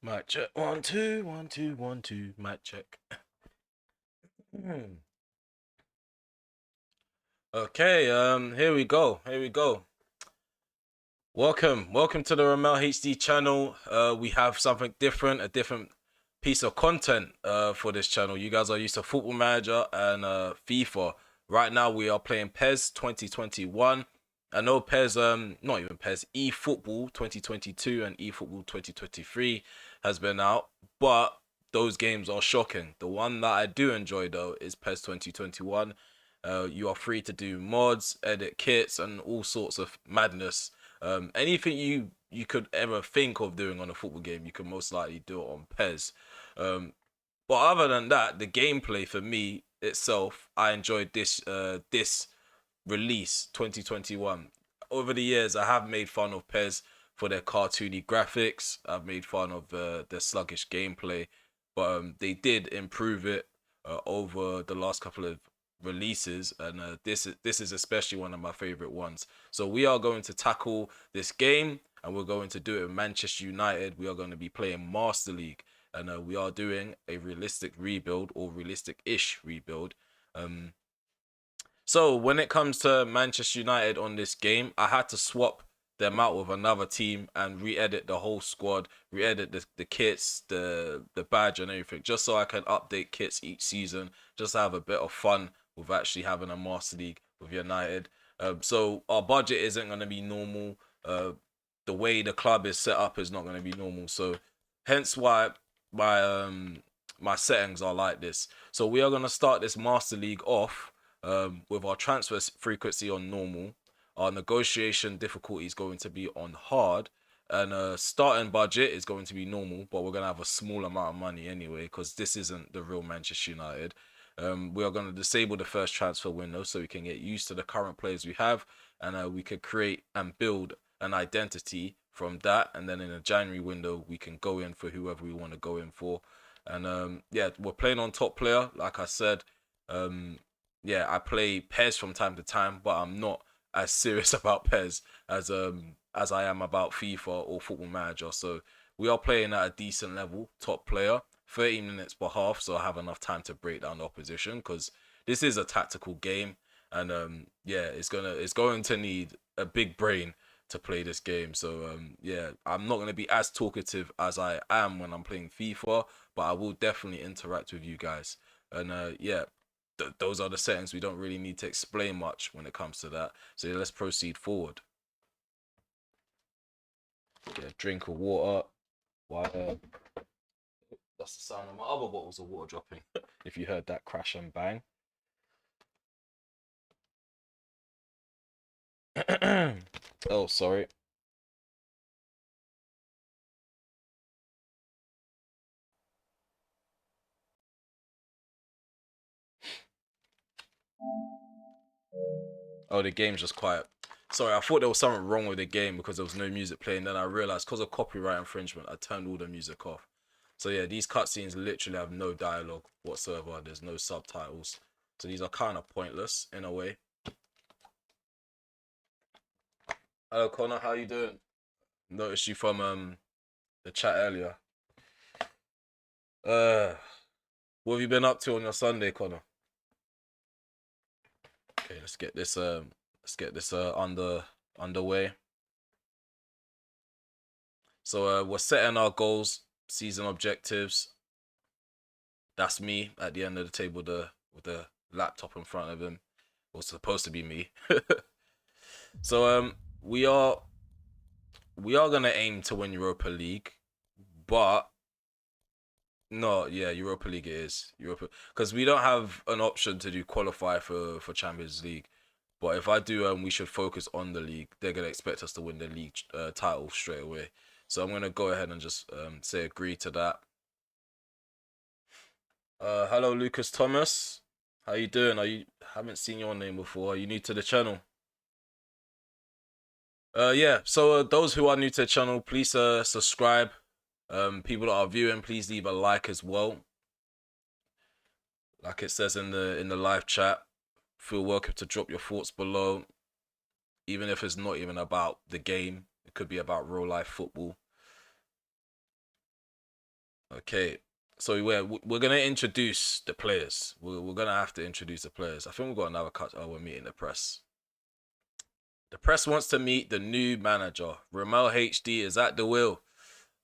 Mic check. 1 2 1 2 1 2. Mic check. Okay, here we go. Here we go. Welcome to the RemelHD channel. We have something different, a different piece of content for this channel. You guys are used to Football Manager and FIFA. Right now we are playing PES 2021. I know PES, not even PES, eFootball 2022 and eFootball 2023 has been out, but those games are shocking. The one that I do enjoy though is PES 2021. You are free to do mods, edit kits, and all sorts of madness. Anything you could ever think of doing on a football game, you can most likely do it on PES. But other than that, the gameplay for me itself, I enjoyed this release 2021. Over the years, I have made fun of PES for their cartoony graphics. I've made fun of their sluggish gameplay, but they did improve it over the last couple of releases, and this is especially one of my favorite ones. So we are going to tackle this game, and we're going to do it with Manchester United. We are going to be playing Master League, and we are doing a realistic rebuild or realistic-ish rebuild. So when it comes to Manchester United on this game, I had to swap them out with another team and re-edit the whole squad, re-edit the kits, the badge and everything, just so I can update kits each season, just to have a bit of fun with actually having a Master League with United. So our budget isn't going to be normal. The way the club is set up is not going to be normal. So hence why my settings are like this. So we are going to start this Master League off with our transfer frequency on normal. Our negotiation difficulty is going to be on hard, and starting budget is going to be normal, but we're going to have a small amount of money anyway because this isn't the real Manchester United. We are going to disable the first transfer window so we can get used to the current players we have, and we could create and build an identity from that, and then in the January window we can go in for whoever we want to go in for. And yeah, we're playing on top player, like I said. Yeah, I play PES from time to time, but I'm not as serious about PES as I am about FIFA or Football Manager. So we are playing at a decent level, top player, 30 minutes per half, so I have enough time to break down the opposition because this is a tactical game, and yeah, it's going to need a big brain to play this game. So yeah, I'm not gonna be as talkative as I am when I'm playing FIFA, but I will definitely interact with you guys. And yeah, those are the settings. We don't really need to explain much when it comes to that. So yeah, let's proceed forward. Get a drink of water. While that's the sound of my other bottles of water dropping. If you heard that crash and bang. Oh, sorry. Oh, the game's just quiet. Sorry, I thought there was something wrong with the game because there was no music playing. Then I realized because of copyright infringement, I turned all the music off. So yeah, these cutscenes literally have no dialogue whatsoever. There's no subtitles. So these are kind of pointless in a way. Hello, Connor. How you doing? Noticed you from the chat earlier. Uh, what have you been up to on your Sunday, Connor? Okay, let's get this underway. So we're setting our goals, season objectives. That's me at the end of the table, with the laptop in front of him. Was supposed to be me. So we are gonna aim to win Europa League, but no, yeah, Europa League it is Europa because we don't have an option to do qualify for Champions League. But if I do, we should focus on the league. They're gonna expect us to win the league title straight away. So I'm gonna go ahead and just say agree to that. Hello, Lucas Thomas. How you doing? Haven't seen your name before. Are you new to the channel? Yeah. So those who are new to the channel, please subscribe. People that are viewing, please leave a like as well. Like it says in the live chat, feel welcome to drop your thoughts below. Even if it's not even about the game, it could be about real life football. Okay, so we're gonna introduce the players. We're gonna have to introduce the players. I think we've got another cut. Oh, we're meeting the press. The press wants to meet the new manager. RemelHD is at the wheel.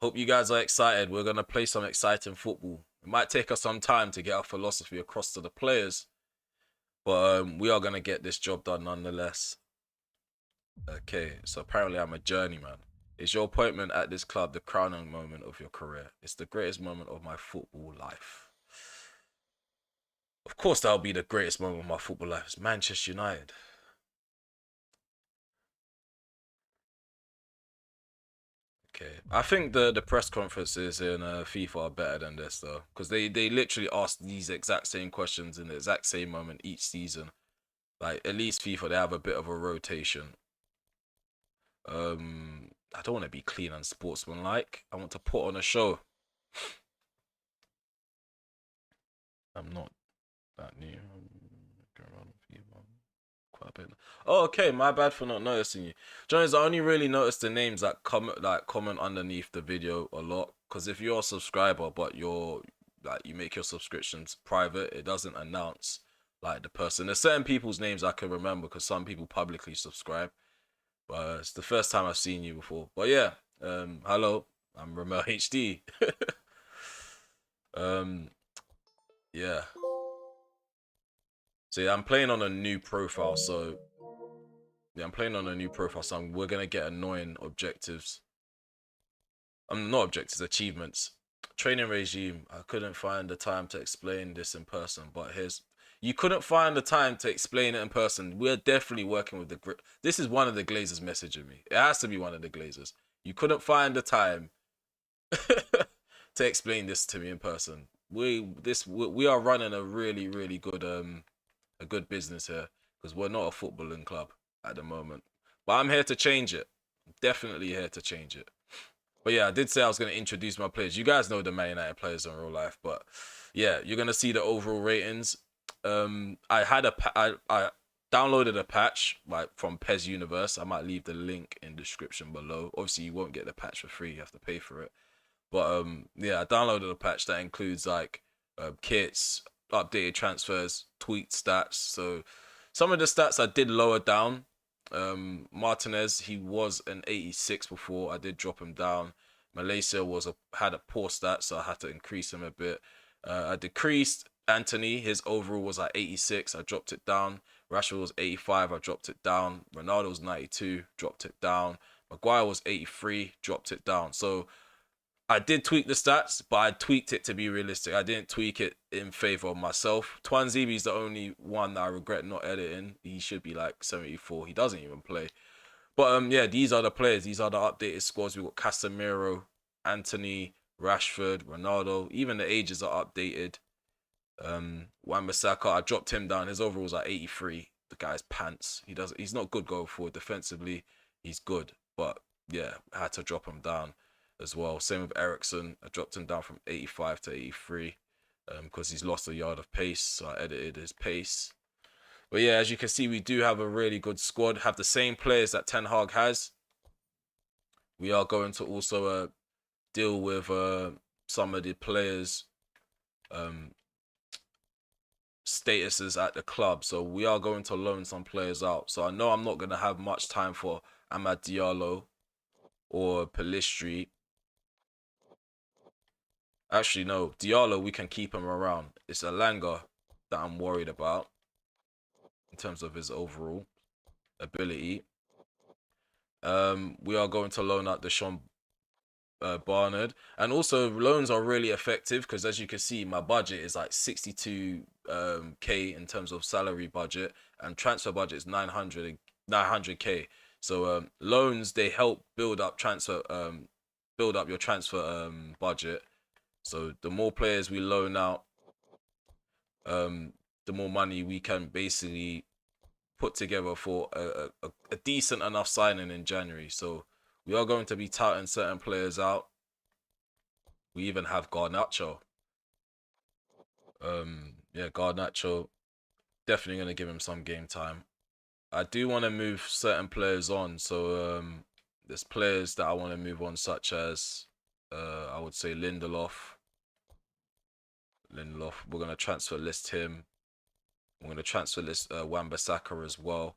Hope you guys are excited. We're gonna play some exciting football. It might take us some time to get our philosophy across to the players, but we are gonna get this job done nonetheless. Okay, so apparently I'm a journeyman. Is your appointment at this club the crowning moment of your career? It's the greatest moment of my football life. Of course, that'll be the greatest moment of my football life. It's Manchester United. Okay, I think the press conferences in FIFA are better than this though, because they literally ask these exact same questions in the exact same moment each season. Like at least FIFA they have a bit of a rotation. I don't want to be clean and sportsmanlike. I want to put on a show. I'm not that new. Quite a bit. Oh, okay. My bad for not noticing you, Jones. I only really noticed the names that comment underneath the video a lot. Because if you're a subscriber, but you make your subscriptions private, it doesn't announce like the person. There's certain people's names I can remember because some people publicly subscribe. But it's the first time I've seen you before. But yeah, hello, I'm RemelHD. um, yeah. So yeah, I'm playing on a new profile. So yeah, I'm playing on a new profile. So we're gonna get annoying objectives. Not objectives, achievements. Training regime. I couldn't find the time to explain this in person, but here's. You couldn't find the time to explain it in person. We're definitely working with the. This is one of the Glazers messaging me. It has to be one of the Glazers. You couldn't find the time to explain this to me in person. We are running a really good a good business here because we're not a footballing club at the moment. But I'm here to change it. Definitely here to change it. But yeah, I did say I was going to introduce my players. You guys know the Man United players in real life, but yeah, you're going to see the overall ratings. I downloaded a patch like from PES Universe. I might leave the link in the description below. Obviously, you won't get the patch for free. You have to pay for it. But yeah, I downloaded a patch that includes like kits, updated transfers, tweaked stats. So some of the stats I did lower down. Martinez, he was an 86 before. I did drop him down. Malaysia had a poor stat, so I had to increase him a bit. I decreased Anthony. His overall was like 86. I dropped it down. Rashford was 85. I dropped it down. Ronaldo was 92. Dropped it down. Maguire was 83. Dropped it down. So I did tweak the stats, but I tweaked it to be realistic. I didn't tweak it in favor of myself. Twanzibi's the only one that I regret not editing. He should be like 74. He doesn't even play. But yeah, these are the players. These are the updated squads. We've got Casemiro, Anthony, Rashford, Ronaldo. Even the ages are updated. Wan-Bissaka, I dropped him down. His overall was like 83. The guy's pants. He's not good going forward defensively. He's good, but yeah, I had to drop him down as well. Same with Ericsson. I dropped him down from 85 to 83 because he's lost a yard of pace. So I edited his pace. But yeah, as you can see, we do have a really good squad. Have the same players that Ten Hag has. We are going to also deal with some of the players' statuses at the club. So we are going to loan some players out. So I know I'm not going to have much time for Amad Diallo or Pelistri. Actually, no. Diallo, we can keep him around. It's Alanga that I'm worried about in terms of his overall ability. We are going to loan out Deshaun Barnard. And also, loans are really effective because, as you can see, my budget is like 62K in terms of salary budget, and transfer budget is 900K. So loans, they help build up your transfer budget. So the more players we loan out, the more money we can basically put together for a decent enough signing in January. So we are going to be touting certain players out. We even have Garnacho. Yeah, Garnacho, definitely going to give him some game time. I do want to move certain players on. So there's players that I want to move on, such as I would say Lindelof. Lindelof. We're gonna transfer list him. We're gonna transfer list Wan-Bissaka as well.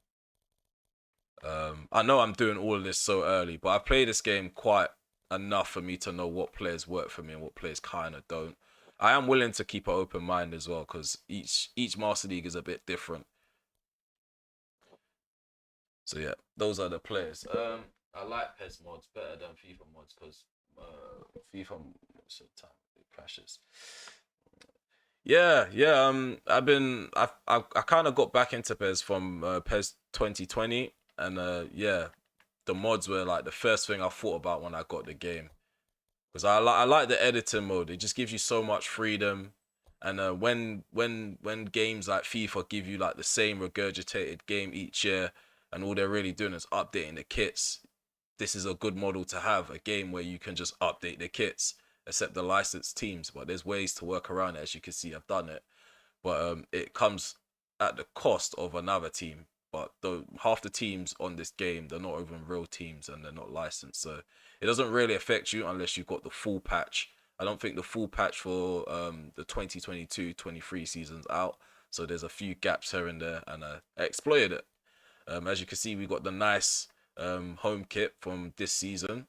I know I'm doing all of this so early, but I play this game quite enough for me to know what players work for me and what players kind of don't. I am willing to keep an open mind as well because each Master League is a bit different. So yeah, those are the players. I like PES mods better than FIFA mods because FIFA most of the time it crashes. Yeah. I kind of got back into PES from PES 2020, and yeah, the mods were like the first thing I thought about when I got the game because I like the editing mode. It just gives you so much freedom, and when games like FIFA give you like the same regurgitated game each year, and all they're really doing is updating the kits, this is a good model to have, a game where you can just update the kits, except the licensed teams. But there's ways to work around it. As you can see, I've done it. But it comes at the cost of another team. But half the teams on this game, they're not even real teams and they're not licensed. So it doesn't really affect you unless you've got the full patch. I don't think the full patch for the 2022-23 season's out. So there's a few gaps here and there, and I exploited it. As you can see, we got the nice home kit from this season.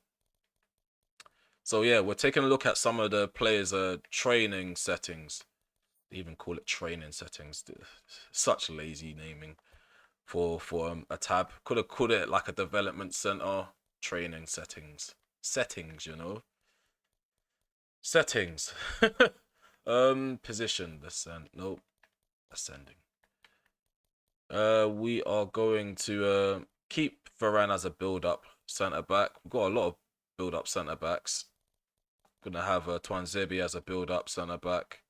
So yeah, we're taking a look at some of the players' training settings. They even call it training settings. Such lazy naming for a tab. Could have called it like a development center. Training settings. Settings, you know. Settings. Position. Descent. Nope. Ascending. We are going to keep Varane as a build-up centre back. We've got a lot of build-up centre backs. Gonna have Tuanzebe as a build-up centre back.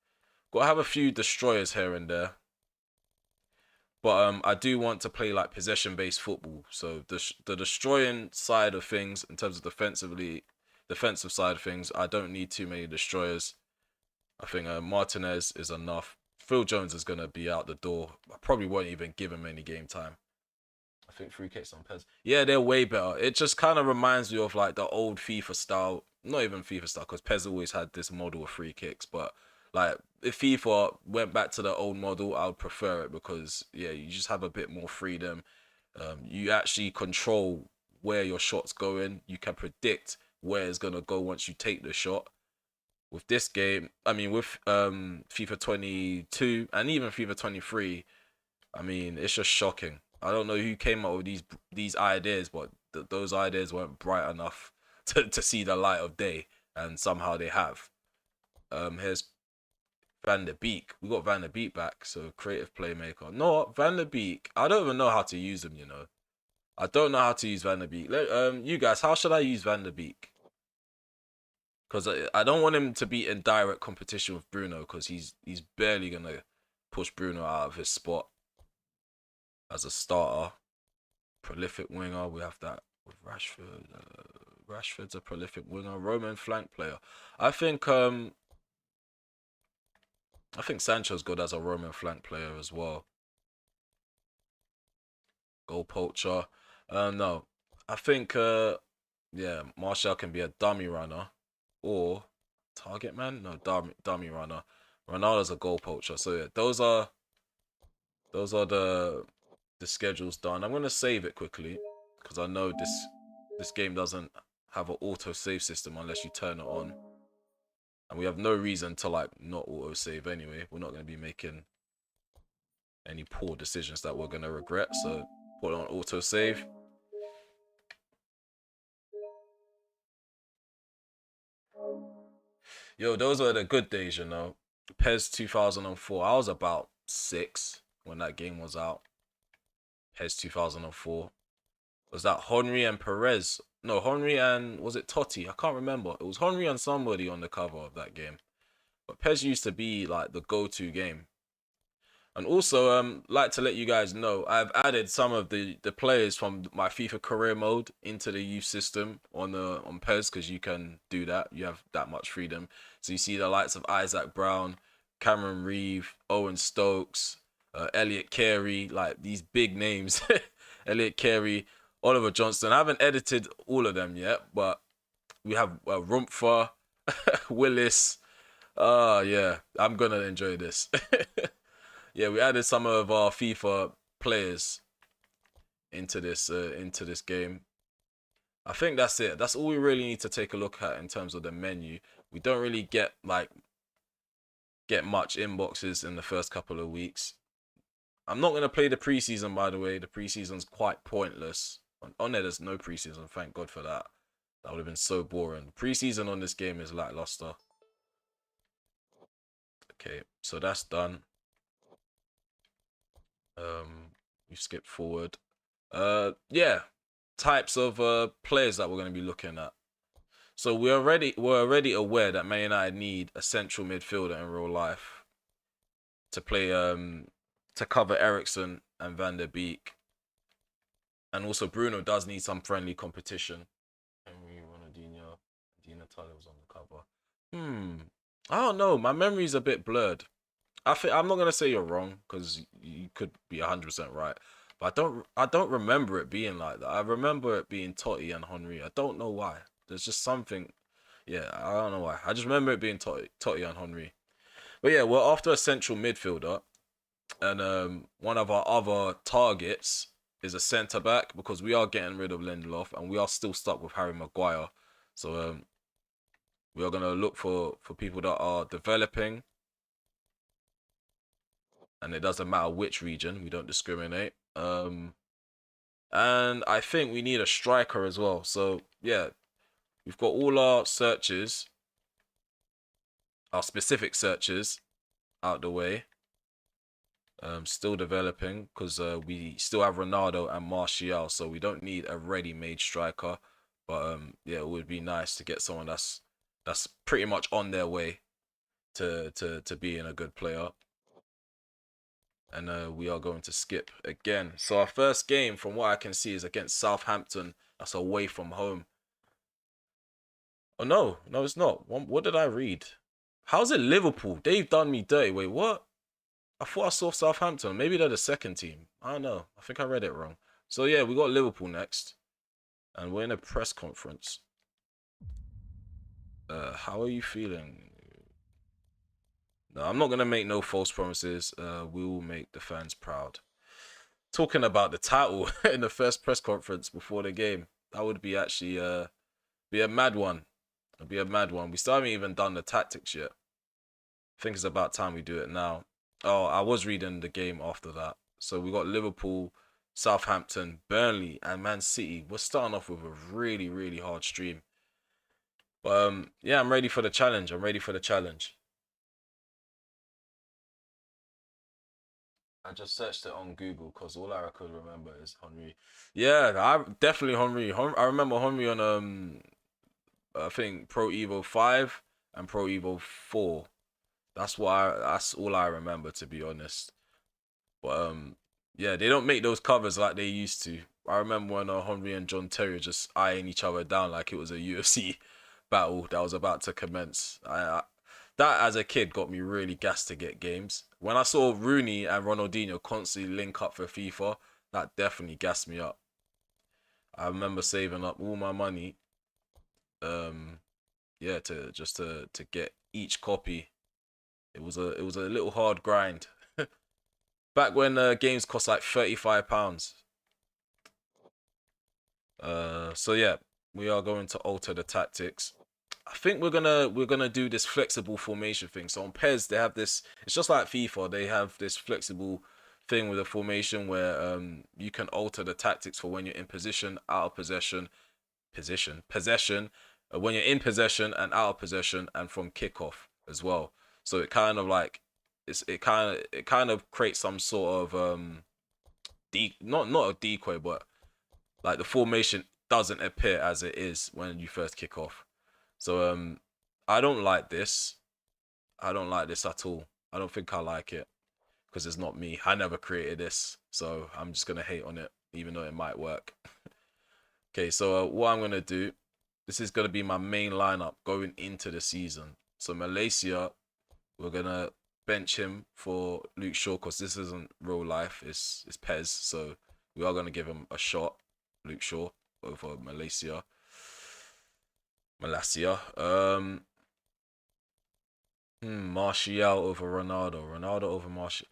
Got to have a few destroyers here and there. But I do want to play like possession-based football. So the destroying side of things, in terms of defensive side of things, I don't need too many destroyers. I think Martinez is enough. Phil Jones is going to be out the door. I probably won't even give him any game time. I think free kicks on PES. Yeah, they're way better. It just kind of reminds me of like the old FIFA style. Not even FIFA style, because PES always had this model of free kicks. But like if FIFA went back to the old model, I would prefer it because, yeah, you just have a bit more freedom. You actually control where your shot's going. You can predict where it's going to go once you take the shot. With this game, I mean, with FIFA 22 and even FIFA 23, I mean, it's just shocking. I don't know who came up with these ideas, but those ideas weren't bright enough to see the light of day, and somehow they have. Here's Van der Beek. We got Van der Beek back, so creative playmaker. No, Van der Beek. I don't even know how to use him. You know, I don't know how to use Van der Beek. You guys, how should I use Van der Beek? Because I don't want him to be in direct competition with Bruno, because he's barely going to push Bruno out of his spot as a starter. Prolific winger, we have that with Rashford. Rashford's a prolific winger. Roman flank player. I think Sancho's good as a Roman flank player as well. Goal poacher. No. I think, yeah, Martial can be a dummy runner. Or target man? No, dummy runner. Ronaldo's a goal poacher. So yeah, those are the schedules done. I'm gonna save it quickly because I know this game doesn't have an auto save system unless you turn it on. And we have no reason to like not auto save anyway. We're not gonna be making any poor decisions that we're gonna regret. So put on auto save. Yo, those were the good days, you know. PES 2004. I was about 6 when that game was out. PES 2004. Was that Henry and Perez? No, Henry and, was it Totti? I can't remember. It was Henry and somebody on the cover of that game. But PES used to be like the go-to game. And also, like to let you guys know, I've added some of the players from my FIFA career mode into the youth system on PES, because you can do that. You have that much freedom. So you see the likes of Isaac Brown, Cameron Reeve, Owen Stokes, Elliot Carey, like these big names. Elliot Carey, Oliver Johnston. I haven't edited all of them yet, but we have Rumpfer, Willis, Oh yeah, I'm gonna enjoy this. Yeah, we added some of our FIFA players into this game. I think that's it. That's all we really need to take a look at in terms of the menu. We don't really get much inboxes in the first couple of weeks. I'm not gonna play the preseason, by the way. The preseason's quite pointless. On there, there's no preseason. Thank God for that. That would have been so boring. Preseason on this game is lackluster. Okay, so that's done. We skip forward. Yeah, types of players that we're going to be looking at. So we're already aware that Man United need a central midfielder in real life to play to cover Ericsson and Van der Beek, and also Bruno does need some friendly competition. Henry, Ronaldinho, Dina Tyler was on the cover. I don't know. My memory's a bit blurred. I'm not gonna say you're wrong because you could be 100% right, but I don't remember it being like that. I remember it being Totti and Henry. I don't know why. There's just something. Yeah, I don't know why. I just remember it being Totti and Henry. But yeah, we're after a central midfielder, and one of our other targets is a centre back because we are getting rid of Lindelof and we are still stuck with Harry Maguire. So we are gonna look for people that are developing, and it doesn't matter which region. We don't discriminate. And I think we need a striker as well. So yeah, we've got all our searches, our specific searches, out the way. Still developing because we still have Ronaldo and Martial, so we don't need a ready-made striker. But yeah, it would be nice to get someone that's pretty much on their way to being a good player. And we are going to skip again. So our first game, from what I can see, is against Southampton. That's away from home. Oh no, no, it's not. What did I read? How's it Liverpool? They've done me dirty. Wait, what? I thought I saw Southampton. Maybe they're the second team. I don't know. I think I read it wrong. So yeah, we got Liverpool next, and we're in a press conference. How are you feeling? No, I'm not gonna make no false promises. We will make the fans proud. Talking about the title in the first press conference before the game, that would be actually be a mad one. It'd be a mad one. We still haven't even done the tactics yet. I think it's about time we do it now. Oh, I was reading the game after that. So we got Liverpool, Southampton, Burnley, and Man City. We're starting off with a really, really hard stream. But yeah, I'm ready for the challenge. I'm ready for the challenge. I just searched it on Google because all I could remember is Henry. Yeah, I definitely Henry. I remember Henry on I think Pro Evo 5 and Pro Evo 4. That's all I remember, to be honest. But yeah, they don't make those covers like they used to. I remember when Henry and John Terry were just eyeing each other down like it was a UFC battle that was about to commence. That as a kid got me really gassed to get games. When I saw Rooney and Ronaldinho constantly link up for FIFA, that definitely gassed me up. I remember saving up all my money, um, yeah, to get each copy. It was a little hard grind. Back when games cost like £35. So yeah, we are going to alter the tactics. I think we're gonna do this flexible formation thing. So on PES they have this. It's just like FIFA. They have this flexible thing with a formation where you can alter the tactics for when you're in position, out of possession, when you're in possession and out of possession, and from kickoff as well. So it kind of like it kind of creates some sort of not a decoy, but like the formation doesn't appear as it is when you first kick off. So I don't like this. I don't like this at all. I don't think I like it because it's not me. I never created this, so I'm just gonna hate on it, even though it might work. Okay, so what I'm gonna do, this is gonna be my main lineup going into the season. So Malaysia, we're gonna bench him for Luke Shaw because this isn't real life. It's PES, so we are gonna give him a shot. Luke Shaw over Malaysia. Martial over Ronaldo. Ronaldo over Martial.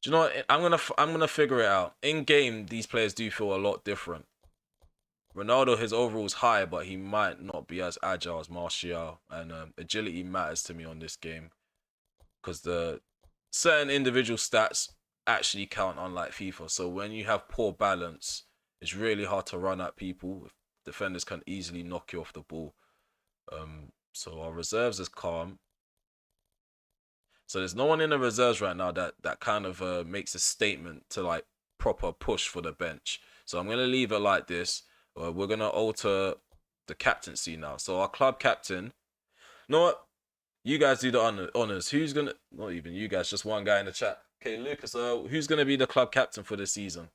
Do you know what? I'm gonna figure it out. In game, these players do feel a lot different. Ronaldo, his overall's high, but he might not be as agile as Martial, and agility matters to me on this game because the certain individual stats actually count, unlike FIFA. So when you have poor balance, it's really hard to run at people. Defenders can easily knock you off the ball. So our reserves is calm. So there's no one in the reserves right now that kind of makes a statement to like proper push for the bench. So I'm gonna leave it like this. We're gonna alter the captaincy now. So our club captain. You know what? You guys do the honors. Who's gonna? Not even you guys. Just one guy in the chat. Okay, Lucas. Who's gonna be the club captain for this season?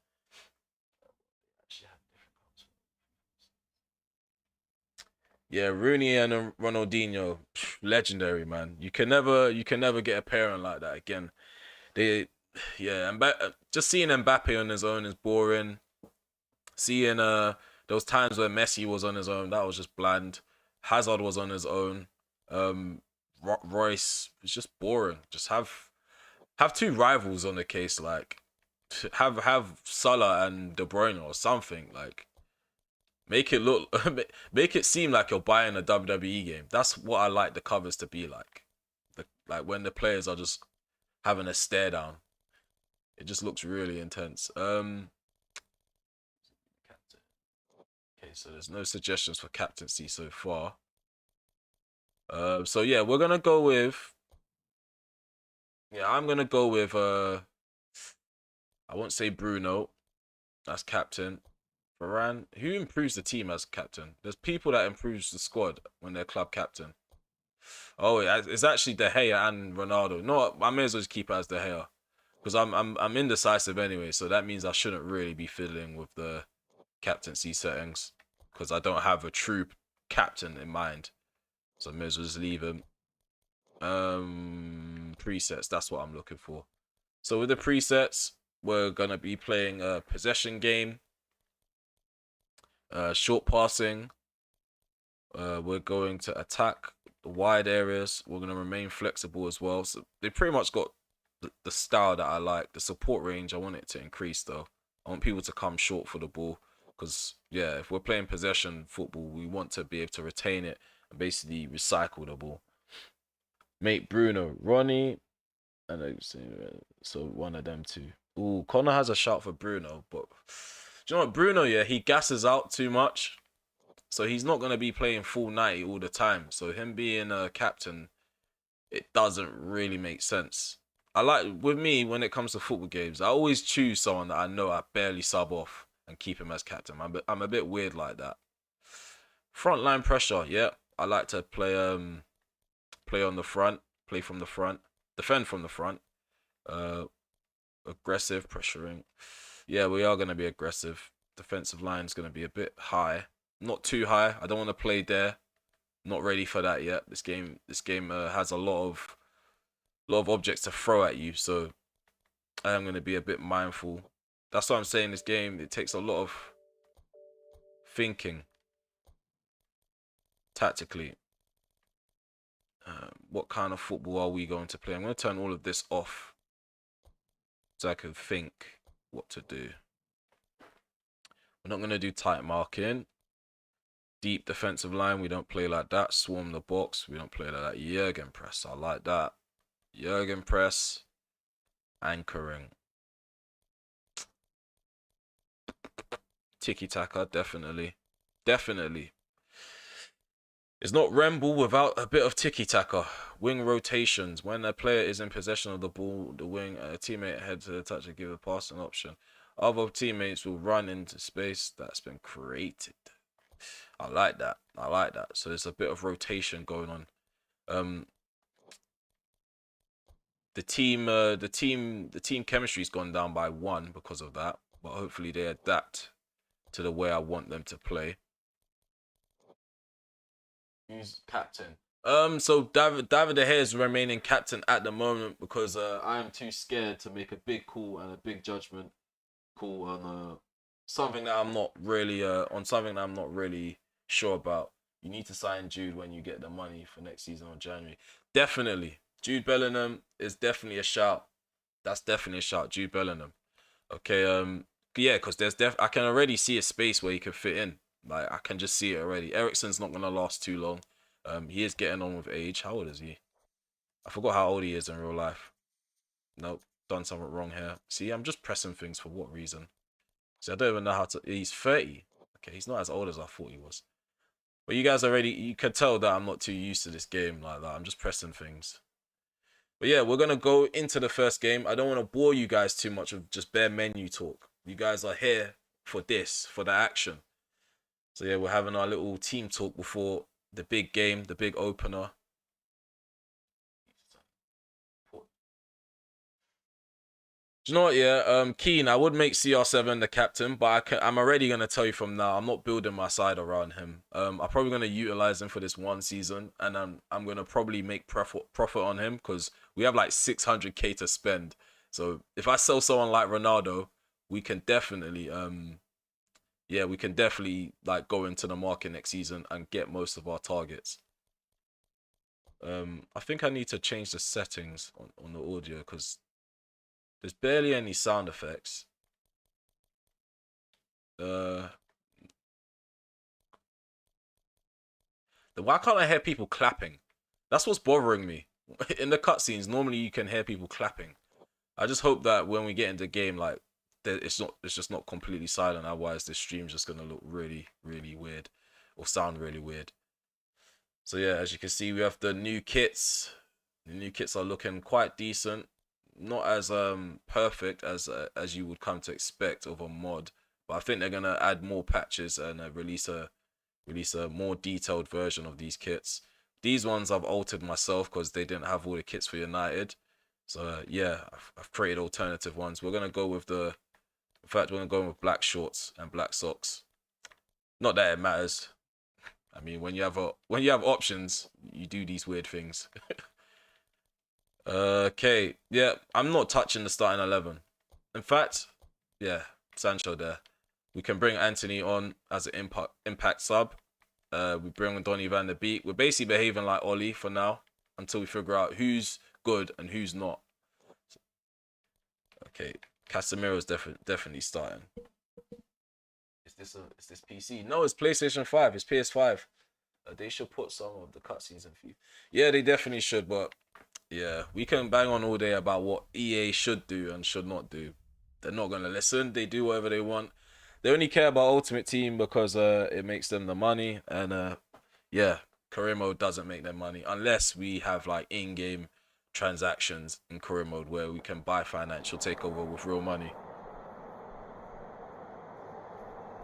Yeah, Rooney and Ronaldinho, legendary man. You can never get a pairing like that again. They, yeah, and just seeing Mbappe on his own is boring. Seeing those times where Messi was on his own, that was just bland. Hazard was on his own. Royce was just boring. Just have two rivals on the case, like have Salah and De Bruyne or something. Like make it look, make it seem like you're buying a WWE game. That's what I like the covers to be like. Like when the players are just having a stare down. It just looks really intense. Okay, so there's no suggestions for captaincy so far. So yeah, we're gonna go with. Yeah, I'm gonna go with. I won't say Bruno. That's captain. Varane. Who improves the team as captain? There's people that improves the squad when they're club captain. Oh, it's actually De Gea and Ronaldo. No, I may as well just keep it as De Gea because I'm indecisive anyway. So that means I shouldn't really be fiddling with the captaincy settings because I don't have a true captain in mind. So I may as well just leave him. Presets. That's what I'm looking for. So with the presets, we're gonna be playing a possession game. Short passing. We're going to attack the wide areas. We're going to remain flexible as well. So they pretty much got the style that I like. The support range, I want it to increase though. I want people to come short for the ball. Because, yeah, if we're playing possession football, we want to be able to retain it and basically recycle the ball. Mate, Bruno, Ronnie, and so one of them two. Ooh, Connor has a shout for Bruno, but do you know what? Bruno, yeah, he gasses out too much. So he's not going to be playing full 90 all the time. So him being a captain, it doesn't really make sense. I like, with me, when it comes to football games, I always choose someone that I know I barely sub off and keep him as captain. I'm a bit weird like that. Frontline pressure, yeah. I like to play on the front, play from the front, defend from the front. Aggressive, pressuring. Yeah, we are going to be aggressive. Defensive line is going to be a bit high. Not too high. I don't want to play there. Not ready for that yet. This game has a lot of objects to throw at you, so I am going to be a bit mindful. That's what I'm saying. This game, it takes a lot of thinking tactically. What kind of football are we going to play? I'm going to turn all of this off so I can think what to do. We're not going to do tight marking. Deep defensive line, we don't play like that. Swarm the box, we don't play like that. Jurgen press, I like that. Jurgen press. Anchoring. Tiki-taka, definitely. Definitely. It's not Remble without a bit of tiki-taka. Wing rotations. When a player is in possession of the ball, the wing, a teammate head to the touch and give a passing option. Other teammates will run into space that's been created. I like that. I like that. So there's a bit of rotation going on. The team chemistry's gone down by 1 because of that. But hopefully they adapt to the way I want them to play. Who's captain? So David De Gea is remaining captain at the moment because I am too scared to make a big call and a big judgment call on something that I'm not really sure about. You need to sign Jude when you get the money for next season on January. Definitely. Jude Bellingham is definitely a shout. That's definitely a shout, Jude Bellingham. Okay, yeah, because I can already see a space where he could fit in. Like I can just see it already. Ericsson's not gonna last too long. He is getting on with age. How old is he? I forgot how old he is in real life. Nope, done something wrong here. See, I'm just pressing things for what reason? See, I don't even know how to. He's 30. Okay, he's not as old as I thought he was. But you guys already, you can tell that I'm not too used to this game like that. I'm just pressing things. But yeah, we're gonna go into the first game. I don't want to bore you guys too much with just bare menu talk. You guys are here for this, for the action. So yeah, we're having our little team talk before the big game, the big opener. Do you know what? Yeah, Keane. I would make CR7 the captain, but I'm already gonna tell you from now. I'm not building my side around him. I'm probably gonna utilize him for this one season, and I'm gonna probably make profit on him because we have like 600k to spend. So if I sell someone like Ronaldo, we can definitely yeah, we can definitely like go into the market next season and get most of our targets. I think I need to change the settings on the audio because there's barely any sound effects. Why can't I hear people clapping? That's what's bothering me. In the cutscenes, normally you can hear people clapping. I just hope that when we get into the game, like it's just not completely silent. Otherwise, this stream's just gonna look really, really weird, or sound really weird. So yeah, as you can see, we have the new kits. The new kits are looking quite decent. Not as perfect as you would come to expect of a mod, but I think they're gonna add more patches and release a more detailed version of these kits. These ones I've altered myself because they didn't have all the kits for United. So yeah, I've created alternative ones. We're gonna go with in fact, we're gonna go with black shorts and black socks. Not that it matters. I mean, when you have options, you do these weird things. Okay, yeah, I'm not touching the starting 11. In fact, yeah, Sancho there. We can bring Anthony on as an impact sub. We bring on Donny van der Beek. We're basically behaving like Ollie for now until we figure out who's good and who's not. Okay, Casemiro's definitely starting. Is this PC? No, it's PlayStation 5. It's PS5. They should put some of the cutscenes in for you. Yeah, they definitely should, but yeah, we can bang on all day about what EA should do and should not do. They're not gonna listen. They do whatever they want. They only care about Ultimate Team because it makes them the money, and yeah, career mode doesn't make them money unless we have like in-game transactions in career mode where we can buy financial takeover with real money.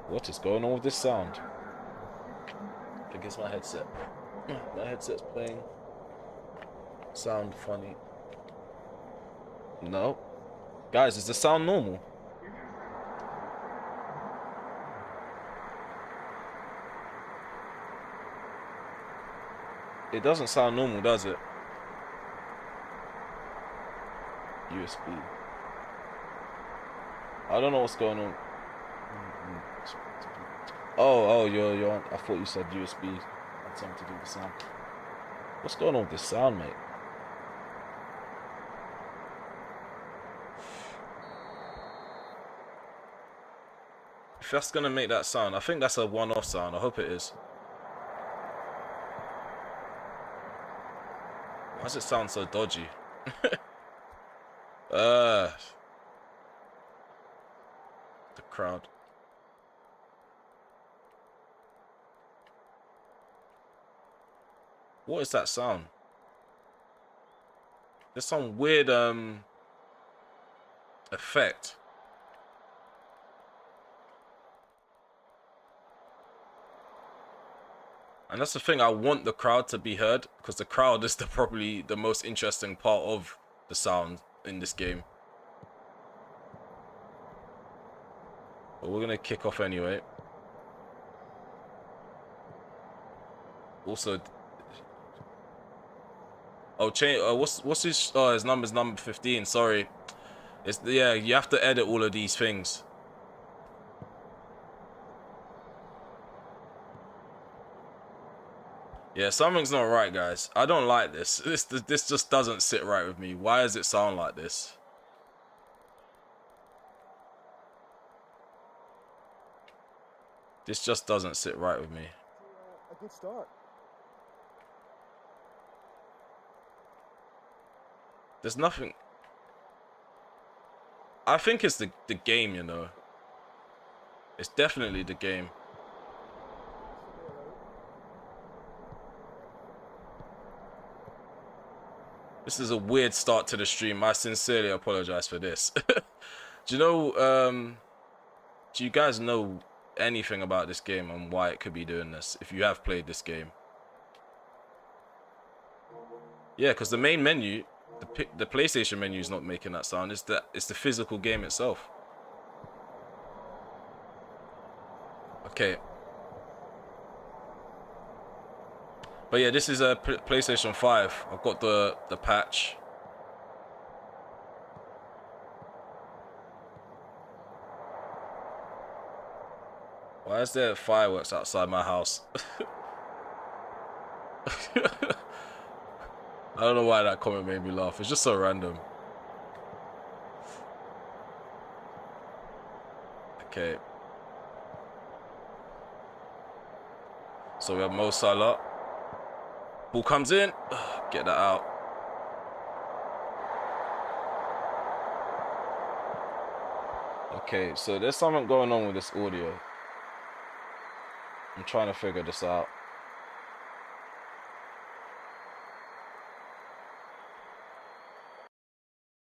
What is going on with this sound? I think it's my headset. My headset's playing. Sound funny. No. Guys, is the sound normal? It doesn't sound normal, does it? USB. I don't know what's going on. Oh, you're on. I thought you said USB had something to do with the sound. What's going on with this sound, mate? If that's gonna make that sound, I think that's a one-off sound. I hope it is. Why does it sound so dodgy? The crowd. What is that sound? There's some weird effect. And that's the thing, I want the crowd to be heard because the crowd is probably the most interesting part of the sound in this game. But we're gonna kick off anyway. Also, oh, change. What's his? Oh, his number's number 15. Sorry, yeah. You have to edit all of these things. Yeah, something's not right, guys. I don't like this. This just doesn't sit right with me. Why does it sound like this? This just doesn't sit right with me. A good start. There's nothing. I think it's the game, you know. It's definitely the game. This is a weird start to the stream. I sincerely apologize for this. Do you know, do you guys know anything about this game and why it could be doing this, if you have played this game? Yeah, because the main menu, the PlayStation menu is not making that sound. It's the physical game itself. Okay. But yeah, this is a PlayStation 5. I've got the patch. Why is there fireworks outside my house? I don't know why that comment made me laugh. It's just so random. Okay. So we have Mo Salah. Ball comes in. Get that out. Okay, so there's something going on with this audio. I'm trying to figure this out.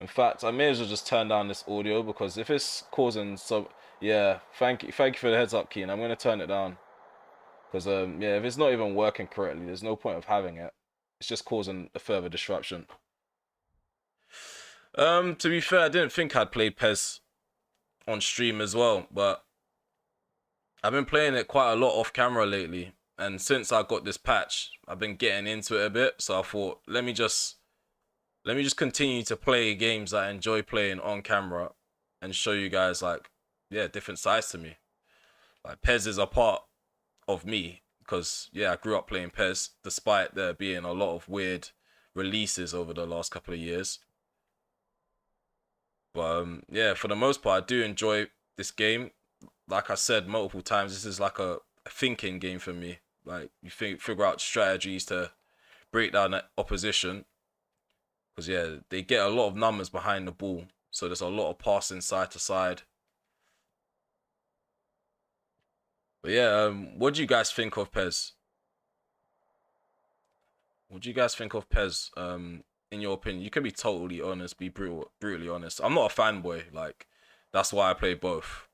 In fact, I may as well just turn down this audio, because if it's causing some... Yeah, thank you for the heads up, Keen. I'm going to turn it down. Because, yeah, if it's not even working correctly, there's no point of having it. It's just causing a further disruption. To be fair, I didn't think I'd play PES on stream as well, but I've been playing it quite a lot off camera lately. And since I got this patch, I've been getting into it a bit. So I thought, let me just continue to play games that I enjoy playing on camera and show you guys, like, yeah, different sides to me. Like, PES is a part of me, because yeah, I grew up playing PES despite there being a lot of weird releases over the last couple of years. But yeah, for the most part, I do enjoy this game. Like I said multiple times, this is like a thinking game for me. Like, you figure out strategies to break down that opposition, because yeah, they get a lot of numbers behind the ball, so there's a lot of passing side to side. But yeah, what do you guys think of PES? What do you guys think of PES? In your opinion, you can be totally honest, be brutally honest. I'm not a fanboy. Like, that's why I play both.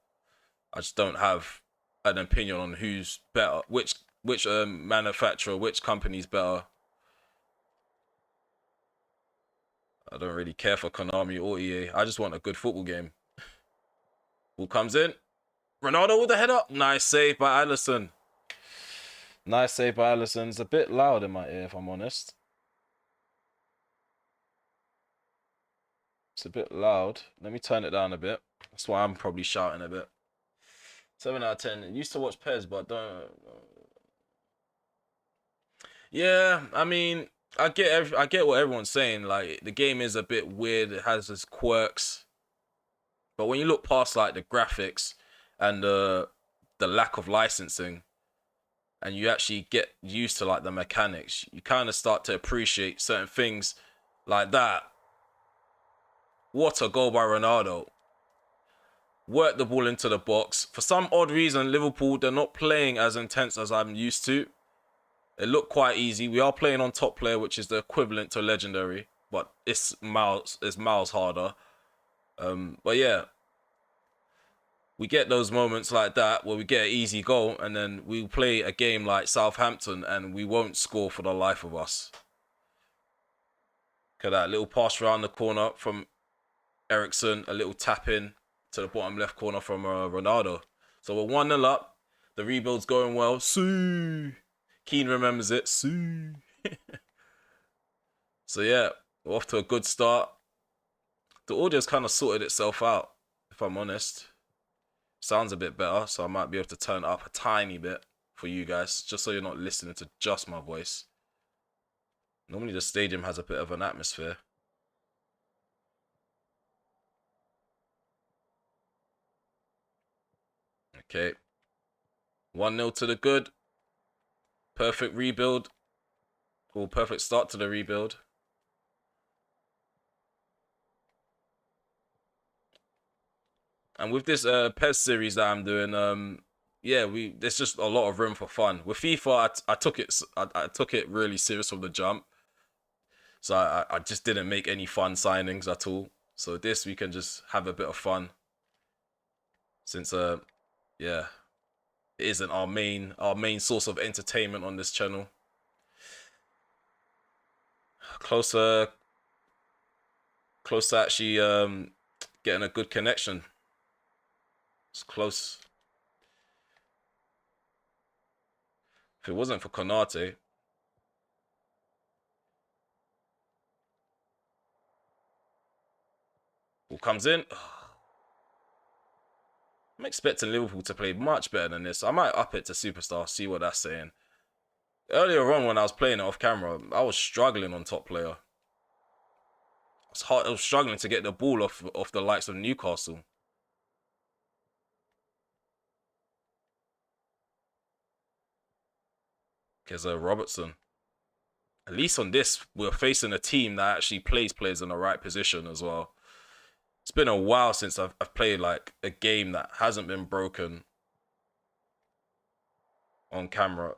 I just don't have an opinion on who's better, which manufacturer, which company's better. I don't really care for Konami or EA. I just want a good football game. Ball comes in. Ronaldo with the header. Nice save by Alisson. Nice save by Alisson. It's a bit loud in my ear, if I'm honest. It's a bit loud. Let me turn it down a bit. That's why I'm probably shouting a bit. 7 out of 10. I used to watch PES, but don't... Yeah, I mean, I get what everyone's saying. Like, the game is a bit weird. It has its quirks. But when you look past, like, the graphics and the lack of licensing, and you actually get used to, like, the mechanics, you kind of start to appreciate certain things like that. What a goal by Ronaldo. Work the ball into the box. For some odd reason, Liverpool, they're not playing as intense as I'm used to. It looked quite easy. We are playing on top player, which is the equivalent to legendary, but it's miles harder. But yeah, we get those moments like that where we get an easy goal, and then we play a game like Southampton and we won't score for the life of us. Look at that little pass around the corner from Ericsson, a little tap in to the bottom left corner from Ronaldo. So we're 1-0 up. The rebuild's going well. Sue. Keane remembers it. Sue. So yeah, we're off to a good start. The audio's kind of sorted itself out, if I'm honest. Sounds a bit better, so I might be able to turn it up a tiny bit for you guys, just so you're not listening to just my voice. Normally the stadium has a bit of an atmosphere. Okay. 1-0 to the good. Perfect rebuild. Or perfect start to the rebuild. And with this PES series that I'm doing, yeah, there's just a lot of room for fun. With FIFA, I took it really serious from the jump. So I just didn't make any fun signings at all. So this we can just have a bit of fun. Since yeah, it isn't our main source of entertainment on this channel. Closer to actually getting a good connection. It's close. If it wasn't for Konate. Who comes in? I'm expecting Liverpool to play much better than this. I might up it to Superstar, see what that's saying. Earlier on when I was playing it off camera, I was struggling on top player. I was struggling to get the ball off the likes of Newcastle. Because Robertson. At least on this, we're facing a team that actually plays players in the right position as well. It's been a while since I've played like a game that hasn't been broken on camera.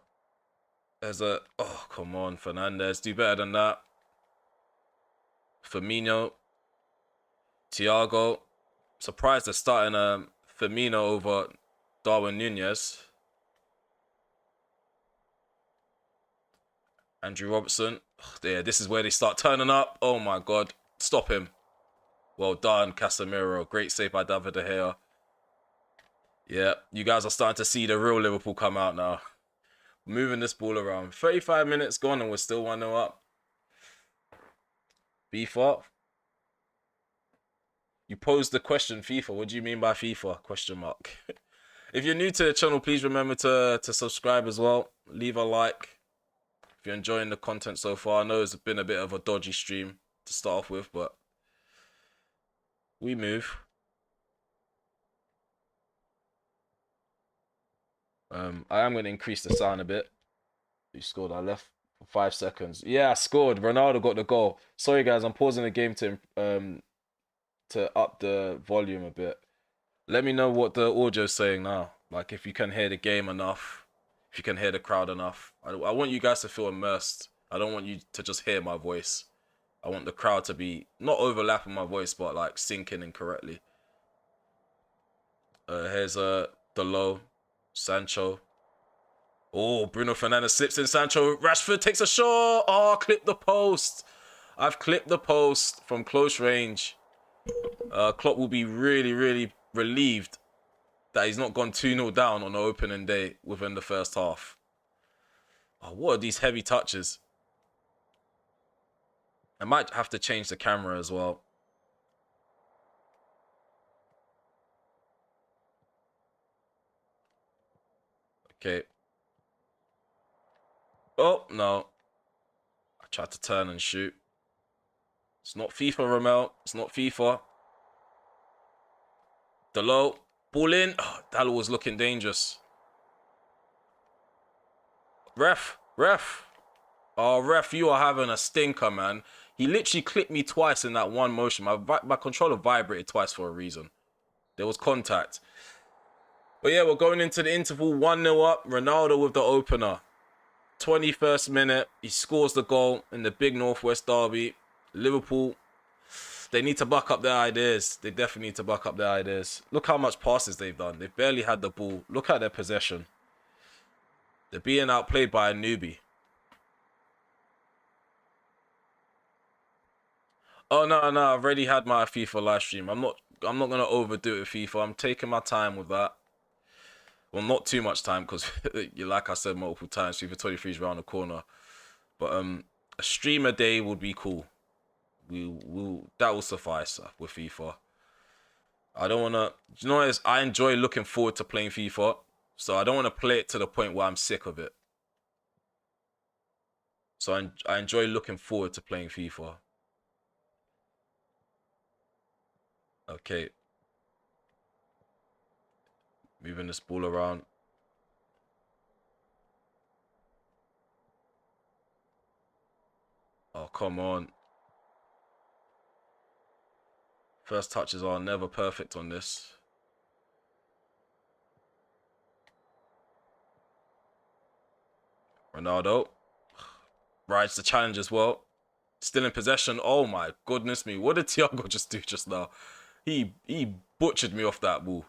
There's oh, come on, Fernandez, do better than that. Firmino, Thiago. Surprised they're starting Firmino over Darwin Nunez. Andrew Robertson. Yeah, this is where they start turning up. Oh my God, stop him. Well done, Casemiro. Great save by David De Gea. Yeah, you guys are starting to see the real Liverpool come out now. Moving this ball around. 35 minutes gone and we're still 1-0 up. FIFA. You posed the question, FIFA. What do you mean by FIFA? Question mark. If you're new to the channel, please remember to subscribe as well. Leave a like. If you're enjoying the content so far, I know it's been a bit of a dodgy stream to start off with, but we move. I am going to increase the sound a bit. You scored. I left for 5 seconds. Yeah, I scored. Ronaldo got the goal. Sorry, guys. I'm pausing the game to up the volume a bit. Let me know what the audio's saying now. Like, if you can hear the game enough. If you can hear the crowd enough. I want you guys to feel immersed. I don't want you to just hear my voice. I want the crowd to be not overlapping my voice, but like sinking in correctly. Here's Delo, Sancho. Oh, Bruno Fernandes slips in. Sancho. Rashford takes a shot. Oh, clip the post. I've clipped the post from close range. Klopp will be really, really relieved that he's not gone 2-0 down on the opening day within the first half. Oh, what are these heavy touches? I might have to change the camera as well. Okay. Oh, no. I tried to turn and shoot. It's not FIFA, Remel. It's not FIFA. Delo. Ball in. Oh, Dalo was looking dangerous. Ref. Oh, ref, you are having a stinker, man. He literally clipped me twice in that one motion. My controller vibrated twice for a reason. There was contact. But yeah, we're going into the interval. 1-0 up. Ronaldo with the opener. 21st minute. He scores the goal in the big Northwest derby. Liverpool, they need to buck up their ideas. They definitely need to buck up their ideas. Look how much passes they've done. They've barely had the ball. Look at their possession. They're being outplayed by a newbie. Oh, no, I've already had my FIFA live stream. I'm not going to overdo it with FIFA. I'm taking my time with that. Well, not too much time because, like I said multiple times, FIFA 23 is around the corner. But a stream a day would be cool. That will suffice with FIFA. I don't want to... You know what? I enjoy looking forward to playing FIFA. So I don't want to play it to the point where I'm sick of it. So I enjoy looking forward to playing FIFA. Okay, moving this ball around. Oh, come on. First touches are never perfect on this. Ronaldo rides the challenge as well. Still in possession. Oh my goodness me. What did Thiago just do just now? He butchered me off that ball.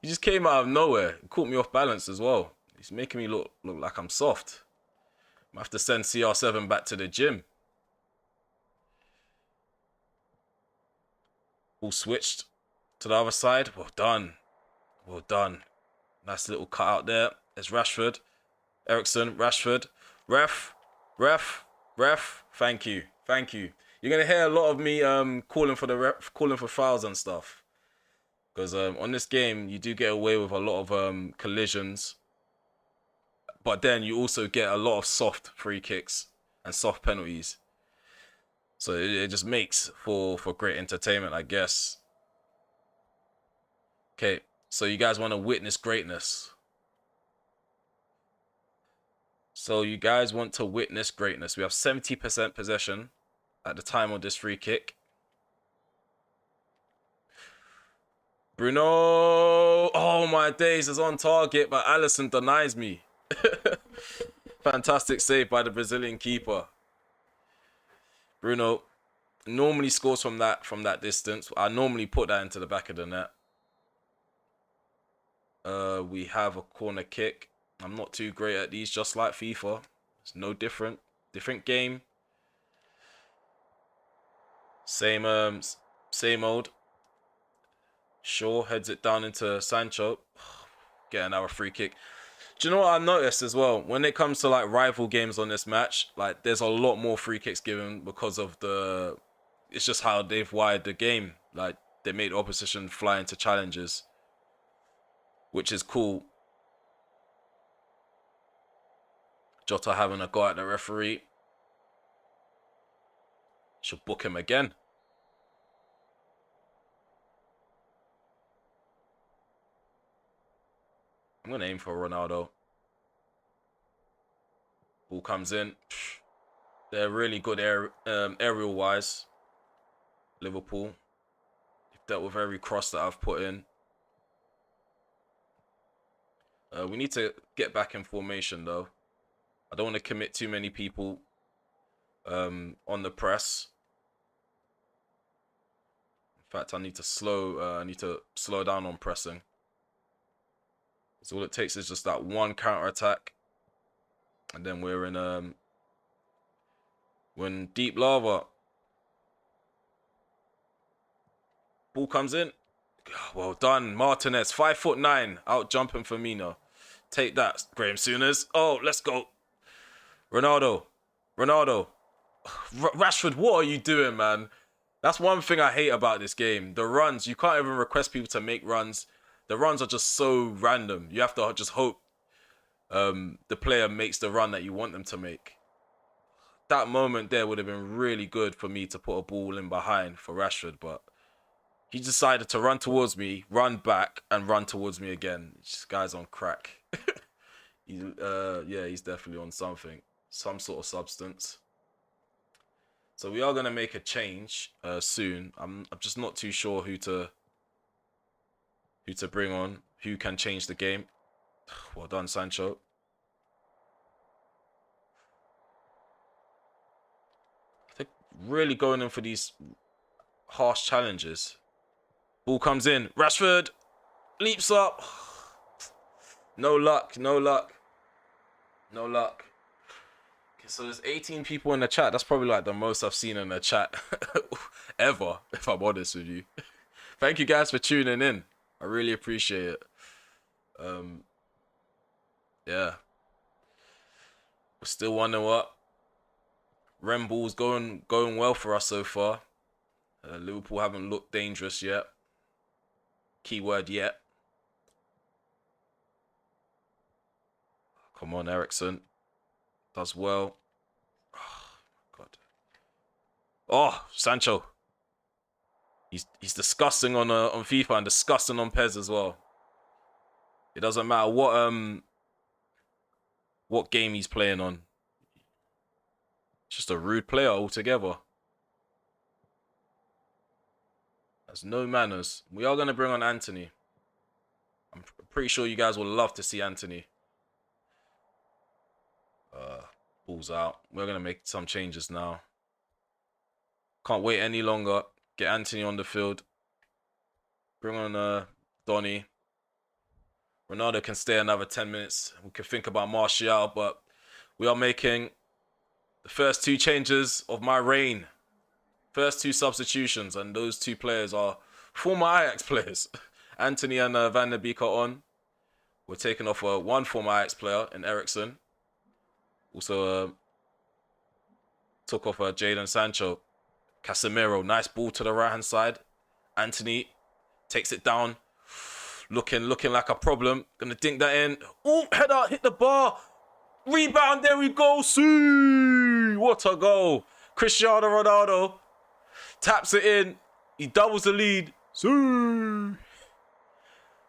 He just came out of nowhere. He caught me off balance as well. He's making me look like I'm soft. I have to send CR7 back to the gym. All switched to the other side. Well done. Well done. Nice little cut out there. There's Rashford. Ericsson. Rashford. Ref. Thank you. Thank you. You're going to hear a lot of me calling for fouls and stuff. Because on this game, you do get away with a lot of collisions. But then you also get a lot of soft free kicks and soft penalties. So it just makes for great entertainment, I guess. Okay, so you guys want to witness greatness. We have 70% possession at the time of this free kick. Bruno! Oh my days, is on target, but Alisson denies me. Fantastic save by the Brazilian keeper. Bruno normally scores from that distance. I normally put that into the back of the net. We have a corner kick. I'm not too great at these, just like FIFA. It's no different. Different game. Same old. Shaw heads it down into Sancho. Get another free kick. Do you know what I noticed as well? When it comes to like rival games on this match, like there's a lot more free kicks given because of it's just how they've wired the game. Like they made opposition fly into challenges, which is cool. Jota having a go at the referee. Should book him again. I'm going to aim for Ronaldo. Ball comes in. They're really good aerial-wise. Liverpool. They've dealt with every cross that I've put in. We need to get back in formation, though. I don't want to commit too many people on the press. In fact, I need to slow down on pressing. So all it takes is just that one counter attack, and then we're in deep lava. Ball comes in. Well done, Martinez. 5'9", out jumping Firmino. Take that, Graham Souness. Oh, let's go. Ronaldo. Rashford, what are you doing, man? That's one thing I hate about this game. The runs, you can't even request people to make runs. The runs are just so random. You have to just hope the player makes the run that you want them to make. That moment there would have been really good for me to put a ball in behind for Rashford, but he decided to run towards me, run back, and run towards me again. This guy's on crack. Yeah, he's definitely on something. Some sort of substance. So we are going to make a change soon. I'm just not too sure who to bring on, who can change the game. Well done, Sancho. I think really going in for these harsh challenges. Ball comes in. Rashford leaps up. No luck. Okay, so there's 18 people in the chat. That's probably like the most I've seen in the chat ever, if I'm honest with you. Thank you guys for tuning in. I really appreciate it. Yeah. We're still 1-0 up. Rem ball's going well for us so far. Liverpool haven't looked dangerous yet. Keyword yet. Come on, Ericsson. Does well. Oh, God. Oh, Sancho. He's disgusting on FIFA and disgusting on PES as well. It doesn't matter what game he's playing on. Just a rude player altogether. Has no manners. We are going to bring on Anthony. I'm pretty sure you guys will love to see Anthony. Ball's out. We're going to make some changes now. Can't wait any longer. Get Anthony on the field. Bring on Donny. Ronaldo can stay another 10 minutes. We can think about Martial, but we are making the first 2 changes of my reign. First 2 substitutions, and those 2 players are former Ajax players. Anthony and Van der Beek are on. We're taking off one former Ajax player in Ericsson. Also took off Jadon Sancho. Casemiro, nice ball to the right-hand side. Anthony takes it down. Looking like a problem. Gonna dink that in. Oh, header, hit the bar. Rebound, there we go. See, what a goal. Cristiano Ronaldo taps it in. He doubles the lead. See.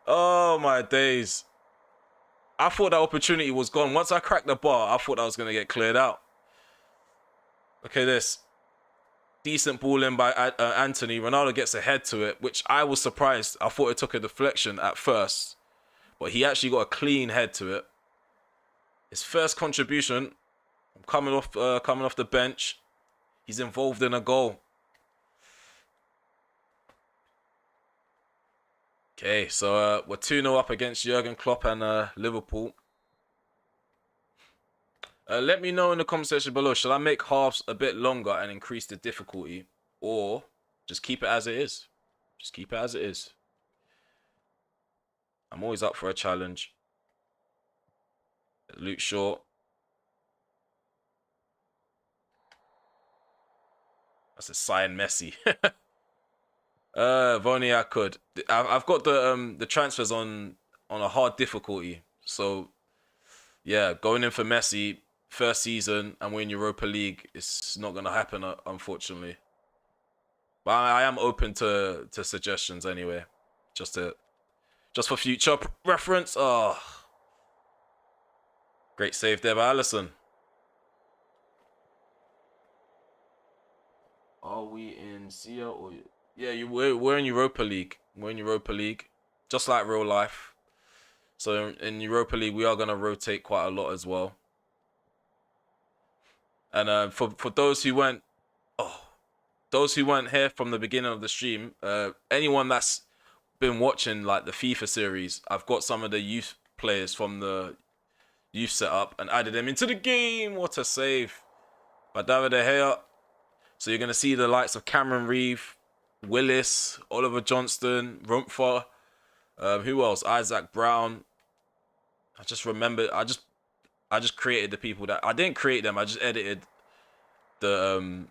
Oh, my days. I thought that opportunity was gone. Once I cracked the bar, I thought I was going to get cleared out. Okay, this. Decent ball in by Anthony. Ronaldo gets a head to it, which I was surprised. I thought it took a deflection at first. But he actually got a clean head to it. His first contribution, coming off the bench. He's involved in a goal. Okay, so we're 2-0 up against Jurgen Klopp and Liverpool. Let me know in the comment section below. Should I make halves a bit longer and increase the difficulty? Or just keep it as it is? Just keep it as it is. I'm always up for a challenge. Luke Shaw. That's a sign Messi. Vonnie, I could. I've got the transfers on a hard difficulty. So, yeah, going in for Messi, first season, and win Europa League, it's not going to happen, unfortunately. But I am open to suggestions anyway. Just for future reference. Oh. Great save there by Alisson. Are we in SIA or... Yeah, we're in Europa League. We're in Europa League. Just like real life. So in Europa League, we are going to rotate quite a lot as well. And for those who weren't here from the beginning of the stream, anyone that's been watching like the FIFA series, I've got some of the youth players from the youth setup and added them into the game. What a save by David De Gea. So you're going to see the likes of Cameron Reeve, Willis, Oliver Johnston, Rumpfer, who else? Isaac Brown. I just remember, I just created the people that... I didn't create them, I just edited the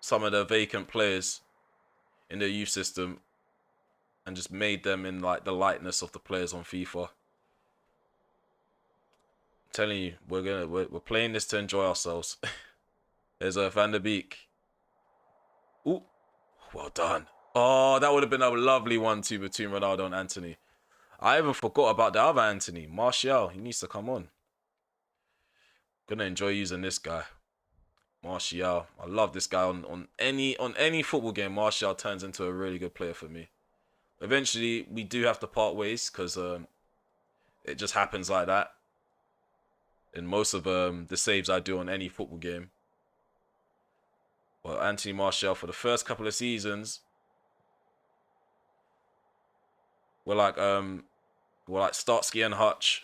some of the vacant players in the youth system and just made them in like the likeness of the players on FIFA. I'm telling you, we're playing this to enjoy ourselves. There's a Van der Beek. Ooh, well done. Oh, that would have been a lovely 1-2 between Ronaldo and Anthony. I even forgot about the other Anthony, Martial. He needs to come on. Gonna enjoy using this guy, Martial. I love this guy on any football game. Martial turns into a really good player for me. Eventually, we do have to part ways because it just happens like that. In most of the saves I do on any football game. Well, Anthony Martial for the first couple of seasons, we're like Starsky and Hutch.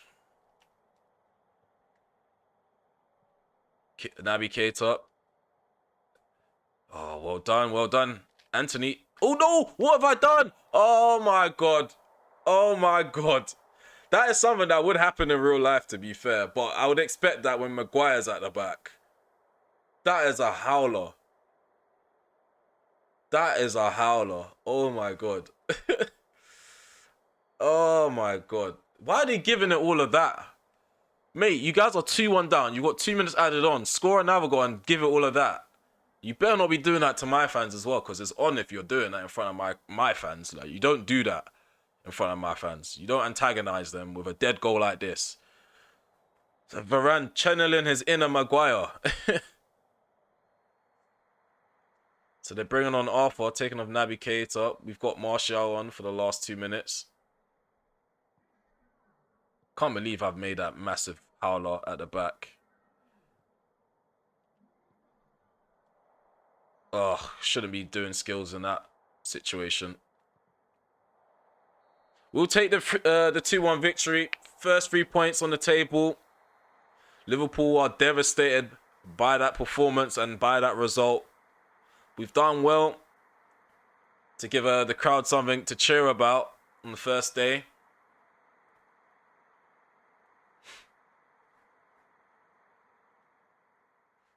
Naby Keita. Oh, well done, Anthony. Oh no, what have I done? Oh my god, that is something that would happen in real life, to be fair. But I would expect that when Maguire's at the back. That is a howler. That is a howler. Oh my god. Oh my god. Why are they giving it all of that? Mate, you guys are 2-1 down. You got 2 minutes added on. Score another goal and give it all of that. You better not be doing that to my fans as well, because it's on if you're doing that in front of my fans. Like, you don't do that in front of my fans. You don't antagonize them with a dead goal like this. So Varane channeling his inner Maguire. So they're bringing on Arthur, taking off Naby Keita. We've got Martial on for the last 2 minutes. Can't believe I've made that massive howler at the back. Oh, shouldn't be doing skills in that situation. We'll take the 2-1 victory. First 3 points on the table. Liverpool are devastated by that performance and by that result. We've done well to give the crowd something to cheer about on the first day.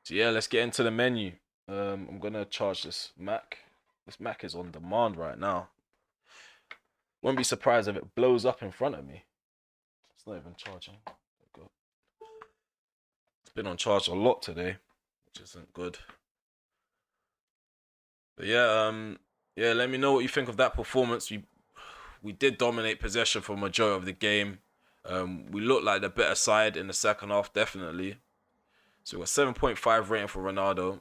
So yeah, let's get into the menu. I'm going to charge this Mac. This Mac is on demand right now. Won't be surprised if it blows up in front of me. It's not even charging. It's been on charge a lot today, which isn't good. But yeah, let me know what you think of that performance. We did dominate possession for a majority of the game. We looked like the better side in the second half, definitely. So we got 7.5 rating for Ronaldo.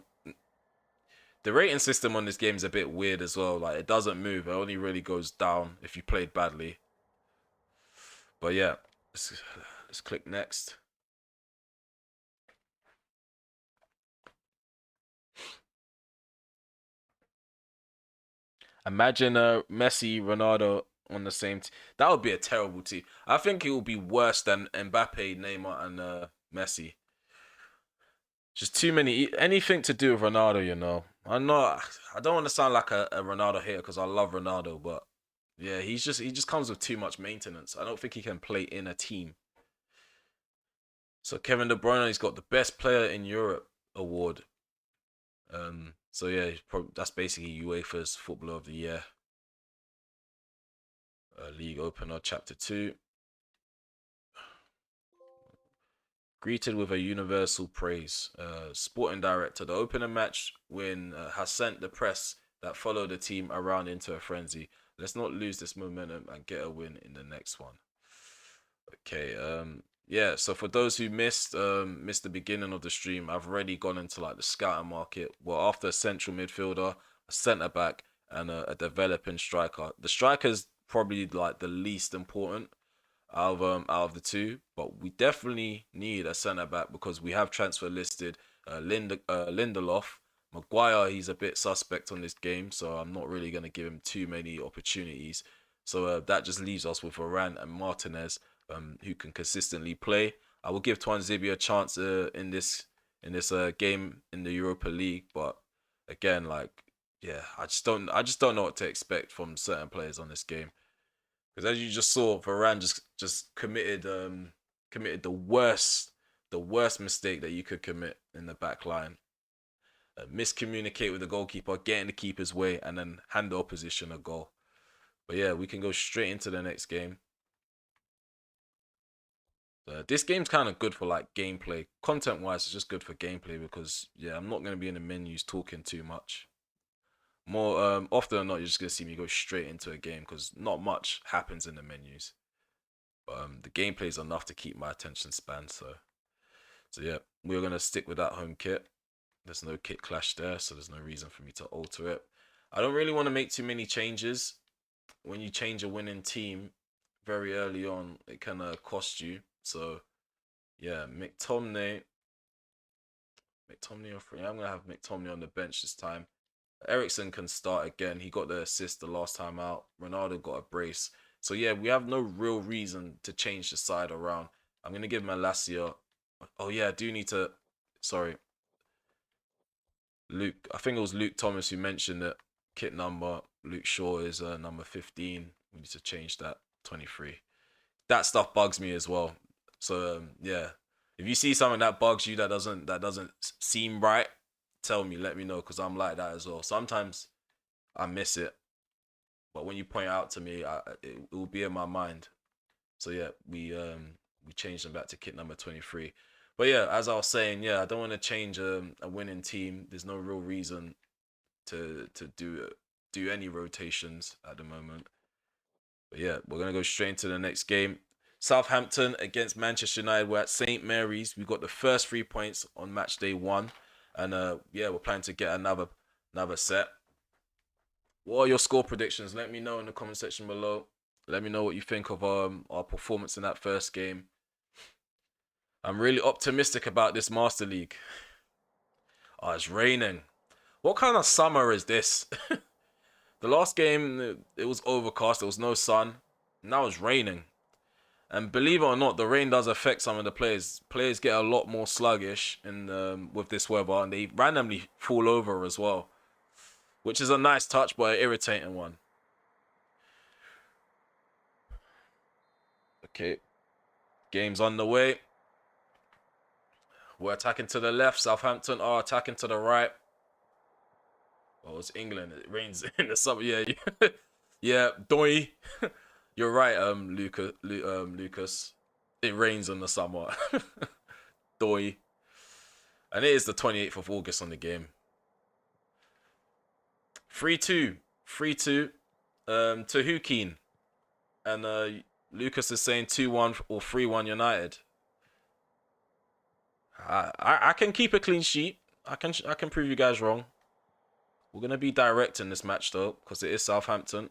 The rating system on this game is a bit weird as well. Like, it doesn't move. It only really goes down if you played badly. But yeah, let's click next. Imagine Messi, Ronaldo on the same team. That would be a terrible team. I think it would be worse than Mbappe, Neymar, and Messi. Just too many. Anything to do with Ronaldo, you know. I don't want to sound like a Ronaldo hater because I love Ronaldo, but yeah, he just comes with too much maintenance. I don't think he can play in a team. So Kevin De Bruyne, he's got the best player in Europe award. So yeah, that's basically UEFA's Footballer of the Year. League opener, Chapter 2. Greeted with a universal praise. Sporting director, the opener match win has sent the press that follow the team around into a frenzy. Let's not lose this momentum and get a win in the next one. Okay, yeah, so for those who missed the beginning of the stream, I've already gone into like the scouting market. Well, after a central midfielder, a centre back, and a developing striker. The striker's probably like the least important out of the two, but we definitely need a centre back because we have transfer listed Lindelof. Maguire, he's a bit suspect on this game, so I'm not really going to give him too many opportunities. So that just leaves us with Varane and Martinez, who can consistently play. I will give Tuanzebe a chance in this game in the Europa League, but again, like, yeah, I just don't know what to expect from certain players on this game. Because as you just saw, Varane just committed the worst mistake that you could commit in the back line. Miscommunicate with the goalkeeper, get in the keeper's way, and then hand the opposition a goal. But yeah, we can go straight into the next game. This game's kind of good for like gameplay. Content-wise, it's just good for gameplay because, yeah, I'm not going to be in the menus talking too much. More often than not, you're just going to see me go straight into a game because not much happens in the menus. But the gameplay is enough to keep my attention span. So yeah, we're going to stick with that home kit. There's no kit clash there, so there's no reason for me to alter it. I don't really want to make too many changes. When you change a winning team very early on, it can cost you. So yeah, McTominay or free. I'm going to have McTominay on the bench this time. Eriksen can start again. He got the assist the last time out. Ronaldo got a brace. So yeah, we have no real reason to change the side around. I'm going to give Malacia. Oh yeah, I do need to... Sorry. Luke, I think it was Luke Thomas who mentioned that kit number. Luke Shaw is number 15. We need to change that. 23. That stuff bugs me as well. So yeah, if you see something that bugs you that doesn't seem right, tell me, let me know, because I'm like that as well. Sometimes I miss it, but when you point out to me, it will be in my mind. So yeah, we we changed them back to kit number 23. But yeah, as I was saying, yeah, I don't want to change a winning team. There's no real reason to do any rotations at the moment. But yeah, we're gonna go straight into the next game. Southampton against Manchester United. We're at St. Mary's. We got the first 3 points on match day 1, and yeah, we're planning to get another set. What are your score predictions? Let me know in the comment section below. Let me know what you think of our performance in that first game. I'm really optimistic about this Master League. Oh, it's raining. What kind of summer is this? The last game, it was overcast. There was no sun. Now it's raining. And believe it or not, the rain does affect some of the players. Players get a lot more sluggish with this weather, and they randomly fall over as well, which is a nice touch, but an irritating one. Okay, game's on the way. We're attacking to the left. Southampton are attacking to the right. Oh, it's England. It rains in the summer. Yeah, yeah. Doi. You're right, Lucas. It rains in the summer. Doi. And it is the 28th of August on the game. 3-2. 3-2. To who, Keen? And Lucas is saying 2-1 or 3-1 United. I can keep a clean sheet. I can prove you guys wrong. We're gonna be direct in this match though, because it is Southampton.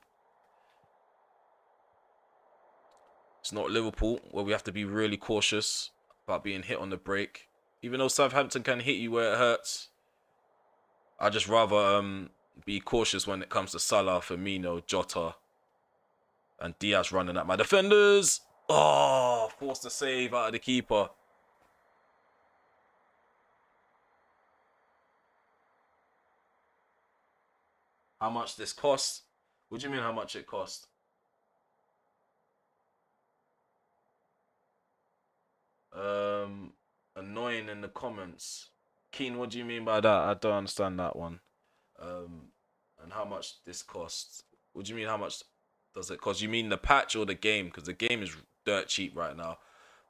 It's not Liverpool, where we have to be really cautious about being hit on the break. Even though Southampton can hit you where it hurts, I just rather be cautious when it comes to Salah, Firmino, Jota, and Diaz running at my defenders. Oh, forced a save out of the keeper. How much this cost? What do you mean how much it cost? Annoying in the comments. Keen, what do you mean by that? I don't understand that one. And how much this costs? What do you mean how much does it cost? You mean the patch or the game? Because the game is dirt cheap right now.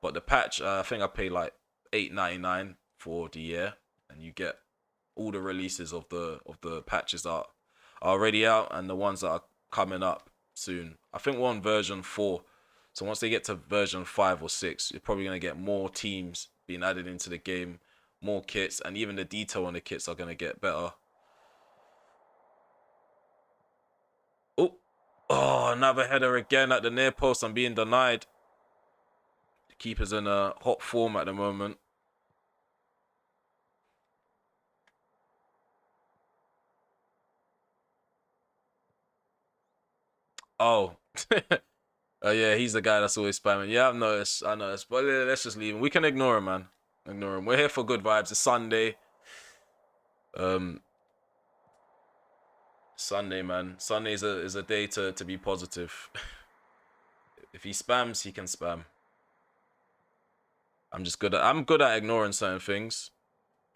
But the patch, I think I paid like $8.99 for the year, and you get all the releases of the patches that are already out and the ones that are coming up soon. I think we're on version 4. So once they get to version 5 or 6, you're probably going to get more teams being added into the game, more kits, and even the detail on the kits are going to get better. Oh, another header again at the near post. I'm being denied. The keeper's in a hot form at the moment. Oh. Oh, yeah, he's the guy that's always spamming. Yeah, I noticed. But let's just leave him. We can ignore him, man. Ignore him. We're here for good vibes. It's Sunday. Sunday, man. Sunday is a day to be positive. If he spams, he can spam. I'm good at ignoring certain things.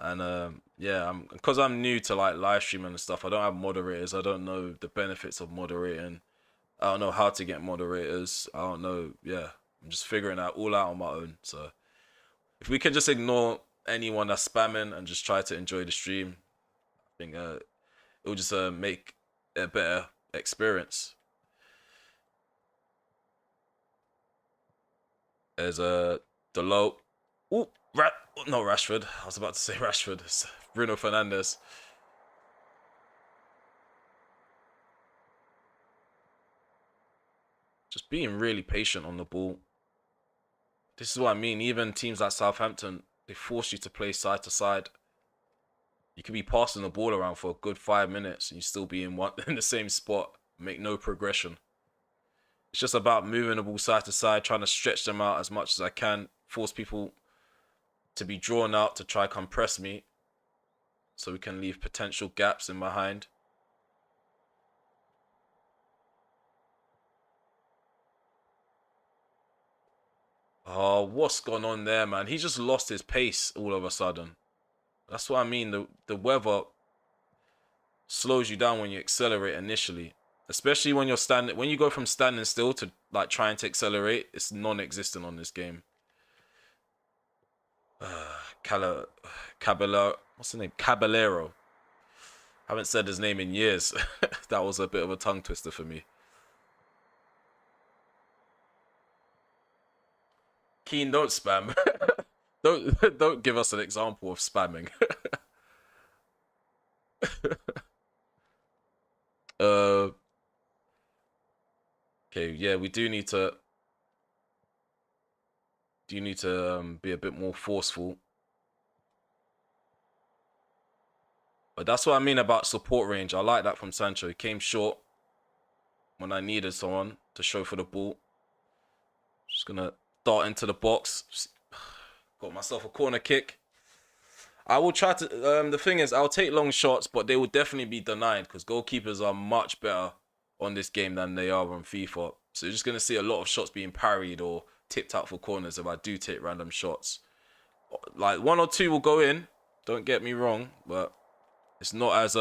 And yeah, because I'm new to like live streaming and stuff. I don't have moderators. I don't know the benefits of moderating. I don't know how to get moderators. I don't know. Yeah, I'm just figuring out all out on my own. So if we can just ignore anyone that's spamming and just try to enjoy the stream, I think it'll just make a better experience. There's Delo. Ooh, no, Rashford. I was about to say Rashford. It's Bruno Fernandes. Just being really patient on the ball. This is what I mean. Even teams like Southampton, they force you to play side to side. You could be passing the ball around for a good 5 minutes and you still be in the same spot, make no progression. It's just about moving the ball side to side, trying to stretch them out as much as I can, force people to be drawn out to try compress me so we can leave potential gaps in behind. Oh, what's gone on there, man? He just lost his pace all of a sudden. That's what I mean. The weather slows you down when you accelerate initially. Especially when you go from standing still to like trying to accelerate, it's non-existent on this game. Cala, Caballero. What's the name? Caballero. Haven't said his name in years. That was a bit of a tongue twister for me. Keen, don't spam. Don't give us an example of spamming. Okay, yeah, we do need to be a bit more forceful. But that's what I mean about support range. I like that from Sancho. He came short when I needed someone to show for the ball. Just gonna dart into the box. Got myself a corner kick. I will try to. The thing is, I'll take long shots, but they will definitely be denied because goalkeepers are much better on this game than they are on FIFA. So you're just gonna see a lot of shots being parried or tipped out for corners if I do take random shots. Like 1 or 2 will go in. Don't get me wrong, but it's not as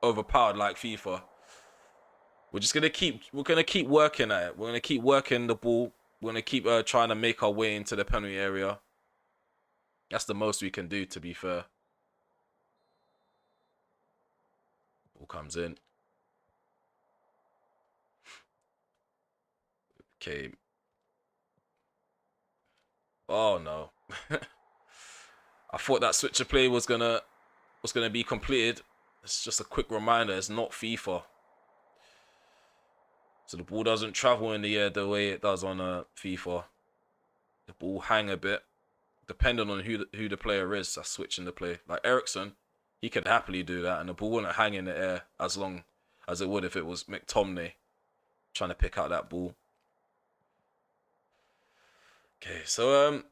overpowered like FIFA. We're gonna keep working at it. We're gonna keep working the ball. We're gonna keep trying to make our way into the penalty area. That's the most we can do, to be fair. Ball comes in. Okay. Oh no. I thought that switch of play was gonna be completed. It's just a quick reminder, it's not FIFA. So the ball doesn't travel in the air the way it does on FIFA. The ball hang a bit, depending on who the player is that's switching the play. Like Ericsson, he could happily do that, and the ball wouldn't hang in the air as long as it would if it was McTominay trying to pick out that ball. Okay, so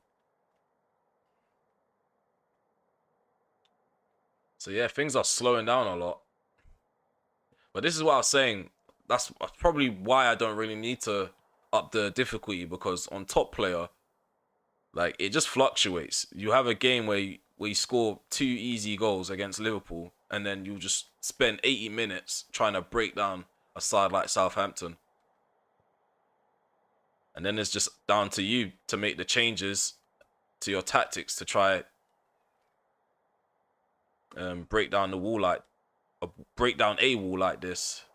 yeah, things are slowing down a lot. But this is what I was saying. That's probably why I don't really need to up the difficulty, because on top player, like, it just fluctuates. You have a game where you score 2 easy goals against Liverpool, and then you just spend 80 minutes trying to break down a side like Southampton. And then it's just down to you to make the changes to your tactics to try break down the wall break down a wall like this.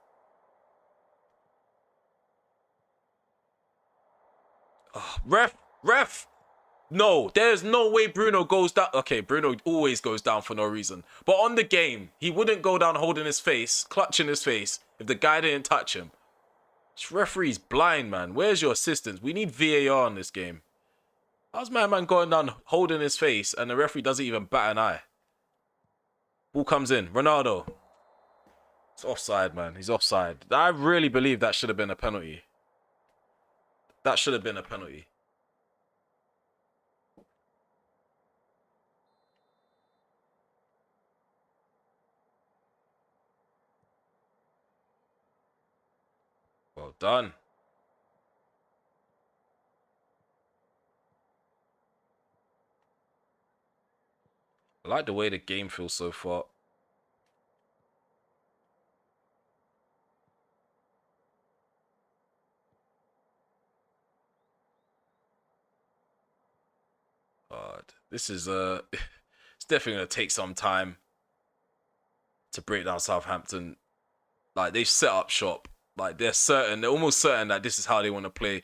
Oh, ref. No, there's no way Bruno goes down. Okay, Bruno always goes down for no reason. But on the game, he wouldn't go down holding his face, clutching his face, if the guy didn't touch him. This referee's blind, man. Where's your assistance? We need VAR in this game. How's my man going down holding his face and the referee doesn't even bat an eye? Ball comes in. Ronaldo. It's offside, man. He's offside. I really believe that should have been a penalty. That should have been a penalty. Well done. I like the way the game feels so far. God, this is it's definitely gonna take some time to break down Southampton. Like, they've set up shop. Like, they're almost certain that this is how they want to play.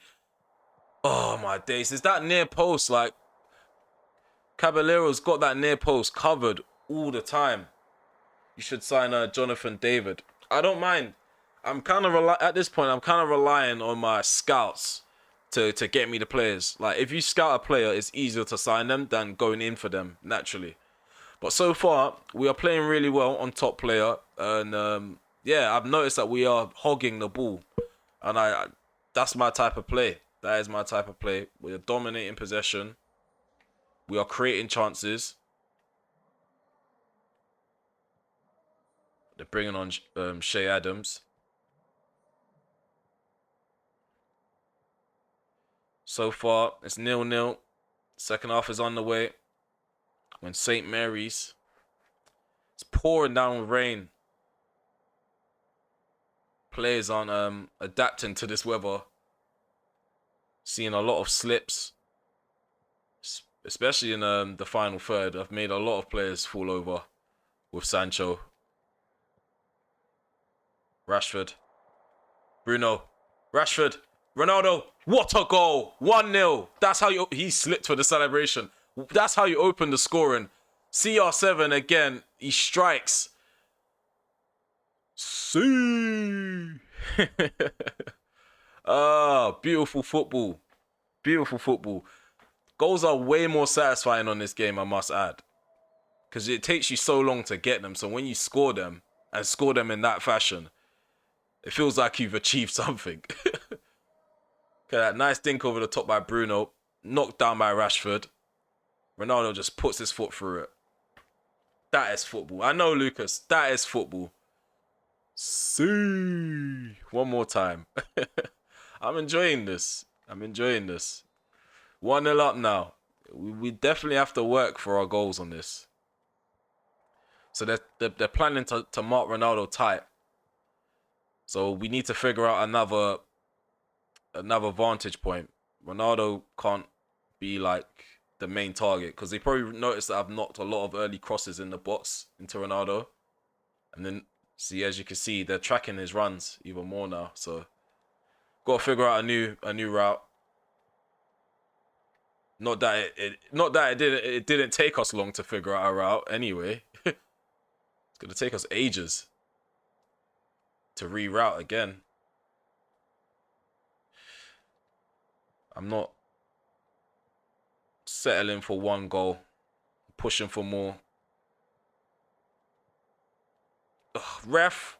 Oh my days, is that near post? Like, Caballero's got that near post covered all the time. You should sign Jonathan David. I don't mind. I'm kind of at this point, I'm kind of relying on my scouts to get me the players. Like, if you scout a player, it's easier to sign them than going in for them naturally. But so far, we are playing really well on top player, and yeah, I've noticed that we are hogging the ball, and that's my type of play. That is my type of play. We are dominating possession. We are creating chances. They're bringing on Shea Adams. So far, it's 0-0. Second half is on the way. When St. Mary's, it's pouring down with rain. Players aren't adapting to this weather. Seeing a lot of slips. especially in the final third. I've made a lot of players fall over with Sancho, Rashford, Bruno, Rashford, Ronaldo. What a goal! 1-0. That's how he slipped for the celebration. That's how you open the scoring. CR7 again. He strikes. See. Ah, beautiful football. Beautiful football. Goals are way more satisfying on this game, I must add. Because it takes you so long to get them. So when you score them, and score them in that fashion, it feels like you've achieved something. Okay, that nice dink over the top by Bruno. Knocked down by Rashford. Ronaldo just puts his foot through it. That is football. I know, Lucas. That is football. See. One more time. I'm enjoying this. 1-0 up now. We definitely have to work for our goals on this. So they're planning to mark Ronaldo tight. So we need to figure out another vantage point. Ronaldo can't be like the main target because they probably noticed that I've knocked a lot of early crosses in the box into Ronaldo. And then, see, as you can see, they're tracking his runs even more now. So got to figure out a new route. Not that it didn't take us long to figure out a route anyway. It's gonna take us ages to reroute again. I'm not settling for one goal, pushing for more. Ugh, ref.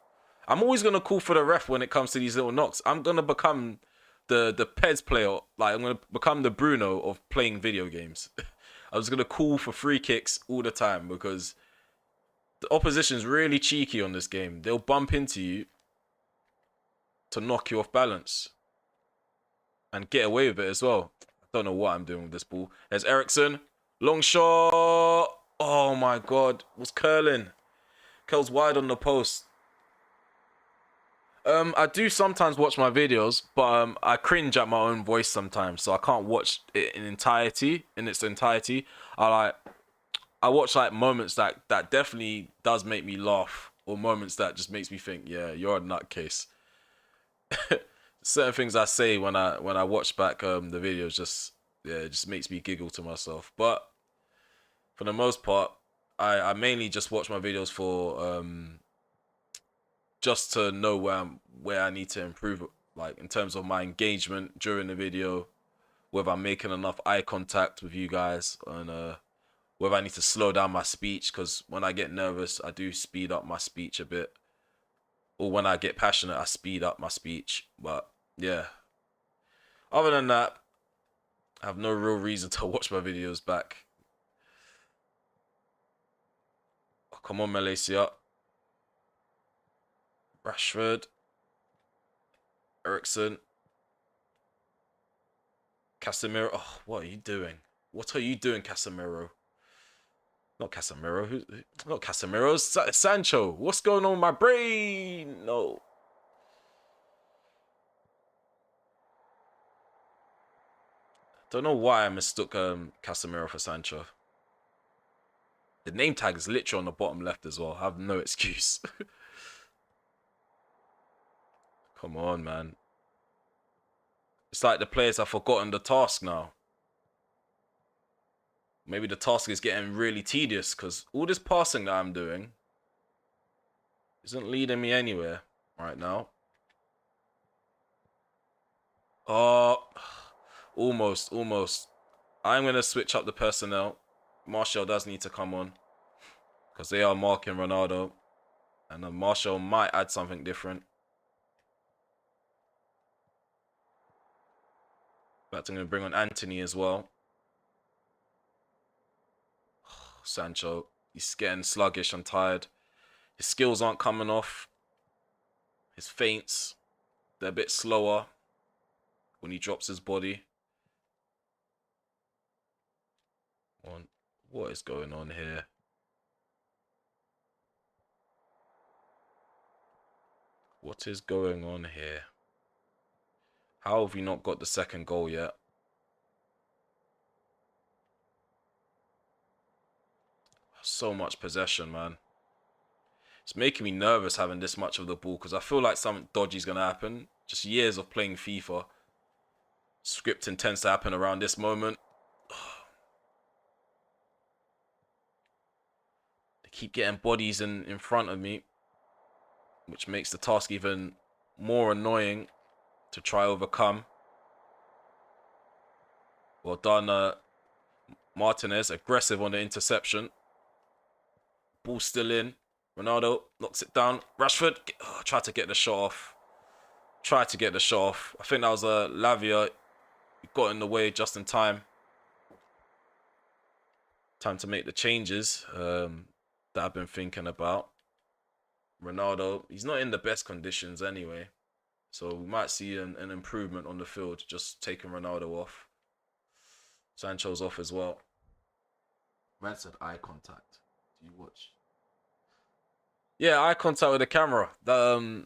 I'm always gonna call for the ref when it comes to these little knocks. I'm gonna become the PES player. Like, I'm gonna become the Bruno of playing video games. I was gonna call for free kicks all the time because the opposition's really cheeky on this game. They'll bump into you to knock you off balance and get away with it as well. I don't know what I'm doing with this ball. There's Eriksen. Long shot. Oh my God. Was curling. Curls wide on the post. I do sometimes watch my videos, but I cringe at my own voice sometimes, so I can't watch it in its entirety. I watch like moments that definitely does make me laugh, or moments that just makes me think, yeah, you're a nutcase. Certain things I say when I watch back the videos it just makes me giggle to myself. But for the most part, I mainly just watch my videos for just to know where I need to improve, like in terms of my engagement during the video, whether I'm making enough eye contact with you guys, and whether I need to slow down my speech, because when I get nervous, I do speed up my speech a bit. Or when I get passionate, I speed up my speech. But yeah, other than that, I have no real reason to watch my videos back. Oh, come on, Malaysia. Rashford. Eriksen. Casemiro. Oh, what are you doing? What are you doing, Casemiro? Not Casemiro. Not Casemiro. Sancho. What's going on with my brain? No. Don't know why I mistook Casemiro for Sancho. The name tag is literally on the bottom left as well. I have no excuse. Come on, man. It's like the players have forgotten the task now. Maybe the task is getting really tedious because all this passing that I'm doing isn't leading me anywhere right now. Oh, almost. I'm going to switch up the personnel. Martial does need to come on because they are marking Ronaldo. And then Martial might add something different. But I'm going to bring on Anthony as well. Sancho, he's getting sluggish and tired. His skills aren't coming off. His feints, they're a bit slower when he drops his body. What is going on here? What is going on here? How have we not got the second goal yet? So much possession, man. It's making me nervous having this much of the ball because I feel like something dodgy is going to happen. Just years of playing FIFA. Scripting tends to happen around this moment. They keep getting bodies in front of me, which makes the task even more annoying to try overcome. Well done, Martinez. Aggressive on the interception. Ball still in. Ronaldo knocks it down. Rashford tried to get the shot off. I think that was Lavia. He got in the way just in time. Time to make the changes that I've been thinking about. Ronaldo, he's not in the best conditions anyway. So we might see an improvement on the field, just taking Ronaldo off. Sancho's off as well. Red said eye contact. Do you watch? Yeah, eye contact with the camera.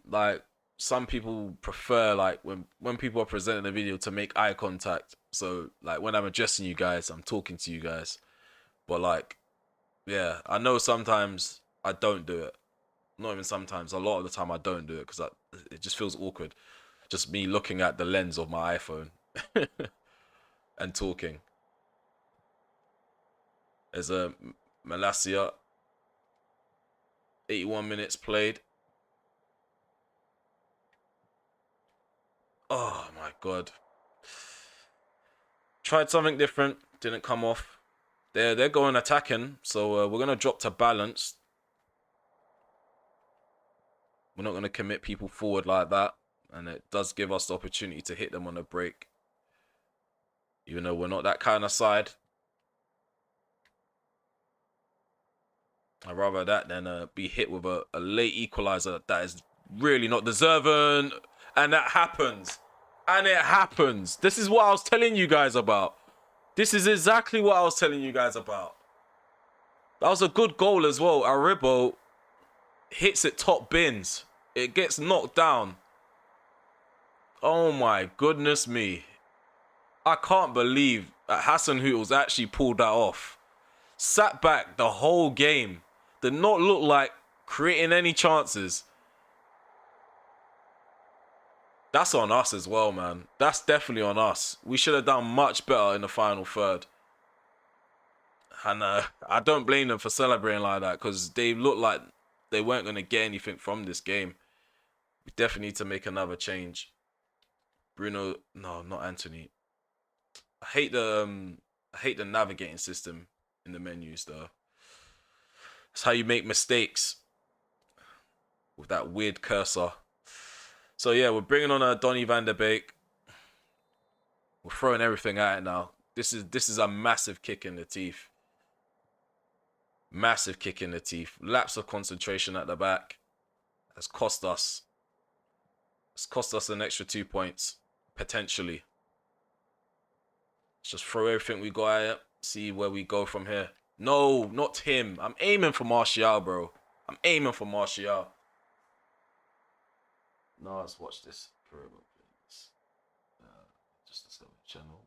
Like some people prefer like when people are presenting a video to make eye contact. So like when I'm addressing you guys, I'm talking to you guys. But like, yeah, I know sometimes I don't do it. Not even sometimes. A lot of the time I don't do it because it just feels awkward. Just me looking at the lens of my iPhone and talking. There's a Malacia. 81 minutes played. Oh my god. Tried something different. Didn't come off. They're going attacking. So we're going to drop to balance. We're not going to commit people forward like that. And it does give us the opportunity to hit them on a break. Even though we're not that kind of side. I'd rather that than be hit with a late equalizer that is really not deserving. And that happens. And it happens. This is what I was telling you guys about. This is exactly what I was telling you guys about. That was a good goal as well. Aribo hits it top bins. It gets knocked down. Oh my goodness me. I can't believe that Hasenhüttl's actually pulled that off. Sat back the whole game. Did not look like creating any chances. That's on us as well, man. That's definitely on us. We should have done much better in the final third. And I don't blame them for celebrating like that because they looked like they weren't going to get anything from this game. We definitely need to make another change. Bruno, no, not Anthony. I hate the navigating system in the menus though. That's how you make mistakes with that weird cursor. So yeah, we're bringing on Donny van der Beek. We're throwing everything at it now. This is a massive kick in the teeth. Massive kick in the teeth. Lapse of concentration at the back has cost us. It's cost us an extra 2 points potentially. Let's just throw everything we got at it. See where we go from here. No, not him. I'm aiming for Martial, bro. I'm aiming for Martial. No, let's watch this. Just a channel.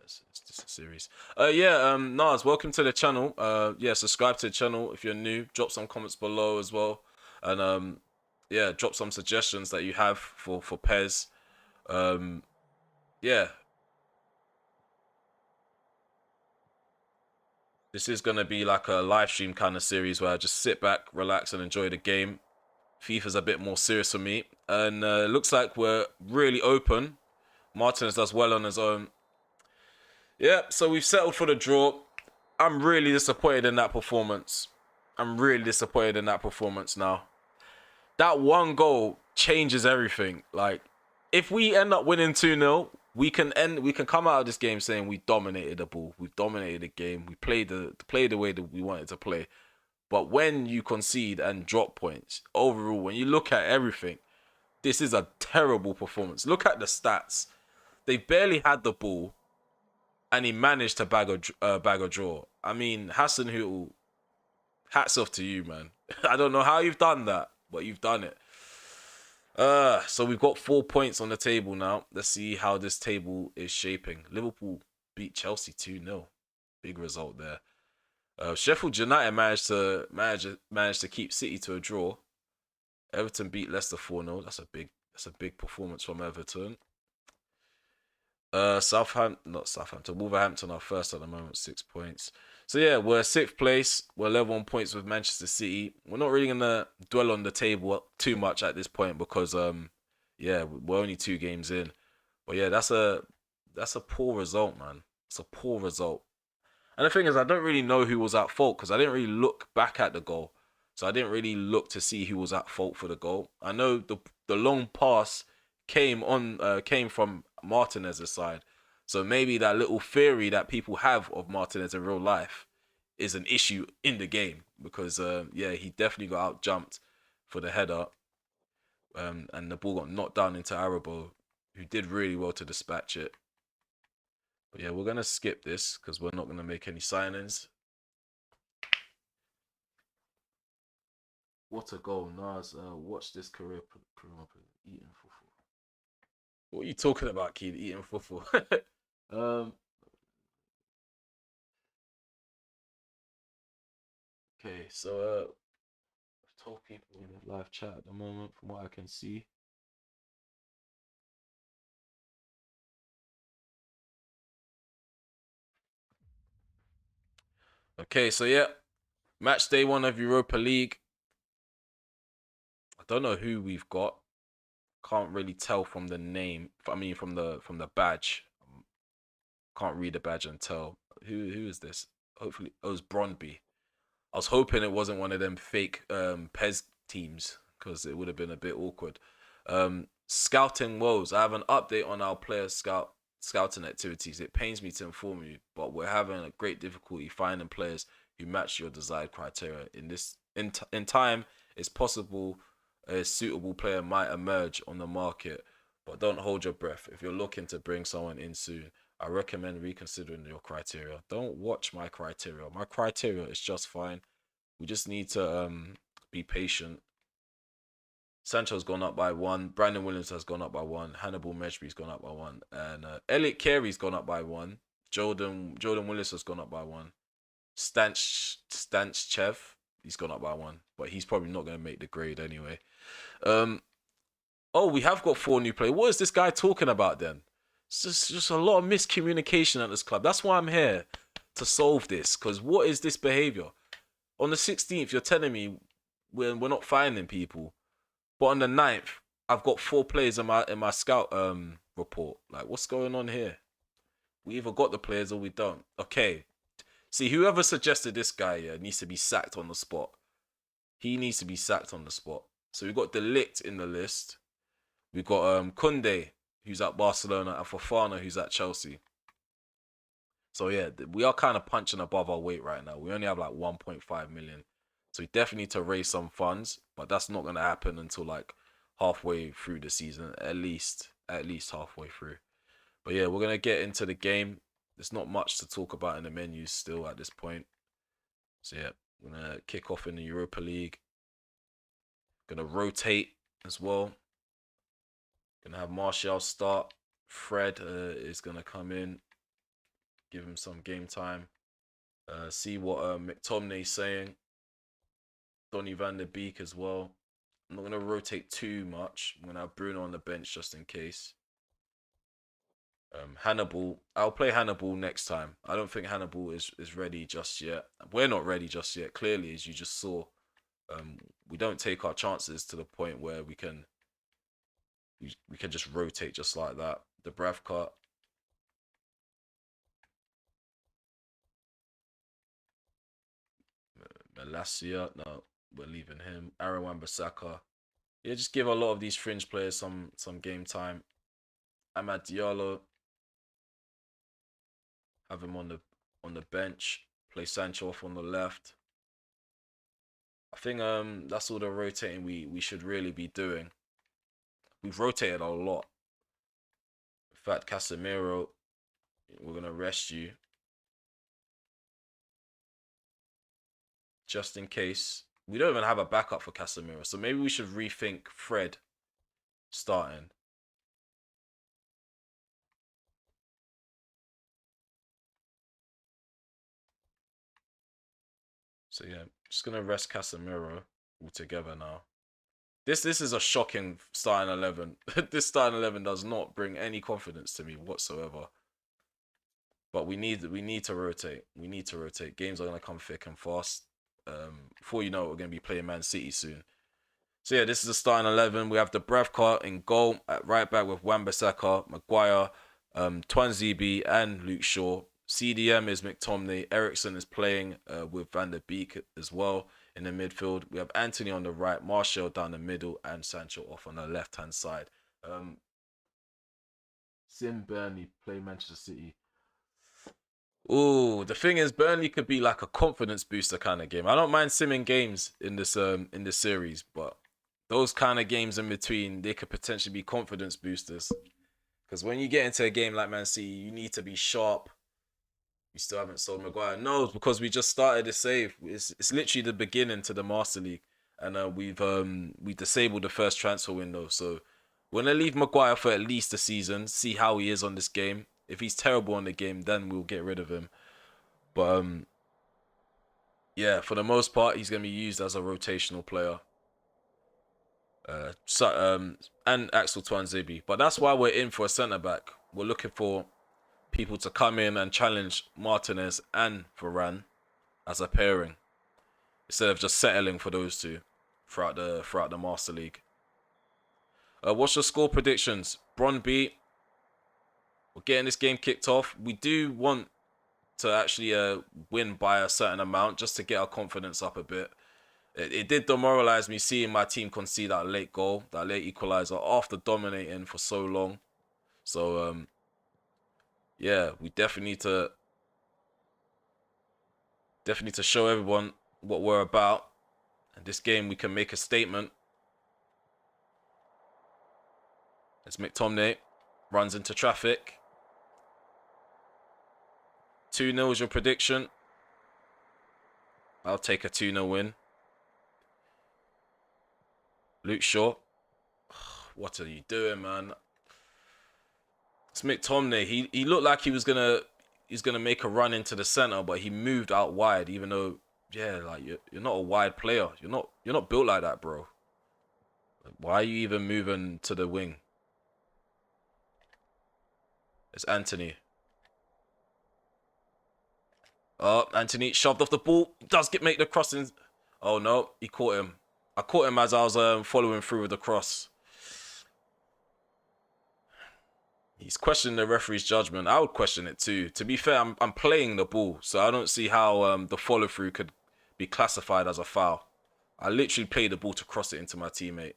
It's just a series. Nas, welcome to the channel. Yeah, subscribe to the channel if you're new. Drop some comments below as well. And yeah, drop some suggestions that you have for PES. Yeah. This is going to be like a live stream kind of series where I just sit back, relax, and enjoy the game. FIFA's a bit more serious for me. And it looks like we're really open. Martinez does well on his own. Yeah, so we've settled for the draw. I'm really disappointed in that performance. I'm really disappointed in that performance now. That one goal changes everything. Like, if we end up winning 2-0, we can come out of this game saying we dominated the ball. We've dominated the game. We played the way that we wanted to play. But when you concede and drop points, overall, when you look at everything, this is a terrible performance. Look at the stats. They barely had the ball, and he managed to bag a draw. I mean, Hasenhüttl, hats off to you, man. I don't know how you've done that, but you've done it. So we've got 4 points on the table now. Let's see how this table is shaping. Liverpool beat Chelsea 2-0. Big result there. Sheffield United managed to keep City to a draw. Everton beat Leicester 4-0. That's a big performance from Everton. Not Southampton. Wolverhampton are first at the moment, 6 points. So yeah, we're sixth place. We're level on points with Manchester City. We're not really gonna dwell on the table too much at this point because yeah, we're only 2 games in. But yeah, that's a poor result, man. It's a poor result. And the thing is, I don't really know who was at fault because I didn't really look back at the goal. So I didn't really look to see who was at fault for the goal. I know the long pass came from Martinez's side. So maybe that little theory that people have of Martinez in real life is an issue in the game because yeah, he definitely got out jumped for the header, and the ball got knocked down into Arabo, who did really well to dispatch it. But yeah, we're gonna skip this because we're not gonna make any signings. What a goal, Nas. Watch this career eating fufu. What are you talking about, kid? Eating fufu. um. Okay, so I've told people in the live chat at the moment, from what I can see. Okay, so yeah, match day 1 of Europa League. I don't know who we've got. Can't really tell from the name. I mean, from the badge. Can't read the badge and tell who is this. Hopefully, oh, it's Brondby. I was hoping it wasn't one of them fake PES teams because it would have been a bit awkward. Scouting woes. I have an update on our player scouting activities. It pains me to inform you, but we're having a great difficulty finding players who match your desired criteria. In time, it's possible a suitable player might emerge on the market, but don't hold your breath. If you're looking to bring someone in soon, I recommend reconsidering your criteria. Don't watch my criteria. My criteria is just fine. We just need to be patient. Sancho's gone up by 1. Brandon Williams has gone up by 1. Hannibal Mejbri's gone up by 1. And Elliot Carey's gone up by 1. Jordan Willis has gone up by 1. Stanchev, he's gone up by 1. But he's probably not going to make the grade anyway. Oh, we have got 4 new players. What is this guy talking about then? It's just a lot of miscommunication at this club. That's why I'm here, to solve this. Because what is this behaviour? On the 16th, you're telling me we're not finding people. But on the 9th, I've got 4 players in my scout report. Like, what's going on here? We either got the players or we don't. Okay. See, whoever suggested this guy needs to be sacked on the spot. He needs to be sacked on the spot. So we've got Delict in the list. We've got Kunde, who's at Barcelona, and Fofana, who's at Chelsea. So yeah, we are kind of punching above our weight right now. We only have like 1.5 million. So we definitely need to raise some funds, but that's not going to happen until like halfway through the season, at least halfway through. But yeah, we're going to get into the game. There's not much to talk about in the menus still at this point. So yeah, we're going to kick off in the Europa League. Going to rotate as well. Going to have Martial start. Fred is going to come in. Give him some game time. See what McTominay's saying. Donny van der Beek as well. I'm not going to rotate too much. I'm going to have Bruno on the bench just in case. Hannibal. I'll play Hannibal next time. I don't think Hannibal is ready just yet. We're not ready just yet. Clearly, as you just saw, we don't take our chances to the point where we can just rotate just like that. The Bravka. Malacia. No, we're leaving him. Aaron Wan-Bissaka. Yeah, just give a lot of these fringe players some game time. Amad Diallo. Have him on the bench. Play Sancho off on the left. I think that's all the rotating we should really be doing. We've rotated a lot. In fact, Casemiro, we're gonna rest you just in case. We don't even have a backup for Casemiro, so maybe we should rethink Fred starting. So yeah, just gonna rest Casemiro altogether now. This is a shocking starting 11. This starting 11 does not bring any confidence to me whatsoever. But we need to rotate. We need to rotate. Games are gonna come thick and fast. Before you know it, we're gonna be playing Man City soon. So yeah, this is the starting 11. We have the Bravka in goal at right back with Wan-Bissaka, Maguire, Twanzebe and Luke Shaw. CDM is McTominay. Ericsson is playing with Van der Beek as well in the midfield. We have Anthony on the right, Martial down the middle, and Sancho off on the left-hand side. Sim Burnley play Manchester City. Oh, the thing is, Burnley could be like a confidence booster kind of game. I don't mind simming games in this series, but those kind of games in between, they could potentially be confidence boosters. Because when you get into a game like Man City, you need to be sharp. We still haven't sold Maguire. No, it's because we just started the save. It's literally the beginning to the Master League, and we disabled the first transfer window. So we're gonna leave Maguire for at least a season, see how he is on this game. If he's terrible on the game, then we'll get rid of him. But yeah, for the most part, he's gonna be used as a rotational player. And Axel Twanzebe. But that's why we're in for a centre back. We're looking for people to come in and challenge Martinez and Varane as a pairing, instead of just settling for those two throughout the Master League. What's your score predictions? Brøndby, we're getting this game kicked off. We do want to actually win by a certain amount just to get our confidence up a bit. It did demoralize me seeing my team concede that late goal, that late equalizer, after dominating for so long. So yeah, we definitely need to show everyone what we're about. And this game, we can make a statement. As McTominay runs into traffic. 2-0 is your prediction. I'll take a 2-0 win. Luke Shaw. What are you doing, man? It's McTominay. He looked like he's gonna make a run into the center, but he moved out wide. Even though, yeah, like you're not a wide player. You're not built like that, bro. Why are you even moving to the wing? It's Anthony. Oh, Anthony shoved off the ball. Does make the crossing. Oh no, he caught him. I caught him as I was following through with the cross. He's questioning the referee's judgment. I would question it too. To be fair, I'm playing the ball, so I don't see how the follow through could be classified as a foul. I literally played the ball to cross it into my teammate.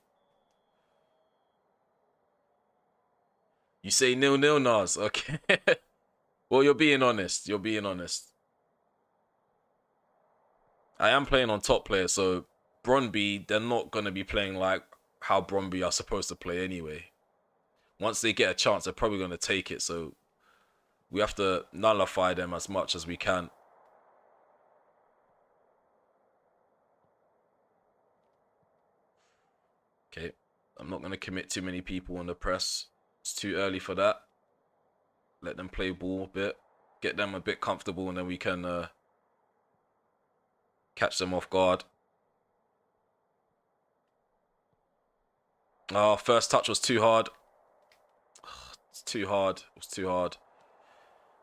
You say 0-0, Nas. Okay. Well, you're being honest. You're being honest. I am playing on top players, so Brøndby, they're not going to be playing like how Brøndby are supposed to play anyway. Once they get a chance, they're probably going to take it, so we have to nullify them as much as we can. Okay, I'm not going to commit too many people on the press. It's too early for that. Let them play ball a bit. Get them a bit comfortable, and then we can catch them off guard. Oh, first touch was too hard. It's too hard. It was too hard.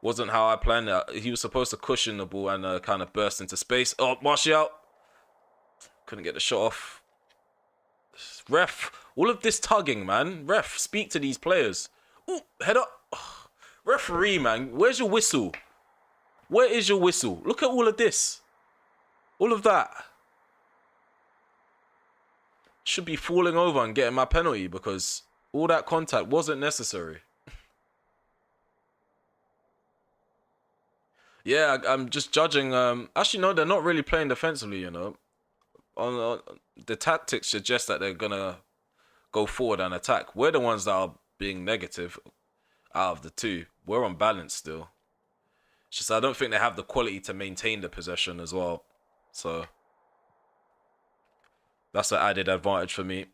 Wasn't how I planned it. He was supposed to cushion the ball and kind of burst into space. Oh, Martial. Couldn't get the shot off. Ref. All of this tugging, man. Ref, speak to these players. Ooh, head up. Oh, referee, man. Where's your whistle? Where is your whistle? Look at all of this. All of that. Should be falling over and getting my penalty because all that contact wasn't necessary. Yeah, I'm just judging. Actually, no, they're not really playing defensively, you know. On the tactics suggest that they're gonna go forward and attack. We're the ones that are being negative out of the two. We're on balance still. It's just I don't think they have the quality to maintain the possession as well. So that's an added advantage for me.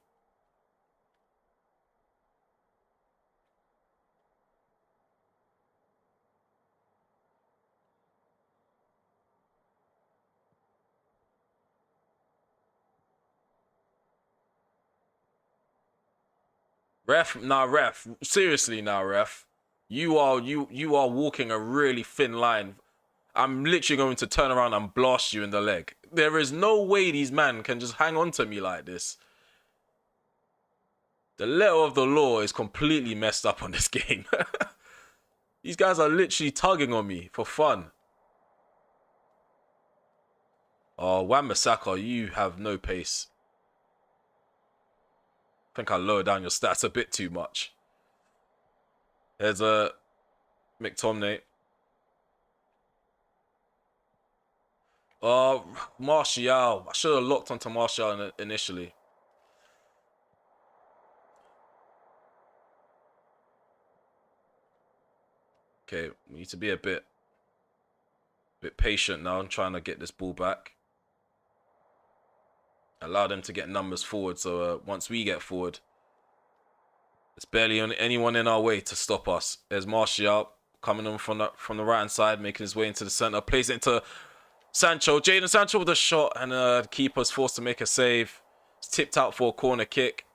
Ref, nah, ref. Seriously, now, ref. You are walking a really thin line. I'm literally going to turn around and blast you in the leg. There is no way these men can just hang on to me like this. The letter of the law is completely messed up on this game. These guys are literally tugging on me for fun. Oh, Wan-Bissaka, you have no pace. I think I lowered down your stats a bit too much. There's a McTominay. Martial. I should have locked onto Martial initially. Okay, we need to be a bit patient now. I'm trying to get this ball back. Allow them to get numbers forward. So once we get forward, there's barely anyone in our way to stop us. There's Martial coming in from the right hand side, making his way into the center, plays it into Sancho. Jadon Sancho with a shot, and the keeper's forced to make a save. It's tipped out for a corner kick.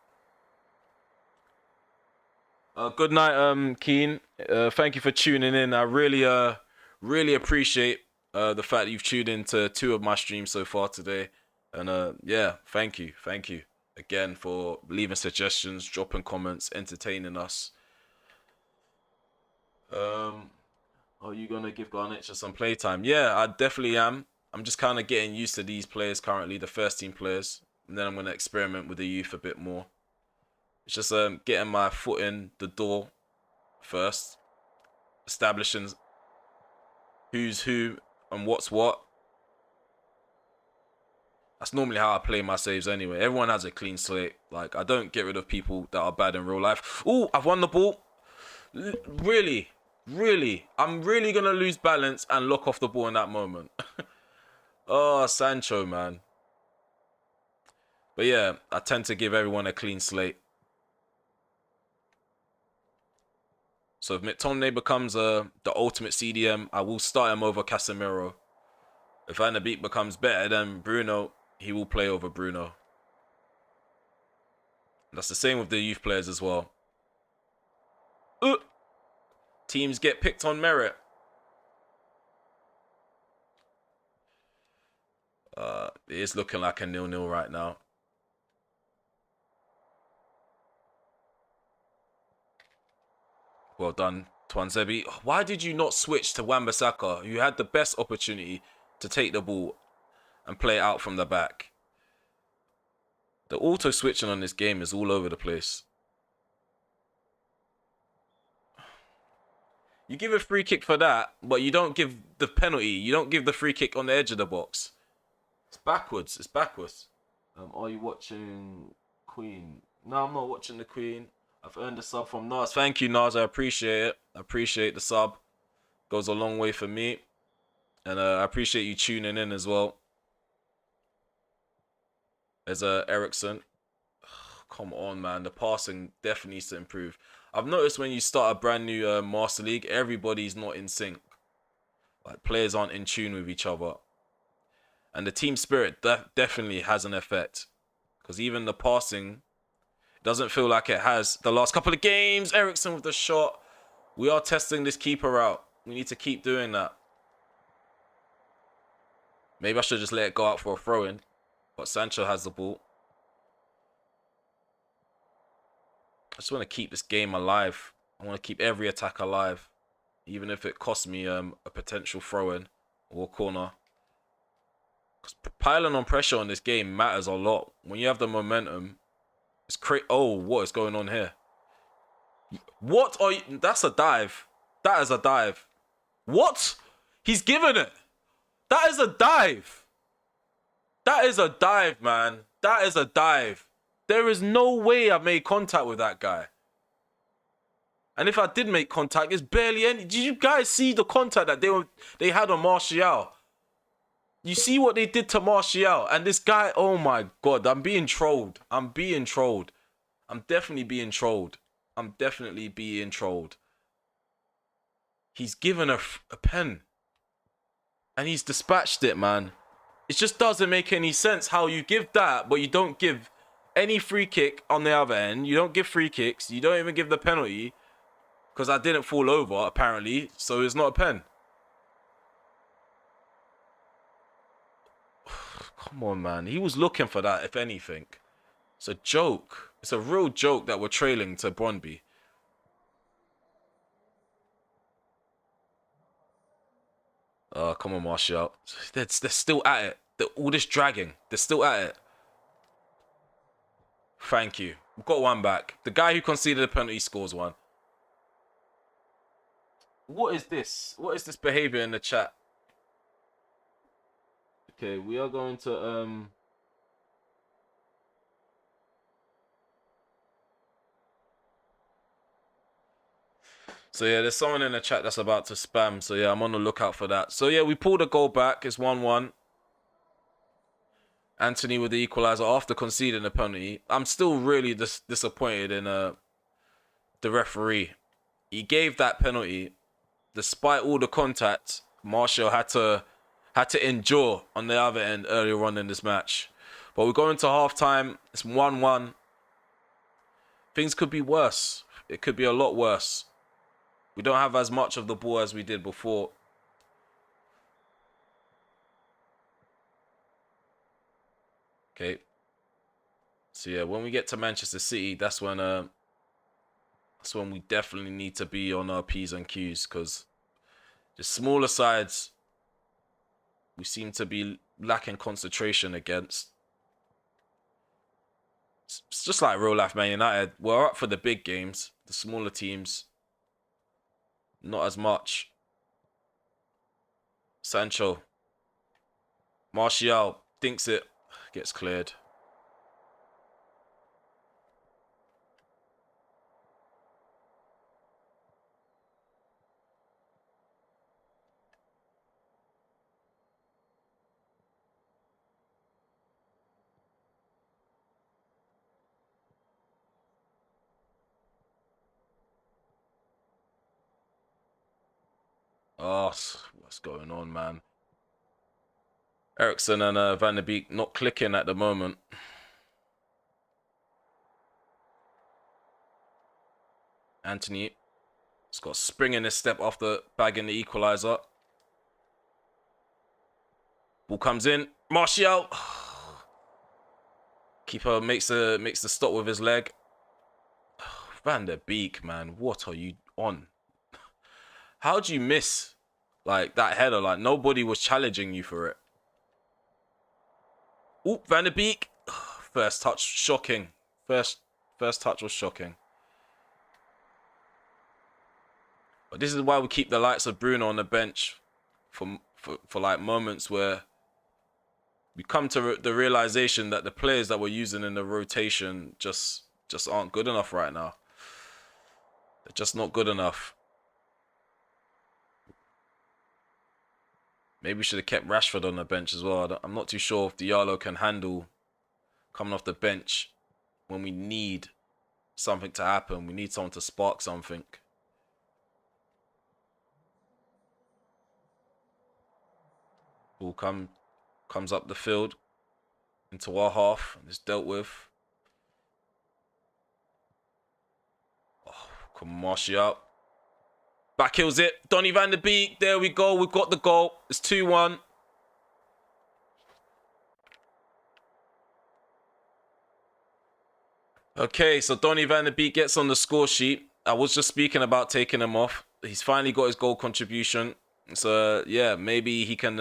Good night, Keen. Thank you for tuning in. I really appreciate the fact that you've tuned into 2 of my streams so far today. And yeah, thank you again for leaving suggestions, dropping comments, entertaining us. Are you gonna give Garnacho some playtime? Yeah, I definitely am. I'm just kind of getting used to these players currently, the first team players, and then I'm gonna experiment with the youth a bit more. It's just getting my foot in the door first, establishing who's who and what's what. That's normally how I play my saves anyway. Everyone has a clean slate. Like, I don't get rid of people that are bad in real life. Oh, I've won the ball. Really? I'm really going to lose balance and lock off the ball in that moment. Oh, Sancho, man. But yeah, I tend to give everyone a clean slate. So if McTominay becomes the ultimate CDM, I will start him over Casemiro. If Van der Beek becomes better than Bruno, he will play over Bruno. That's the same with the youth players as well. Teams get picked on merit. It is looking like a 0-0 right now. Well done, Twanzebe. Why did you not switch to Wan-Bissaka? You had the best opportunity to take the ball and play it out from the back. The auto switching on this game is all over the place. You give a free kick for that, but you don't give the penalty. You don't give the free kick on the edge of the box. It's backwards. It's backwards. Are you watching Queen? No, I'm not watching the Queen. I've earned a sub from Nas. Thank you, Nas. I appreciate it. I appreciate the sub. Goes a long way for me. And I appreciate you tuning in as well. There's Ericsson. Come on, man. The passing definitely needs to improve. I've noticed when you start a brand new Master League, everybody's not in sync. Like, players aren't in tune with each other. And the team spirit definitely has an effect. Because even the passing doesn't feel like it has the last couple of games. Ericsson with the shot. We are testing this keeper out. We need to keep doing that. Maybe I should just let it go out for a throw-in. But Sancho has the ball. I just want to keep this game alive. I want to keep every attack alive. Even if it costs me a potential throw-in or a corner. Because piling on pressure on this game matters a lot. When you have the momentum, it's crazy. Oh, what is going on here? What are you? That's a dive. That is a dive. What? He's given it. That is a dive. That is a dive, man. That is a dive. There is no way I've made contact with that guy. And if I did make contact, it's barely any. Did you guys see the contact that they had on Martial? You see what they did to Martial? And this guy, oh my God, I'm being trolled. I'm being trolled. I'm definitely being trolled. I'm definitely being trolled. He's given a pen. And he's dispatched it, man. It just doesn't make any sense how you give that, but you don't give any free kick on the other end. You don't give free kicks. You don't even give the penalty because I didn't fall over, apparently. So it's not a pen. Come on, man. He was looking for that, if anything. It's a joke. It's a real joke that we're trailing to Brøndby. Oh, come on, Martial. They're still at it. All this dragging. They're still at it. Thank you. We've got one back. The guy who conceded the penalty scores one. What is this? What is this behavior in the chat? Okay, we are going to So yeah, there's someone in the chat that's about to spam. So yeah, I'm on the lookout for that. So yeah, we pulled a goal back. It's 1-1. Anthony with the equaliser after conceding the penalty. I'm still really disappointed in the referee. He gave that penalty despite all the contact Martial had to endure on the other end earlier on in this match. But we're going to half-time. It's 1-1. Things could be worse. It could be a lot worse. We don't have as much of the ball as we did before. Okay. So yeah, when we get to Manchester City, that's when we definitely need to be on our P's and Q's, because the smaller sides we seem to be lacking concentration against. It's just like real life Man United. We're up for the big games. The smaller teams, not as much. Sancho. Martial thinks it. Gets cleared. Oh, what's going on, man? Eriksen and Van der Beek not clicking at the moment. Anthony has got a spring in his step after bagging the equaliser. Ball comes in. Martial. Keeper makes the stop with his leg. Van der Beek, man, what are you on? How do you miss like that header? Like nobody was challenging you for it. Oop, Van der Beek. First touch, shocking. First touch was shocking. But this is why we keep the likes of Bruno on the bench for like moments where we come to the realization that the players that we're using in the rotation just aren't good enough right now. They're just not good enough. Maybe we should have kept Rashford on the bench as well. I'm not too sure if Diallo can handle coming off the bench when we need something to happen. We need someone to spark something. Ball comes up the field into our half and is dealt with. Oh, come on, Martial. Back heels it. Donny van der Beek. There we go. We've got the goal. It's 2-1. Okay, so Donny van der Beek gets on the score sheet. I was just speaking about taking him off. He's finally got his goal contribution. So, yeah, maybe he can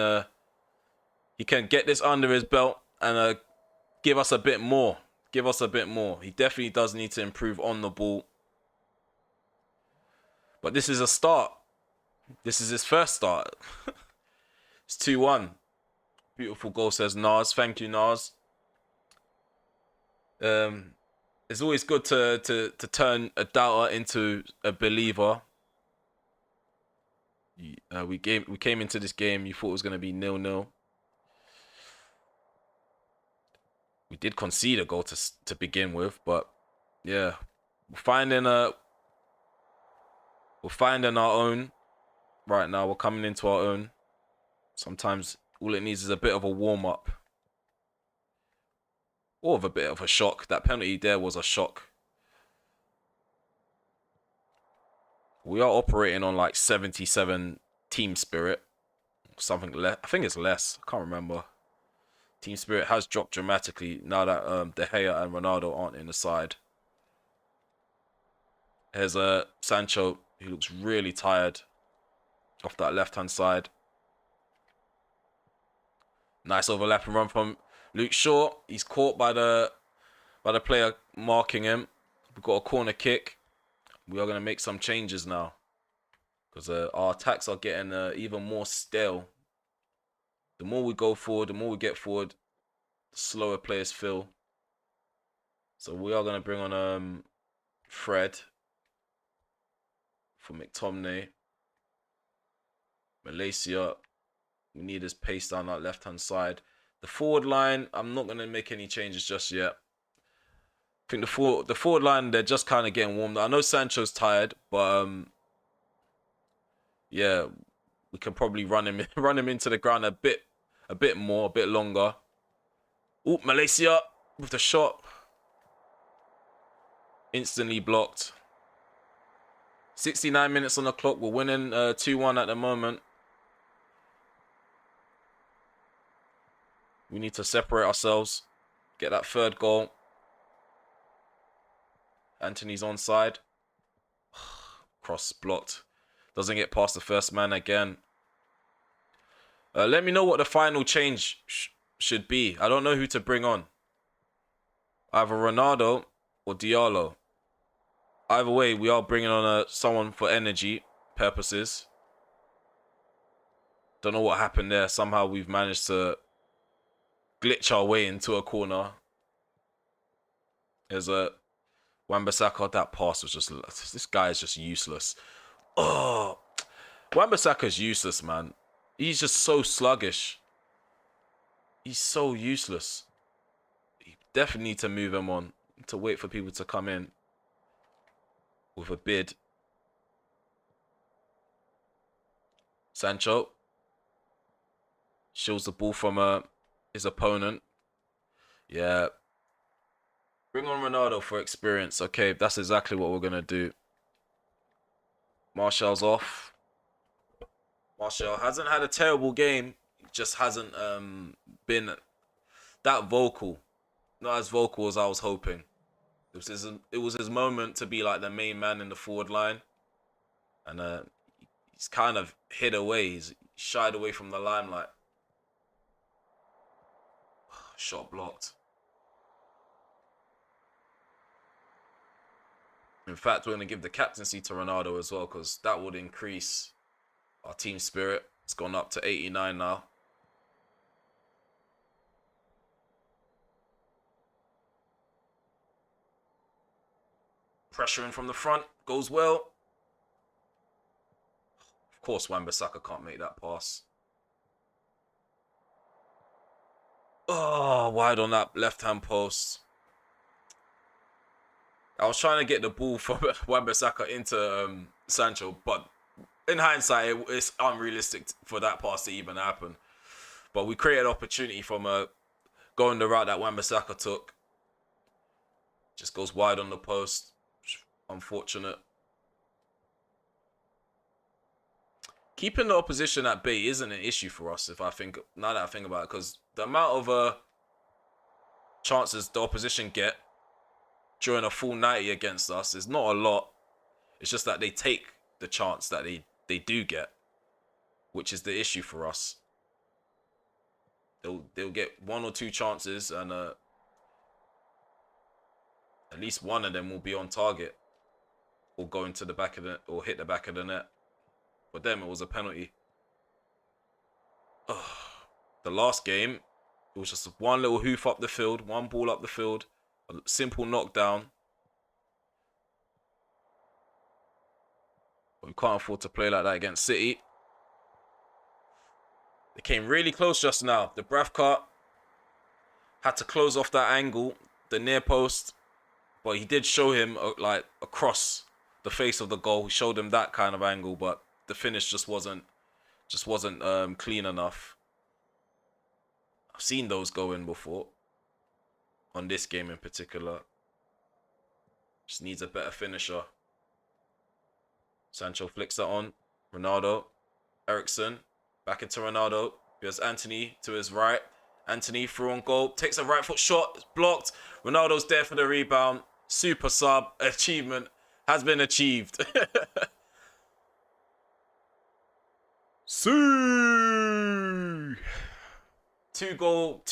get this under his belt and give us a bit more. Give us a bit more. He definitely does need to improve on the ball. But this is a start. This is his first start. It's 2-1. Beautiful goal, says Nars. Thank you, Nars. It's always good to turn a doubter into a believer. We came into this game, you thought it was going to be 0-0. We did concede a goal to begin with, but yeah, we're finding our own right now. We're coming into our own. Sometimes all it needs is a bit of a warm-up. or of a bit of a shock. That penalty there was a shock. We are operating on like 77 team spirit. Something less. I think it's less. I can't remember. Team spirit has dropped dramatically now that De Gea and Ronaldo aren't in the side. Here's Sancho, who looks really tired off that left-hand side. Nice overlapping run from Luke Shaw. He's caught by the player marking him. We've got a corner kick. We are going to make some changes now, because our attacks are getting even more stale. The more we go forward, the more we get forward, the slower players feel. So we are going to bring on Fred for McTominay. Malaysia, we need his pace down that left-hand side. The forward line, I'm not going to make any changes just yet. I think the forward line, they're just kind of getting warmed. I know Sancho's tired, but yeah, we can probably run him into the ground a bit more, a bit longer. Oh, Malaysia with the shot. Instantly blocked. 69 minutes on the clock. We're winning 2-1 at the moment. We need to separate ourselves. Get that third goal. Anthony's onside. Cross blocked. Doesn't get past the first man again. Let me know what the final change should be. I don't know who to bring on. Either Ronaldo or Diallo. Either way, we are bringing on someone for energy purposes. Don't know what happened there. Somehow we've managed to glitch our way into a corner. There's a Wan-Bissaka. That pass was just... This guy is just useless. Oh, Wan-Bissaka's useless, man. He's just so sluggish. He's so useless. You definitely need to move him on. Need to wait for people to come in with a bid. Sancho shields the ball from his opponent. Yeah. Bring on Ronaldo for experience. Okay, that's exactly what we're going to do. Martial's off. Martial hasn't had a terrible game. Just hasn't been that vocal. Not as vocal as I was hoping. It was his moment to be like the main man in the forward line. And he's kind of hid away. He's shied away from the limelight. Shot blocked. In fact, we're going to give the captaincy to Ronaldo as well, because that would increase our team spirit. It's gone up to 89 now. Pressuring from the front. Goes well. Of course, Wan-Bissaka can't make that pass. Oh, wide on that left-hand post. I was trying to get the ball from Wan-Bissaka into Sancho, but in hindsight, it's unrealistic for that pass to even happen. But we created opportunity from going the route that Wan-Bissaka took. Just goes wide on the post. Unfortunate. Keeping the opposition at bay isn't an issue for us, now that I think about it, because the amount of chances the opposition get during a full 90 against us is not a lot. It's just that they take the chance that they do get, which is the issue for us. They'll get 1 or 2 chances, and at least one of them will be on target or go into the back of the, or hit the back of the net. For them, it was a penalty. The last game, it was just one little hoof up the field, one ball up the field, a simple knockdown. But we can't afford to play like that against City. They came really close just now. The Bravka had to close off that angle, the near post, but he did show him like across the face of the goal. He showed him that kind of angle, but the finish just wasn't clean enough. I've seen those go in before. on this game in particular. Just needs a better finisher. Sancho flicks that on. Ronaldo. Ericsson. Back into Ronaldo. Here's Anthony to his right. Anthony through on goal. Takes a right foot shot. It's blocked. Ronaldo's there for the rebound. Super sub. Achievement has been achieved. See. Two goal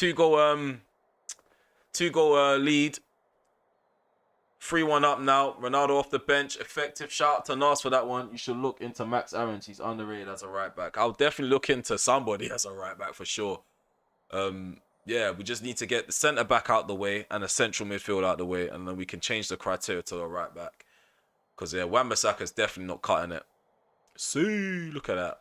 lead. 3-1 up now. Ronaldo off the bench. Effective. Shout out to Nas for that one. You should look into Max Aarons. He's underrated as a right back. I'll definitely look into somebody as a right back for sure. Yeah, we just need to get the centre back out the way and a central midfield out the way, and then we can change the criteria to a right back. Because yeah, Wan-Bissaka's definitely not cutting it. See, look at that.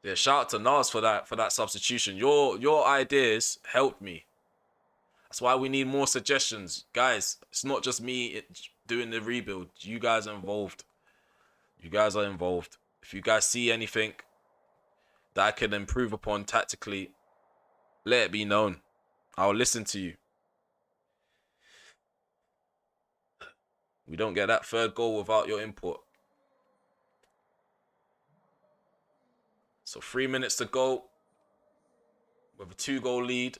Yeah, shout out to Nas for that substitution. Your ideas helped me. That's why we need more suggestions. Guys, it's not just me doing the rebuild. You guys are involved. You guys are involved. If you guys see anything that I can improve upon tactically, let it be known. I'll listen to you. We don't get that third goal without your input. So 3 minutes to go with a 2-goal lead.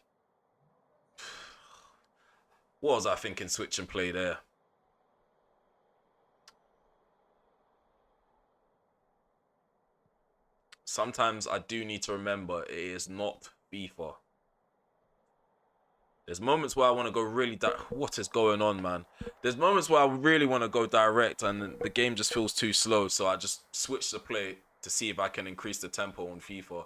What was I thinking switch and play there? Sometimes I do need to remember it is not FIFA. There's moments where I want to go really what is going on, man? There's moments where I really want to go direct and the game just feels too slow, so I just switch the play to see if I can increase the tempo on FIFA.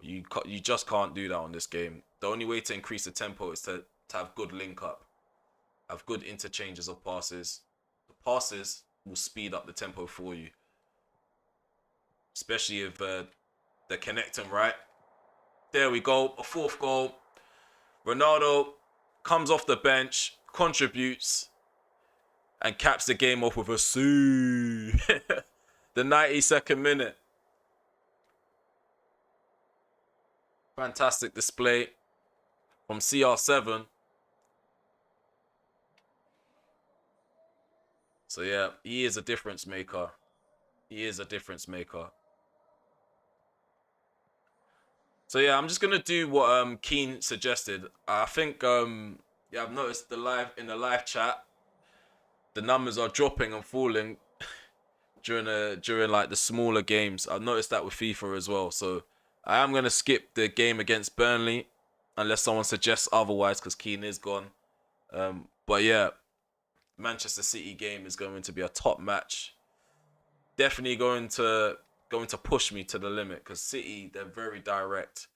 You just can't do that on this game. The only way to increase the tempo is to have good link up. Have good interchanges of passes. The passes will speed up the tempo for you. Especially if they're connecting right. There we go. A 4th goal. Ronaldo comes off the bench, contributes, and caps the game off with a sue. The 92nd minute. Fantastic display from CR7. So yeah, he is a difference maker. He is a difference maker. So yeah, I'm just gonna do what Keen suggested. I think yeah, I've noticed in the live chat, the numbers are dropping and falling during like the smaller games. I've noticed that with FIFA as well. So I am gonna skip the game against Burnley unless someone suggests otherwise, because Keen is gone. But yeah, Manchester City game is going to be a top match. Definitely going to push me to the limit, because City, they're very direct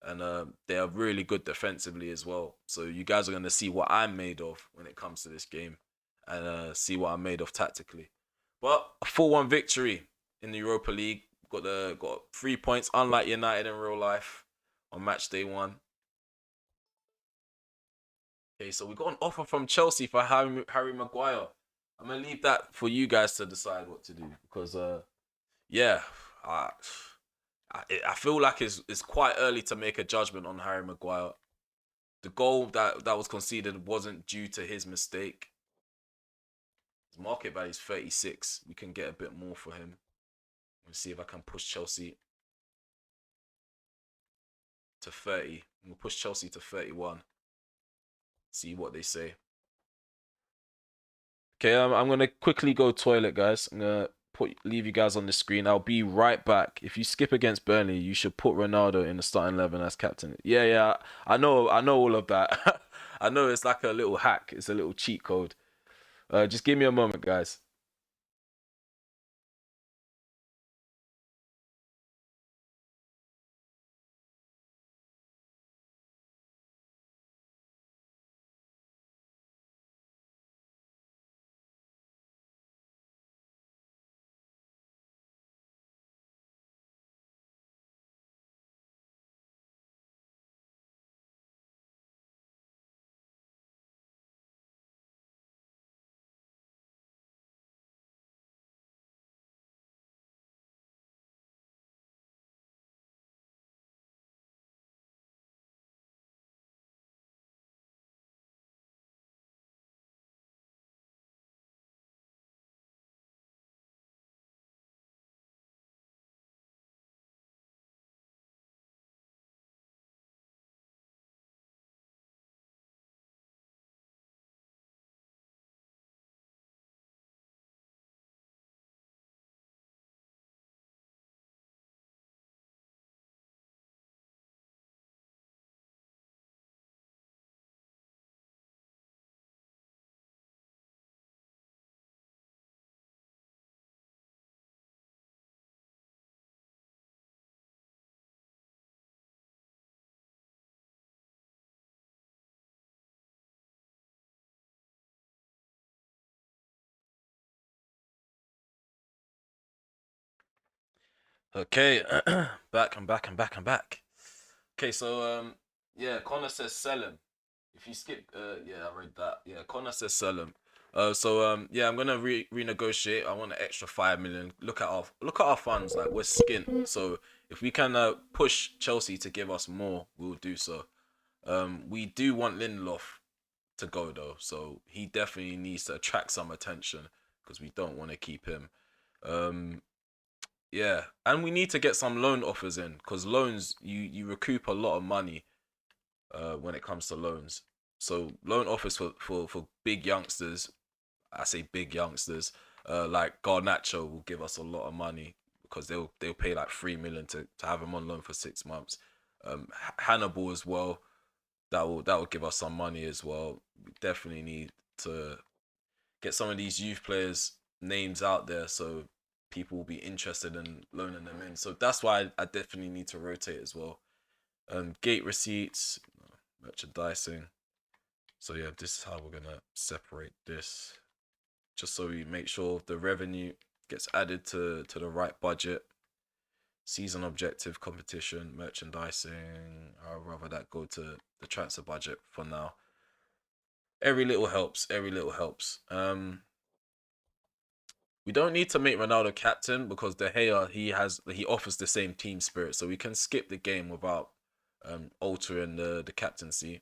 and they are really good defensively as well. So you guys are going to see what I'm made of when it comes to this game and see what I'm made of tactically. But a 4-1 victory in the Europa League. Got 3 points, unlike United in real life, on match day 1. Okay, so we got an offer from Chelsea for Harry Maguire. I'm going to leave that for you guys to decide what to do, because yeah, I feel like it's quite early to make a judgment on Harry Maguire. The goal that was conceded wasn't due to his mistake. His market value is 36. We can get a bit more for him. Let's see if I can push Chelsea to 30. We'll push Chelsea to 31. See what they say. Okay, I'm going to quickly go toilet, guys. I'm going to leave you guys on the screen. I'll be right back. If you skip against Burnley, you should put Ronaldo in the starting 11 as captain. Yeah, I know all of that. I know it's like a little hack. It's a little cheat code. Just give me a moment, guys. Okay, back. I'm back. Okay, so yeah, Connor says sell him. If you skip, yeah, I read that. Yeah, Connor says sell him. Yeah, I'm gonna renegotiate. I want an extra 5 million. Look at our funds. Like we're skint. So if we can push Chelsea to give us more, we'll do so. We do want Lindelof to go though, so he definitely needs to attract some attention because we don't want to keep him. Um, yeah, and we need to get some loan offers in because loans you recoup a lot of money when it comes to loans. So loan offers for big youngsters, I say big youngsters, like Garnacho will give us a lot of money because they'll pay like 3 million to have him on loan for 6 months. Hannibal as well, that will give us some money as well. We definitely need to get some of these youth players names out there so people will be interested in loaning them in. So that's why I definitely need to rotate as well. Gate receipts, merchandising. So yeah, this is how we're gonna separate this, just so we make sure the revenue gets added to the right budget. Season objective, competition, merchandising. I'd rather that go to the transfer budget for now. Every little helps. Every little helps. We don't need to make Ronaldo captain because De Gea he offers the same team spirit, so we can skip the game without altering the captaincy.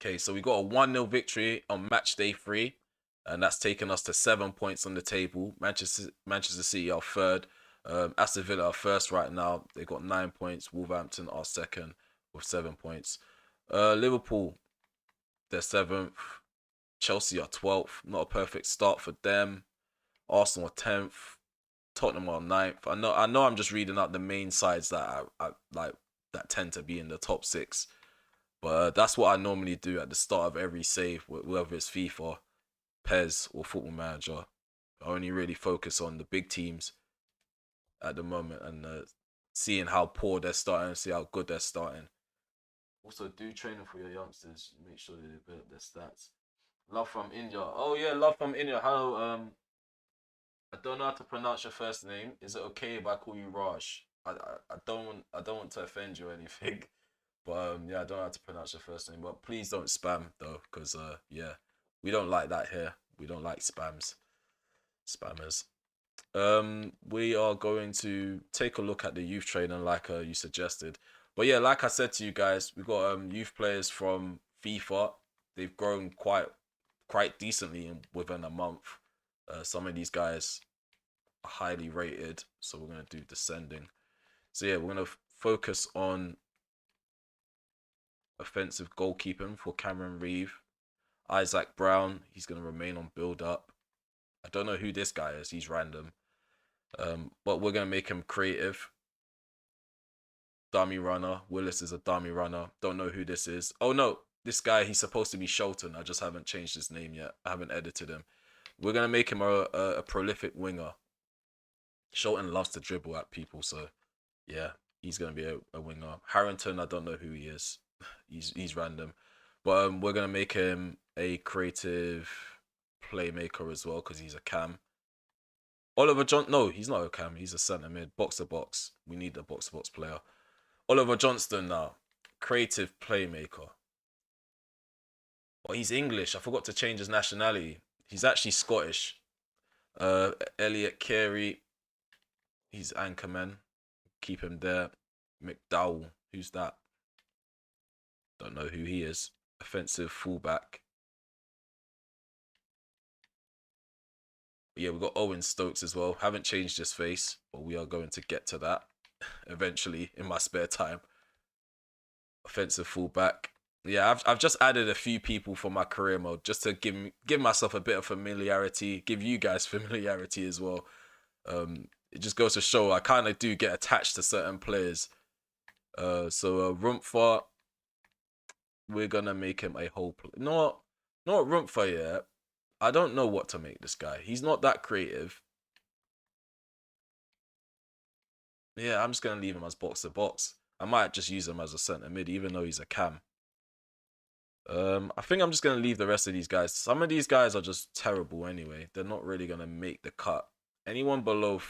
Okay, so we got a 1-0 victory on match day 3, and that's taken us to 7 points on the table. Manchester City are third. Aston Villa are first right now. They got 9 points. Wolverhampton are second with 7 points. Liverpool, they're seventh. Chelsea are 12th. Not a perfect start for them. Arsenal are 10th. Tottenham are 9th. I know I'm just reading out the main sides that I like that tend to be in the top 6. But that's what I normally do at the start of every save, whether it's FIFA, PES, or Football Manager. I only really focus on the big teams at the moment and seeing how poor they're starting, see how good they're starting. Also, do training for your youngsters. Make sure they develop their stats. Love from India. Oh yeah, love from India. Hello. I don't know how to pronounce your first name. Is it okay if I call you Raj? I don't want to offend you or anything. But yeah, I don't know how to pronounce your first name. But please don't spam though, because yeah, we don't like that here. We don't like spammers. We are going to take a look at the youth training like you suggested. But yeah, like I said to you guys, we got youth players from FIFA. They've grown quite decently within a month. Some of these guys are highly rated, so we're gonna do descending. So yeah, we're gonna focus on offensive goalkeeping for Cameron Reeve. Isaac Brown, he's gonna remain on build up. I don't know who this guy is. He's random. But we're gonna make him creative. Dummy runner. Willis is a dummy runner. Don't know who this is. Oh no, this guy, he's supposed to be Shelton. I just haven't changed his name yet. I haven't edited him. We're gonna make him a prolific winger. Shelton loves to dribble at people, so yeah, he's gonna be a winger. Harrington, I don't know who he is. He's random, but we're gonna make him a creative playmaker as well because he's a cam. Oliver John, no, he's not a cam. He's a centre mid, box to box. We need a box to box player. Oliver Johnston now, creative playmaker. Oh, he's English. I forgot to change his nationality. He's actually Scottish. Elliot Carey, he's anchorman. Keep him there. McDowell, who's that? Don't know who he is. Offensive fullback. But yeah, we've got Owen Stokes as well. Haven't changed his face, but we are going to get to that eventually in my spare time. Offensive fullback. Yeah, I've just added a few people for my career mode just to give myself a bit of familiarity, give you guys familiarity as well. It just goes to show I kind of do get attached to certain players. So Rumpfer, we're gonna make him a whole play. Not Rumpfer yet. I don't know what to make this guy. He's not that creative. Yeah, I'm just gonna leave him as box to box. I might just use him as a centre mid, even though he's a cam. I think I'm just gonna leave the rest of these guys. Some of these guys are just terrible anyway. They're not really gonna make the cut. anyone below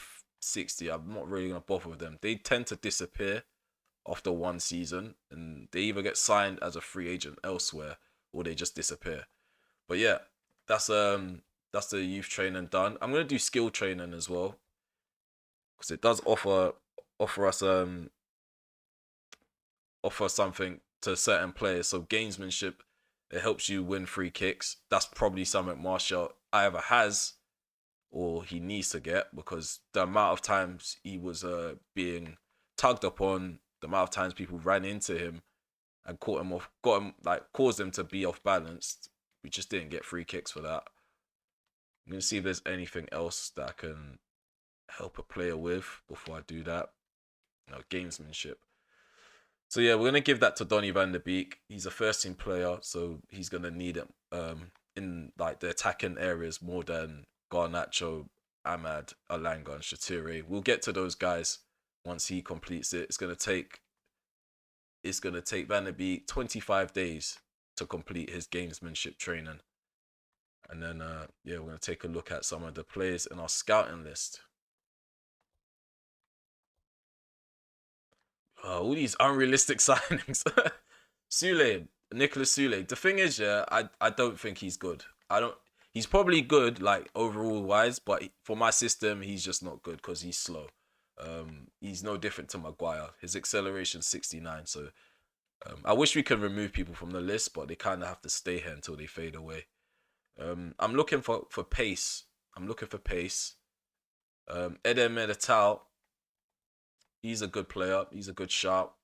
60, I'm not really gonna bother with them. They tend to disappear after one season, and they either get signed as a free agent elsewhere or they just disappear. But yeah, that's the youth training done. I'm gonna do skill training as well because it does offer us offer something to certain players. So gamesmanship, it helps you win free kicks. That's probably something Martial either has or he needs to get, because the amount of times he was being tugged upon, the amount of times people ran into him and caught him off, got him, like, caused him to be off balance. We just didn't get free kicks for that. I'm gonna see if there's anything else that I can help a player with before I do that. No, gamesmanship. So yeah, we're gonna give that to Donny van der Beek. He's a first team player, so he's gonna need it in like the attacking areas more than Garnacho, Ahmad, Alanga, and Shatiri. We'll get to those guys once he completes it. It's gonna take Van der Beek 25 days to complete his gamesmanship training. And then yeah, we're gonna take a look at some of the players in our scouting list. All these unrealistic signings. Sule, Nicholas Sule. The thing is, yeah, I don't think he's good. I don't. He's probably good, like, overall wise, but for my system, he's just not good because he's slow. He's no different to Maguire. His acceleration 69. So I wish we could remove people from the list, but they kind of have to stay here until they fade away. I'm looking for pace. I'm looking for pace. Eder Militao. He's a good player. He's a good sharp.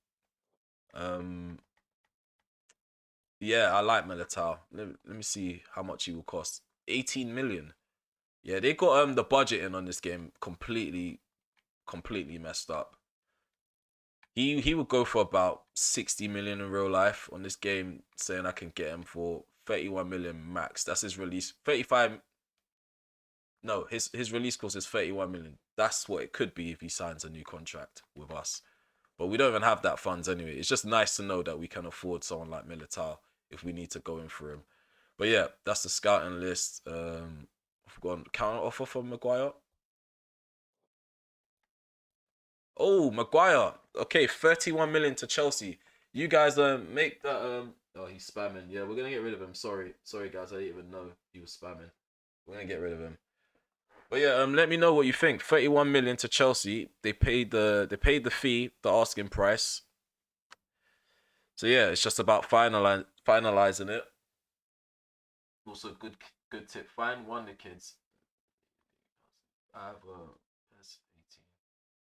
Yeah, I like Militao. Let me see how much he will cost. 18 million. Yeah, they got the budgeting on this game completely messed up. He would go for about 60 million in real life on this game, saying I can get him for 31 million max. That's his release. 35. No, his release cost is 31 million. That's what it could be if he signs a new contract with us. But we don't even have that funds anyway. It's just nice to know that we can afford someone like Militao if we need to go in for him. But yeah, that's the scouting list. I've got a counter offer for Maguire. Oh, Maguire. Okay, 31 million to Chelsea. You guys make that oh, he's spamming. Yeah, we're gonna get rid of him. Sorry guys, I didn't even know he was spamming. We're gonna get rid of him. But yeah, let me know what you think. 31 million to Chelsea. They paid the fee, the asking price. So yeah, it's just about finalizing it. Also, good tip. Find Wonder Kids. I have PS18.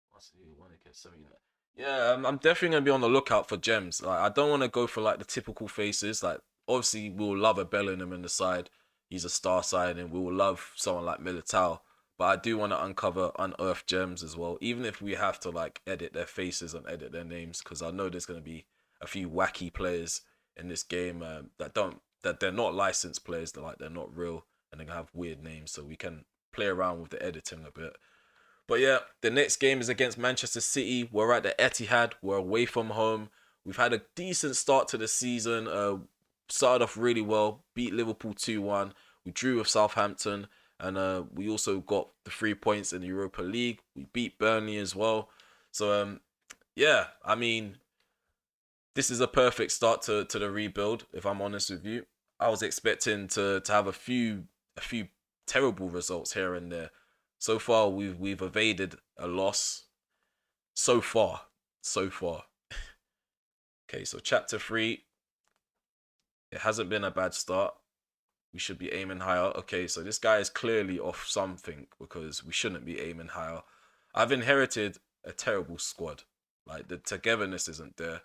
What's the Wonder Kids 79? Yeah, I'm definitely gonna be on the lookout for gems. Like, I don't want to go for like the typical faces. Like, obviously we'll love a Bellingham in the side. He's a star signing. We will love someone like Militao. But I do want to unearth gems as well, even if we have to like edit their faces and edit their names, because I know there's gonna be a few wacky players in this game that they're not licensed players. They're not real, and they have weird names. So we can play around with the editing a bit. But yeah, the next game is against Manchester City. We're at the Etihad. We're away from home. We've had a decent start to the season. Started off really well. Beat Liverpool 2-1. We drew with Southampton. And we also got the 3 points in the Europa League. We beat Burnley as well. So, yeah, I mean, this is a perfect start to the rebuild, if I'm honest with you. I was expecting to have a few terrible results here and there. So far, we've evaded a loss. So far. Okay, so chapter 3. It hasn't been a bad start. We should be aiming higher. Okay, so this guy is clearly off something because we shouldn't be aiming higher. I've inherited a terrible squad. Like, the togetherness isn't there.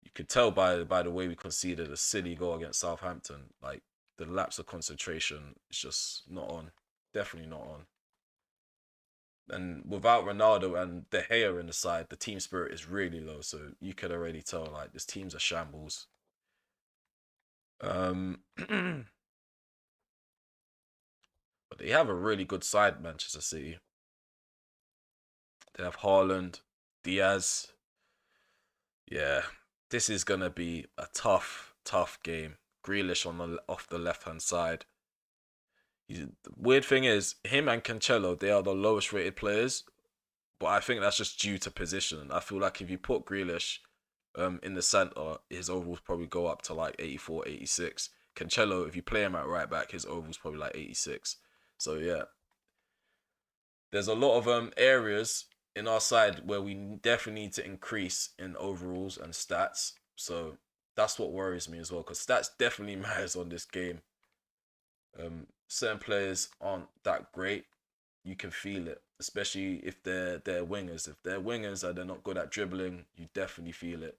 You could tell by the way we conceded a silly goal against Southampton. Like, the lapse of concentration is just not on. Definitely not on. And without Ronaldo and De Gea in the side, the team spirit is really low. So you could already tell, like, this team's a shambles. But they have a really good side, Manchester City. They have Haaland, Diaz. Yeah, this is gonna be a tough game. Grealish off the left hand side. The weird thing is, him and Cancelo, they are the lowest rated players, but I think that's just due to position. I feel like if you put Grealish in the centre, his overalls probably go up to like 84, 86. Cancelo, if you play him at right back, his overalls probably like 86. So yeah, there's a lot of areas in our side where we definitely need to increase in overalls and stats. So that's what worries me as well, because stats definitely matters on this game. Certain players aren't that great. You can feel it, especially if they're wingers. If they're wingers and they're not good at dribbling, you definitely feel it.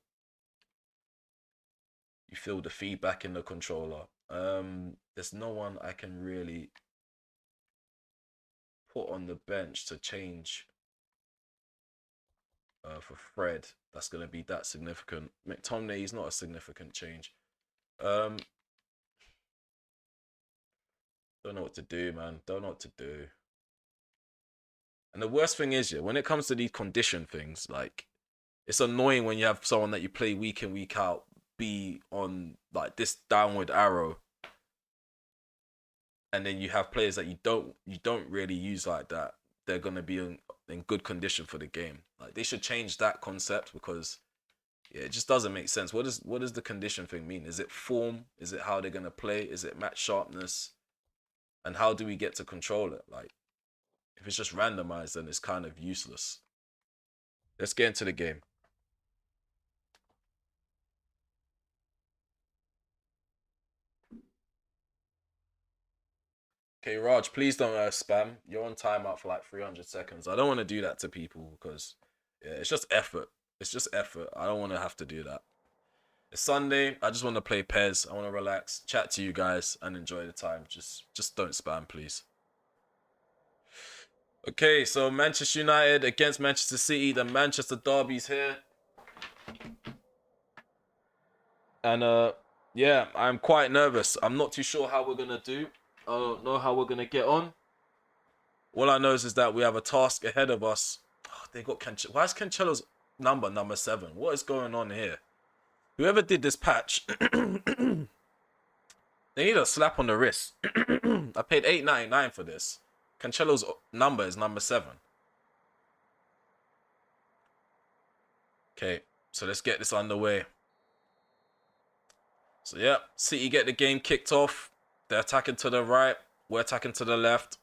You feel the feedback in the controller. There's no one I can really put on the bench to change for Fred. That's gonna be that significant. McTominay is not a significant change. Don't know what to do, man. Don't know what to do. And the worst thing is, yeah, when it comes to these condition things, like, it's annoying when you have someone that you play week in, week out be on like this downward arrow, and then you have players that you don't really use like that. They're gonna be in good condition for the game. Like, they should change that concept, because yeah, it just doesn't make sense. What does the condition thing mean? Is it form? Is it how they're gonna play? Is it match sharpness? And how do we get to control it? Like, if it's just randomized, then it's kind of useless. Let's get into the game. Okay, Raj, please don't spam. You're on timeout for like 300 seconds. I don't want to do that to people, because yeah, it's just effort. It's just effort. I don't want to have to do that. It's Sunday. I just want to play PES. I want to relax, chat to you guys, and enjoy the time. Just don't spam, please. Okay, so Manchester United against Manchester City. The Manchester derby's here. And yeah, I'm quite nervous. I'm not too sure how we're gonna do. I don't know how we're gonna get on. All I know is that we have a task ahead of us. Oh, they got Cancelo. Why is Cancelo's number 7? What is going on here? Whoever did this patch, they need a slap on the wrist. I paid $8.99 for this. Cancelo's number is number 7. Okay, so let's get this underway. So yeah, City get the game kicked off. They're attacking to the right. We're attacking to the left.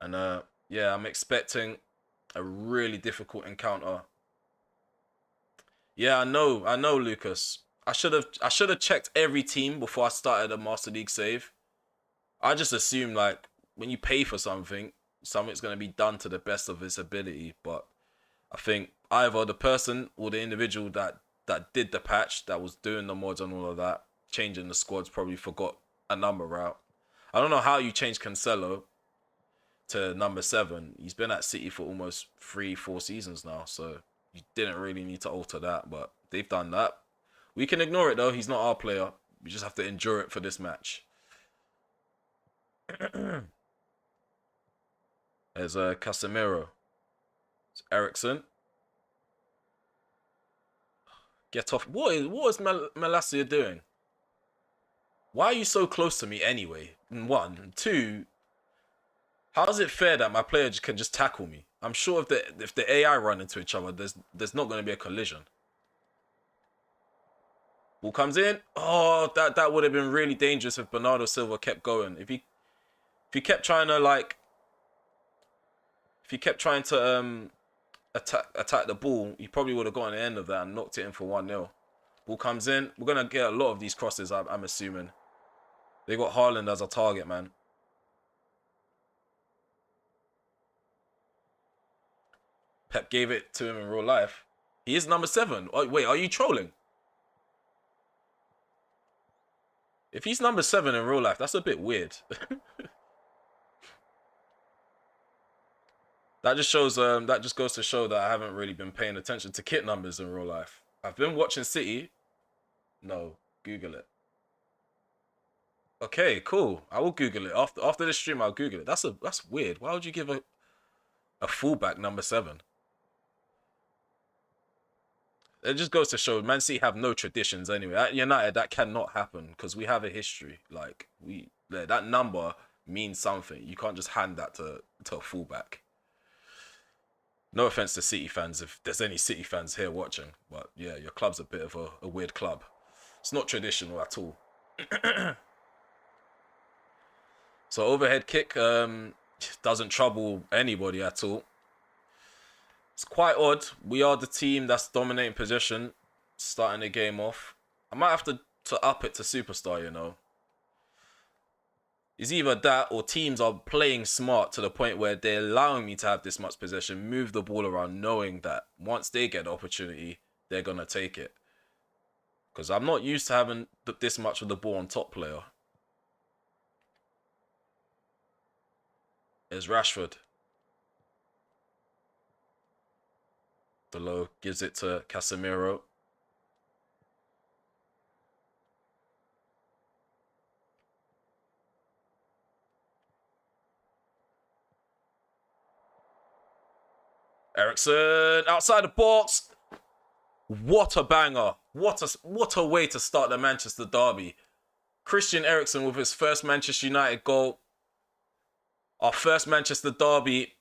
And yeah, I'm expecting a really difficult encounter. Yeah, I know, Lucas. I should have checked every team before I started a Master League save. I just assume, like, when you pay for something, something's gonna be done to the best of its ability. But I think either the person or the individual that did the patch, that was doing the mods and all of that, changing the squads, probably forgot a number out. I don't know how you change Cancelo to number 7. He's been at City for almost 3-4 seasons now, so you didn't really need to alter that, but they've done that. We can ignore it though. He's not our player. We just have to endure it for this match. There's Casemiro. It's Ericsson. Get off. What is Malacia doing? Why are you so close to me anyway? 1. 2. How is it fair that my player can just tackle me? I'm sure if the AI run into each other, there's not going to be a collision. Ball comes in. Oh, that would have been really dangerous if Bernardo Silva kept going. If he kept trying to, like, attack the ball, he probably would have gotten the end of that and knocked it in for 1-0. Ball comes in. We're gonna get a lot of these crosses, I'm assuming. They got Haaland as a target, man. Pep gave it to him in real life. He is number 7. Oh, wait, are you trolling? If he's number 7 in real life, that's a bit weird. That just shows. That just goes to show that I haven't really been paying attention to kit numbers in real life. I've been watching City. No, Google it. Okay, cool. I will Google it after this stream. I'll Google it. That's weird. Why would you give a fullback number 7? It just goes to show Man City have no traditions anyway. At United, that cannot happen because we have a history. Like that number means something. You can't just hand that to a fullback. No offense to City fans, if there's any City fans here watching, but yeah, your club's a bit of a weird club. It's not traditional at all. So overhead kick doesn't trouble anybody at all. It's quite odd. We are the team that's dominating possession, starting the game off. I might have to up it to superstar, you know. It's either that or teams are playing smart to the point where they're allowing me to have this much possession, move the ball around, knowing that once they get the opportunity, they're going to take it. Because I'm not used to having this much of the ball on top player. There's Rashford. Below gives it to Casemiro. Eriksen outside the box. What a banger. What a way to start the Manchester derby. Christian Eriksen with his first Manchester United goal. Our first Manchester derby.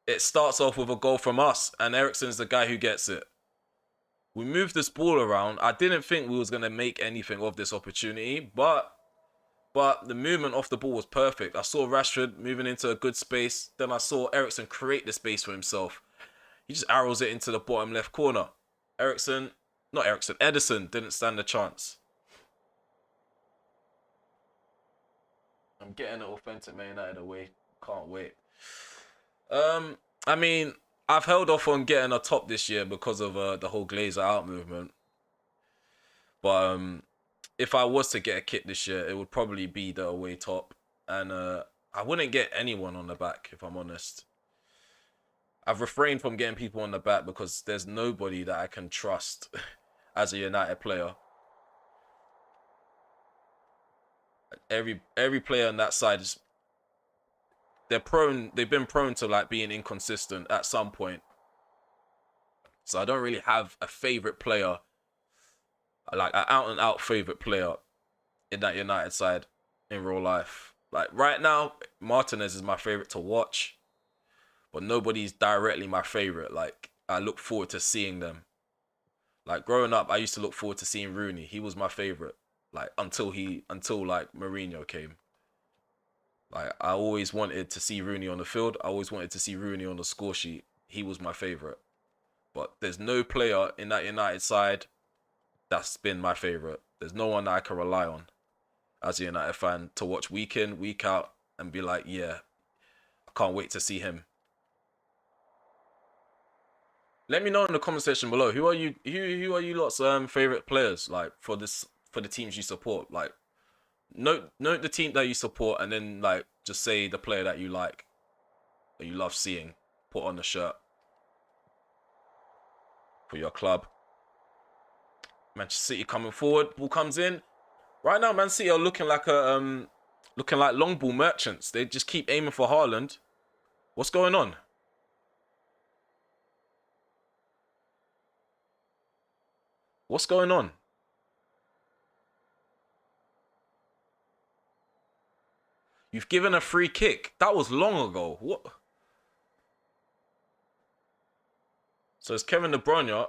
It starts off with a goal from us, and Eriksen's the guy who gets it. We moved this ball around. I didn't think we was going to make anything of this opportunity, but the movement off the ball was perfect. I saw Rashford moving into a good space. Then I saw Eriksen create the space for himself. He just arrows it into the bottom left corner. Ederson didn't stand a chance. I'm getting an authentic Man United away. Can't wait. I mean, I've held off on getting a top this year because of the whole Glazer out movement. But if I was to get a kit this year, it would probably be the away top. And I wouldn't get anyone on the back, if I'm honest. I've refrained from getting people on the back because there's nobody that I can trust as a United player. Every player on that side is they've been prone to like being inconsistent at some point. So I don't really have a favorite player, like an out and out favorite player in that United side in real life. Like right now, Martinez is my favorite to watch, but nobody's directly my favorite. Like I look forward to seeing them. Like growing up, I used to look forward to seeing Rooney. He was my favorite. Like until like Mourinho came. Like I always wanted to see Rooney on the field. I always wanted to see Rooney on the score sheet. He was my favorite. But there's no player in that United side that's been my favorite. There's no one that I can rely on as a United fan to watch week in, week out and be like, yeah, I can't wait to see him. Let me know in the comment section below. Who are you lot's favorite players like for the teams you support? Like note the team that you support and then like just say the player that you like, that you love seeing, put on the shirt for your club. Manchester City coming forward, ball comes in. Right now, Man City are looking like long ball merchants. They just keep aiming for Haaland. What's going on? What's going on? You've given a free kick. That was long ago. What? So it's Kevin De Bruyne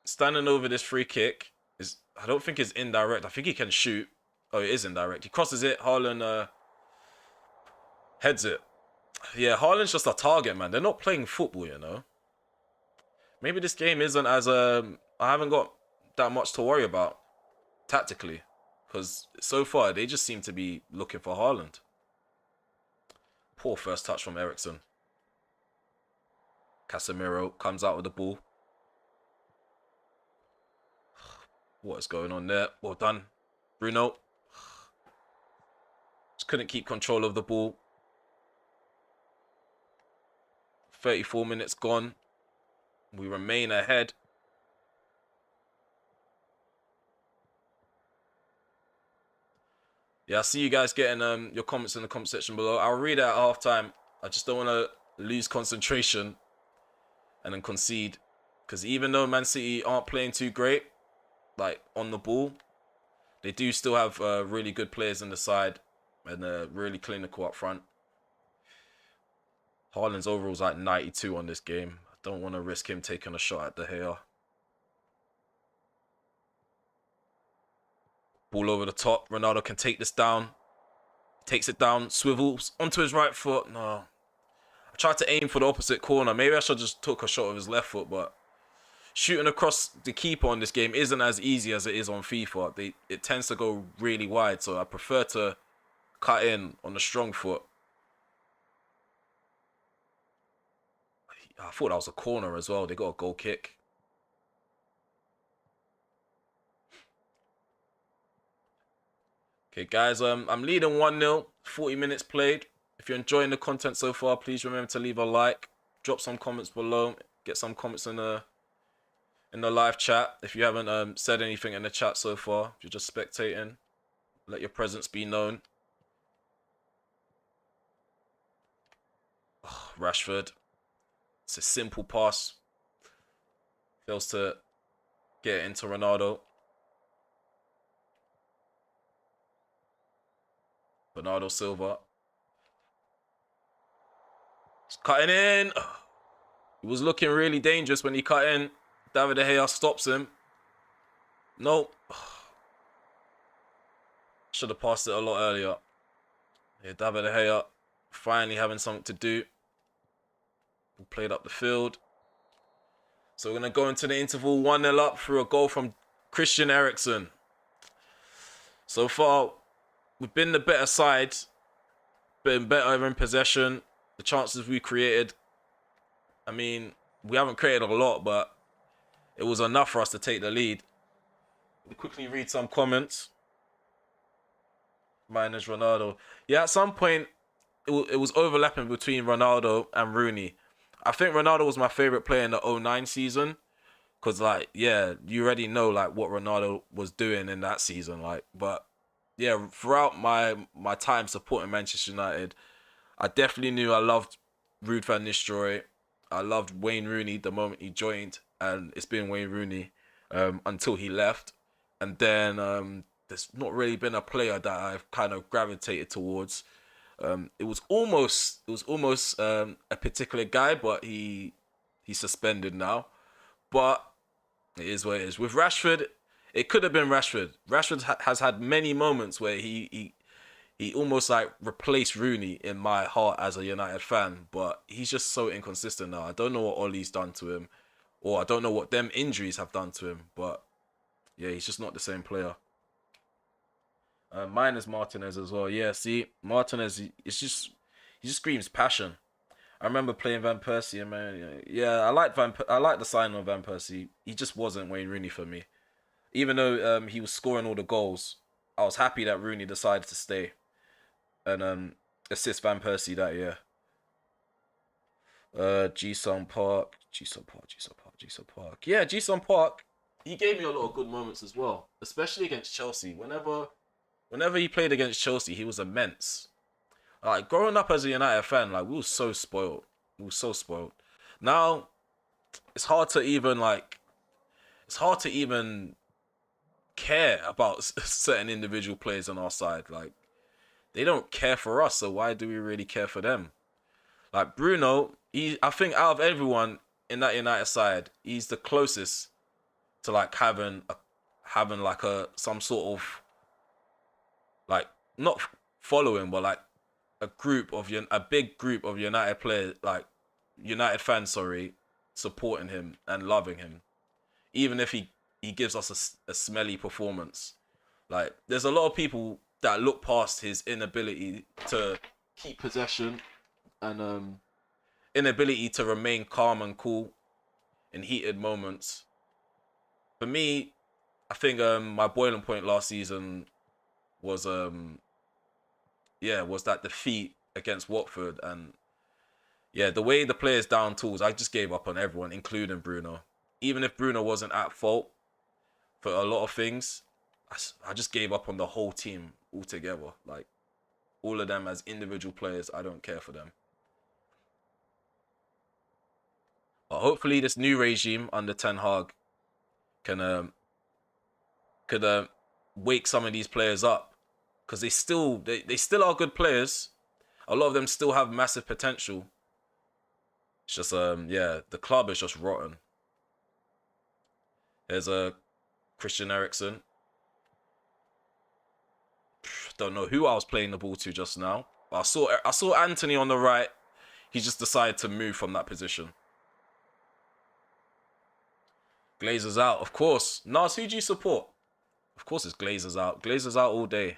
standing over this free kick. I don't think it's indirect. I think he can shoot. Oh, it is indirect. He crosses it. Haaland heads it. Yeah, Haaland's just a target, man. They're not playing football, you know. Maybe this game isn't as I haven't got that much to worry about tactically. Because so far, they just seem to be looking for Haaland. Poor first touch from Eriksen. Casemiro comes out with the ball. What is going on there? Well done, Bruno. Just couldn't keep control of the ball. 34 minutes gone. We remain ahead. Yeah, I see you guys getting your comments in the comment section below. I'll read it at halftime. I just don't want to lose concentration and then concede. Because even though Man City aren't playing too great, like on the ball, they do still have really good players in the side and really clinical up front. Haaland's overall's like 92 on this game. I don't want to risk him taking a shot at De Gea. Ball over the top. Ronaldo can take this down. Takes it down. Swivels onto his right foot. No. I tried to aim for the opposite corner. Maybe I should have just took a shot with his left foot, but shooting across the keeper on this game isn't as easy as it is on FIFA. It tends to go really wide, so I prefer to cut in on the strong foot. I thought that was a corner as well. They got a goal kick. Okay, guys, I'm leading 1-0. 40 minutes played. If you're enjoying the content so far, please remember to leave a like. Drop some comments below. Get some comments in the live chat. If you haven't said anything in the chat so far, if you're just spectating, let your presence be known. Oh, Rashford. It's a simple pass. Fails to get it into Ronaldo. Bernardo Silva. He's cutting in. He was looking really dangerous when he cut in. David De Gea stops him. Nope. Should have passed it a lot earlier. Yeah, David De Gea finally having something to do. Played up the field. So we're going to go into the interval 1-0 up through a goal from Christian Eriksen. So far, we've been the better side. Been better in possession. The chances we created, I mean, we haven't created a lot, but it was enough for us to take the lead. We'll quickly read some comments. Minus Ronaldo. Yeah, at some point, it was overlapping between Ronaldo and Rooney. I think Ronaldo was my favorite player in the 09 season. Because, like, yeah, you already know, like, what Ronaldo was doing in that season. Like, but, yeah, throughout my time supporting Manchester United, I definitely knew I loved Ruud van Nistelrooy. I loved Wayne Rooney the moment he joined. And it's been Wayne Rooney until he left. And then there's not really been a player that I've kind of gravitated towards. It was almost a particular guy, but he's suspended now. But it is what it is. With Rashford, it could have been Rashford. Rashford has had many moments where he almost like replaced Rooney in my heart as a United fan, but he's just so inconsistent now. I don't know what Ollie's done to him, or I don't know what them injuries have done to him, but yeah, he's just not the same player. Mine is Martinez as well. Yeah, see, Martinez, he just screams passion. I remember playing Van Persie, and man, yeah, I like the sign of Van Persie. He just wasn't Wayne Rooney for me. Even though he was scoring all the goals, I was happy that Rooney decided to stay and assist Van Persie that year. Ji-Sung Park. Yeah, Ji-Sung Park. He gave me a lot of good moments as well, especially against Chelsea. Whenever he played against Chelsea, he was immense. Like, growing up as a United fan, like, we were so spoiled. Now, it's hard to even care about certain individual players on our side. Like, they don't care for us, so why do we really care for them? Like, Bruno, I think out of everyone in that United side, he's the closest to, like, having some sort of, like, not following, but, like, a big group of United players, like, United fans, supporting him and loving him. Even if he gives us a smelly performance. Like, there's a lot of people that look past his inability to keep possession and inability to remain calm and cool in heated moments. For me, I think my boiling point last season was that defeat against Watford, and yeah, the way the players down tools, I just gave up on everyone, including Bruno. Even if Bruno wasn't at fault for a lot of things, I just gave up on the whole team altogether. Like, all of them as individual players, I don't care for them. But hopefully this new regime under Ten Hag can could wake some of these players up, because they still are good players. A lot of them still have massive potential. It's just yeah, the club is just rotten. There's a Christian Eriksen. Don't know who I was playing the ball to just now. I saw Anthony on the right. He just decided to move from that position. Glazers out, of course. Nas, who do you support? Of course it's Glazers out. Glazers out all day.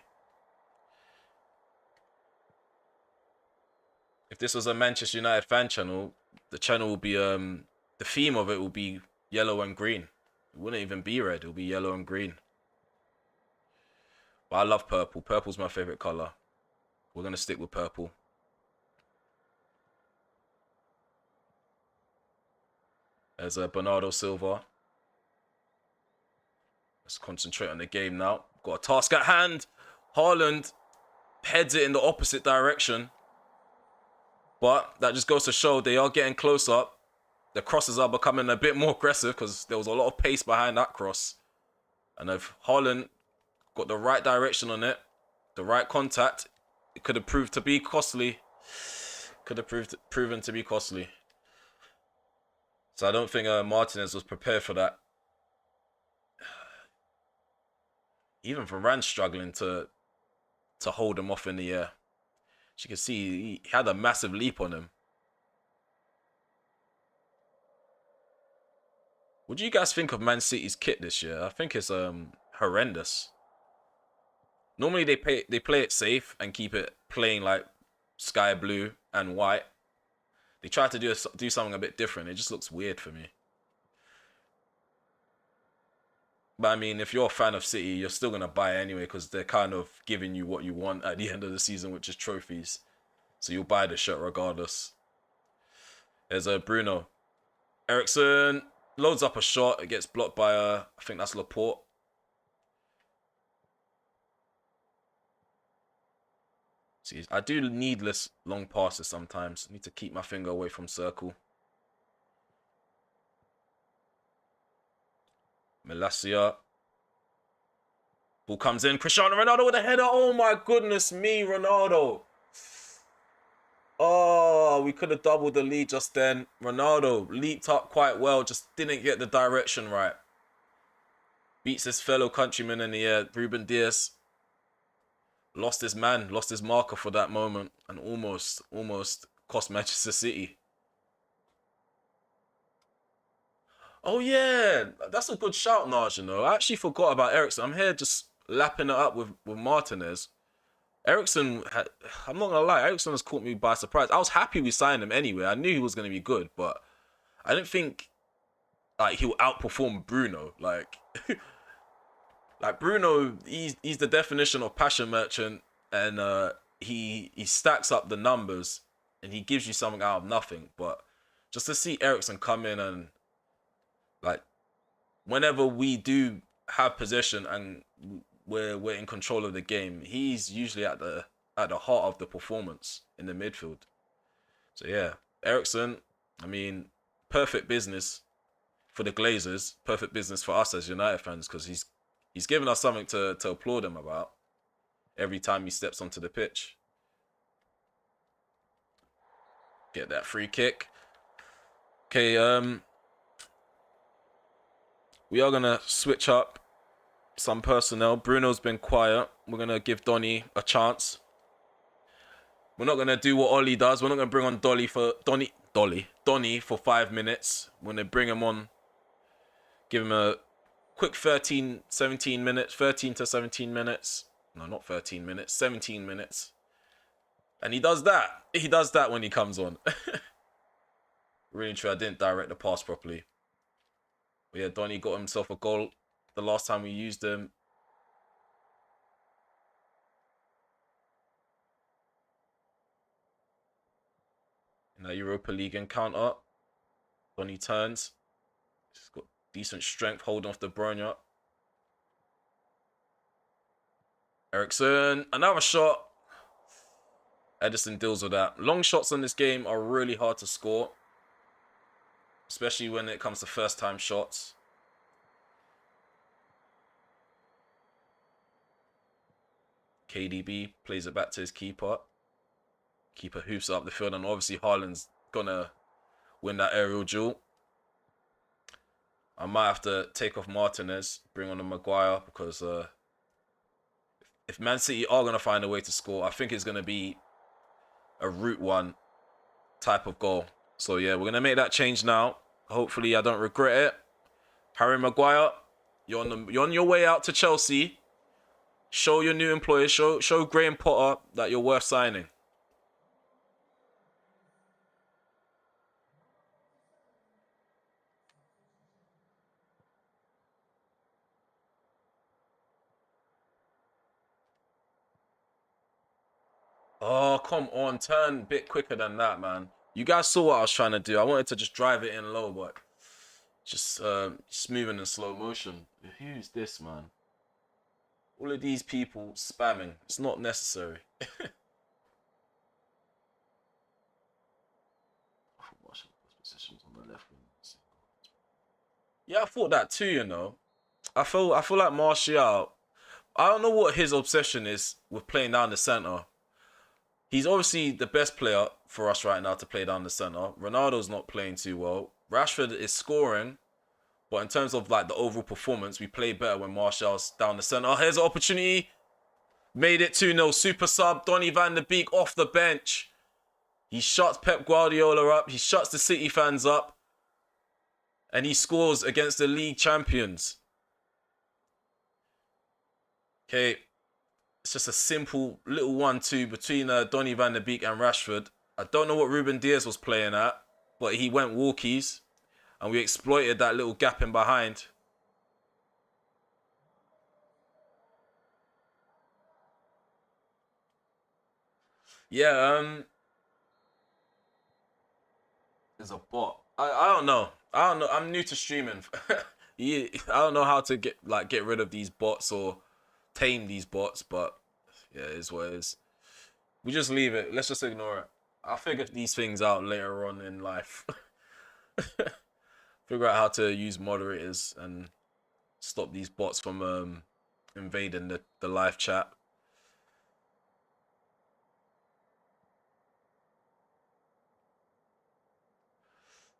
If this was a Manchester United fan channel, the channel will be the theme of it will be yellow and green. It wouldn't even be red. It'll be yellow and green. But I love purple. Purple's my favorite color. We're gonna stick with purple. There's a Bernardo Silva. Let's concentrate on the game now. Got a task at hand. Haaland heads it in the opposite direction. But that just goes to show they are getting close up. The crosses are becoming a bit more aggressive because there was a lot of pace behind that cross. And if Haaland got the right direction on it, the right contact, it could have proved to be costly. Could have proven to be costly. So I don't think Martinez was prepared for that. Even Varane struggling to hold him off in the air. As you can see, he had a massive leap on him. What do you guys think of Man City's kit this year? I think it's horrendous. Normally they play it safe and keep it playing like sky blue and white. They try to do something a bit different. It just looks weird for me. But I mean, if you're a fan of City, you're still going to buy it anyway because they're kind of giving you what you want at the end of the season, which is trophies. So you'll buy the shirt regardless. There's a Bruno. Eriksen loads up a shot. It gets blocked by, I think that's Laporte. See, I do needless long passes sometimes. I need to keep my finger away from circle. Malacia. Ball comes in. Cristiano Ronaldo with a header. Oh my goodness me, Ronaldo. Oh, we could have doubled the lead just then. Ronaldo leaped up quite well. Just didn't get the direction right. Beats his fellow countryman in the air. Ruben Dias. Lost his man. Lost his marker for that moment. And almost cost Manchester City. Oh, yeah. That's a good shout, Naj, you know. I actually forgot about Eriksen. I'm here just lapping it up with Martinez. Eriksen, I'm not going to lie, Eriksen has caught me by surprise. I was happy we signed him anyway. I knew he was going to be good, but I didn't think like he'll outperform Bruno. Like, like Bruno, he's the definition of passion merchant, and he stacks up the numbers and he gives you something out of nothing. But just to see Eriksen come in and like whenever we do have possession and we're in control of the game, he's usually at the heart of the performance in the midfield. So yeah, Eriksen, I mean, perfect business for the Glazers, perfect business for us as United fans, because he's given us something to applaud him about every time he steps onto the pitch. Get that free kick. Okay, we are gonna switch up some personnel. Bruno's been quiet. We're going to give Donny a chance. We're not going to do what Ollie does. We're not going to bring on Donny for 5 minutes. We're going to bring him on, give him a quick 13 to 17 minutes. No, not 13 minutes, 17 minutes. And he does that. He does that when he comes on. Really true, I didn't direct the pass properly. But yeah, Donny got himself a goal the last time we used him. In that Europa League encounter, Donny turns. He's got decent strength holding off De Bruyne. Eriksen, another shot. Ederson deals with that. Long shots in this game are really hard to score. especially when it comes to first-time shots. KDB plays it back to his keeper. Keeper hoops up the field, and obviously Haaland's gonna win that aerial duel. I might have to take off Martinez, bring on a Maguire, because if Man City are gonna find a way to score, I think it's gonna be a route one type of goal. So yeah, we're gonna make that change now. Hopefully I don't regret it. Harry Maguire, you're on your way out to Chelsea. Show your new employer, show Graham Potter that you're worth signing. Oh, come on. Turn a bit quicker than that, man. You guys saw what I was trying to do. I wanted to just drive it in low, but just moving in slow motion. Who's this, man? All of these people spamming. It's not necessary. Positions on the left wing. Yeah, I thought that too, you know. I feel like Martial, I don't know what his obsession is with playing down the centre. He's obviously the best player for us right now to play down the centre. Ronaldo's not playing too well. Rashford is scoring. But in terms of like the overall performance, we play better when Martial's down the centre. Oh, here's an opportunity. Made it 2-0. Super sub. Donny van de Beek off the bench. He shuts Pep Guardiola up. He shuts the City fans up. And he scores against the league champions. Okay. It's just a simple little 1-2 between Donny van de Beek and Rashford. I don't know what Ruben Diaz was playing at, but he went walkies. And we exploited that little gap in behind. Yeah, there's a bot. I don't know. I'm new to streaming. I don't know how to get rid of these bots or tame these bots, but yeah, it is what it is. We just leave it. Let's just ignore it. I'll figure these things out later on in life. Figure out how to use moderators and stop these bots from invading the live chat.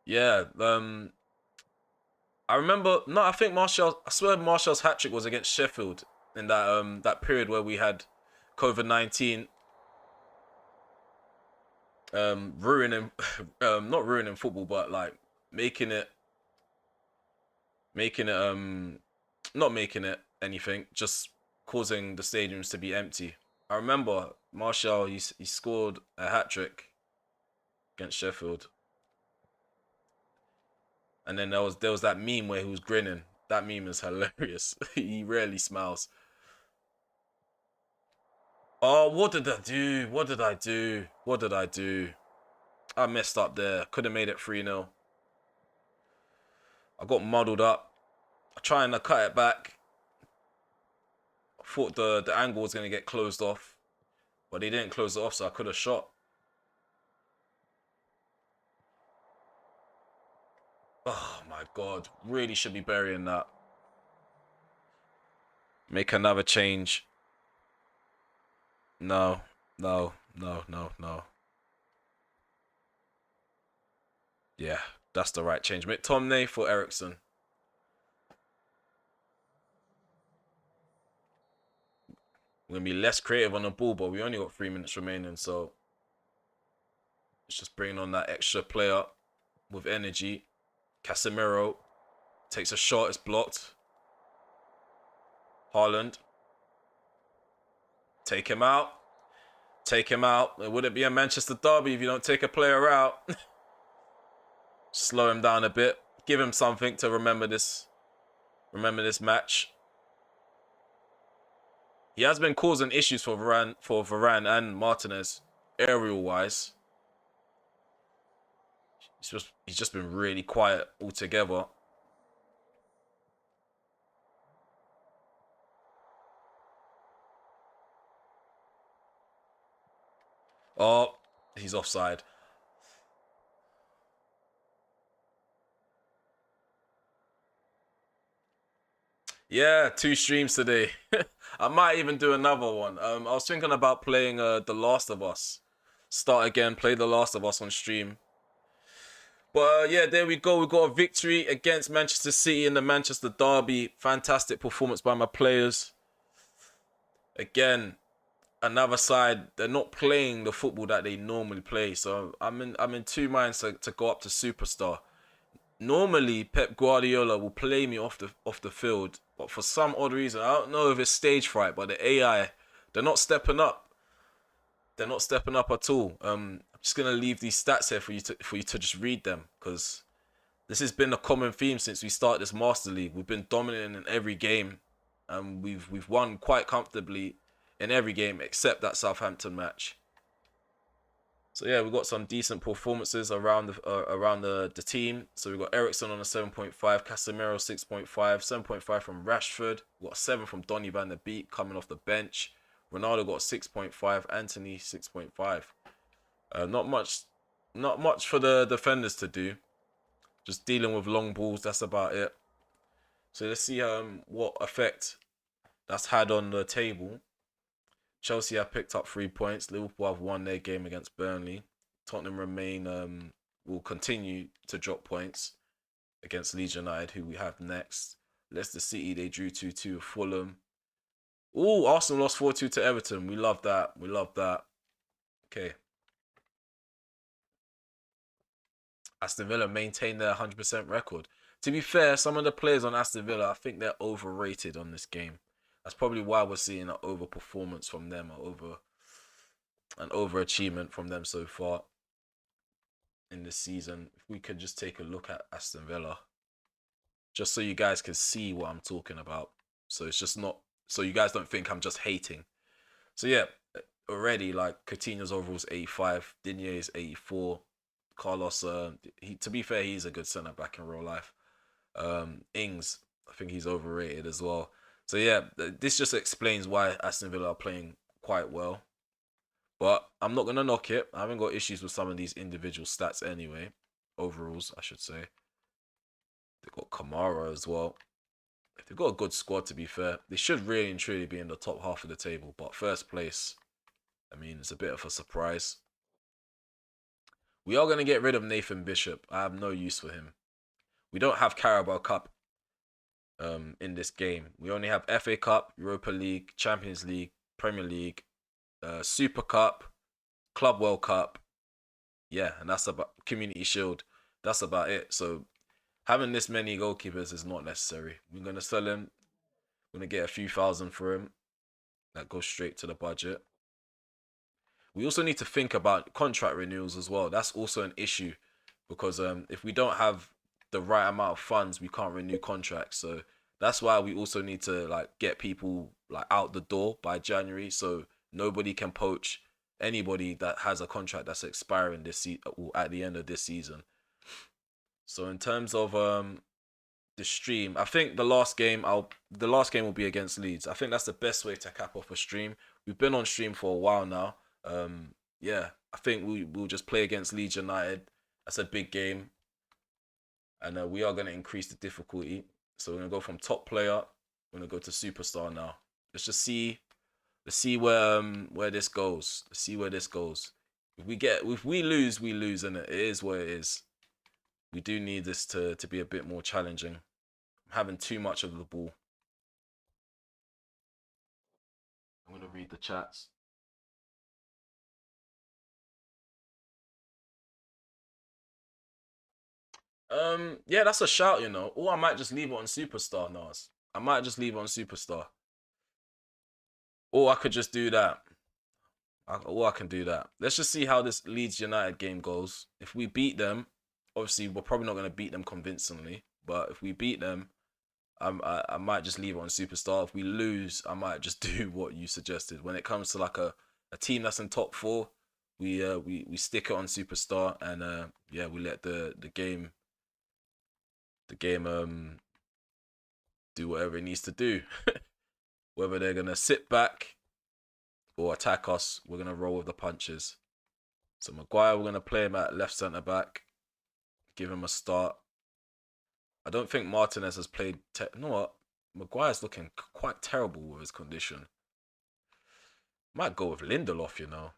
Yeah, I remember. No, I think Martial. I swear Martial's hat trick was against Sheffield in that period where we had COVID-19 ruining not ruining football, but like making it not making it anything, just causing the stadiums to be empty. I remember Martial, he scored a hat trick against Sheffield. And then there was that meme where he was grinning. That meme is hilarious. He rarely smiles. Oh, what did I do? What did I do? What did I do? I messed up there. Could have made it 3-0. I got muddled up. Trying to cut it back. I thought the angle was going to get closed off. But they didn't close it off, so I could have shot. Oh my god. Really should be burying that. Make another change. No. No. No. No. No. Yeah. That's the right change. McTominay for Ericsson. We're going to be less creative on the ball, but we only got 3 minutes remaining, so it's just bringing on that extra player with energy. Casemiro takes a shot, it's blocked. Haaland. Take him out. Take him out. It wouldn't be a Manchester derby if you don't take a player out. Slow him down a bit. Give him something to remember this match. He has been causing issues for Varane and Martinez, aerial-wise. He's just been really quiet altogether. Oh, he's offside. Yeah, two streams today. I might even do another one. I was thinking about playing The Last of Us. Start again, play The Last of Us on stream. But yeah, there we go. We got a victory against Manchester City in the Manchester Derby. Fantastic performance by my players. Again, another side, they're not playing the football that they normally play. So I'm in two minds to go up to superstar. Normally Pep Guardiola will play me off the field, but for some odd reason, I don't know if it's stage fright, but the AI, they're not stepping up. They're not stepping up at all. I'm just gonna leave these stats here for you to just read them, because this has been a common theme since we started this Master League. We've been dominating in every game, and we've won quite comfortably in every game except that Southampton match. So yeah, we got some decent performances around the team. So we got Ericsson on a 7.5, Casemiro 6.5, 7.5 from Rashford. We got a 7 from Donny van der Beek coming off the bench. Ronaldo got 6.5, Anthony 6.5. Not much for the defenders to do. Just dealing with long balls. That's about it. So let's see what effect that's had on the table. Chelsea have picked up 3 points. Liverpool have won their game against Burnley. Tottenham will continue to drop points against Leeds United, who we have next. Leicester City, they drew 2-2 with Fulham. Oh, Arsenal lost 4-2 to Everton. We love that. We love that. Okay. Aston Villa maintain their 100% record. To be fair, some of the players on Aston Villa, I think they're overrated on this game. That's probably why we're seeing an overperformance from them, an overachievement from them so far in this season. If we could just take a look at Aston Villa, just so you guys can see what I'm talking about. So it's just not, so you guys don't think I'm just hating. So yeah, already like Coutinho's overall's 85, Dinier's 84, Carlos. To be fair, he's a good centre back in real life. Ings, I think he's overrated as well. So yeah, this just explains why Aston Villa are playing quite well. But I'm not gonna knock it. I haven't got issues with some of these individual stats anyway. Overalls, I should say. They've got Kamara as well. They've got a good squad, to be fair. They should really and truly be in the top half of the table. But first place, I mean, it's a bit of a surprise. We are going to get rid of Nathan Bishop. I have no use for him. We don't have Carabao Cup in this game. We only have FA Cup, Europa League, Champions League, Premier League, Super Cup, Club World Cup. Yeah, and that's about Community Shield. That's about it. So having this many goalkeepers is not necessary. We're going to sell him. We're going to get a few thousand for him. That goes straight to the budget. We also need to think about contract renewals as well. That's also an issue, because if we don't have the right amount of funds, we can't renew contracts. So that's why we also need to like get people like out the door by January, so nobody can poach anybody that has a contract that's expiring at the end of this season. So in terms of the stream, I think the last game will be against Leeds. I think that's the best way to cap off a stream. We've been on stream for a while now. Yeah, I think we'll just play against Leeds United. That's a big game, and we are going to increase the difficulty. So we're going to go from top player. We're going to go to superstar now. Let's just see. Let's see where this goes. Let's see where this goes. If we lose, we lose, and it is what it is. We do need this to be a bit more challenging. I'm having too much of the ball. I'm going to read the chats. Yeah, that's a shout, you know. Or I might just leave it on Superstar, Nas. I might just leave it on Superstar. Or I could just do that. Or I can do that. Let's just see how this Leeds United game goes. If we beat them, obviously we're probably not going to beat them convincingly. But if we beat them, I might just leave it on Superstar. If we lose, I might just do what you suggested. When it comes to like a team that's in top four, we stick it on Superstar, and yeah, we let the game do whatever it needs to do. Whether they're gonna sit back or attack us, we're gonna roll with the punches. So Maguire, we're gonna play him at left centre back, give him a start. I don't think Martinez has played. You know what? Maguire's looking quite terrible with his condition. Might go with Lindelof, you know.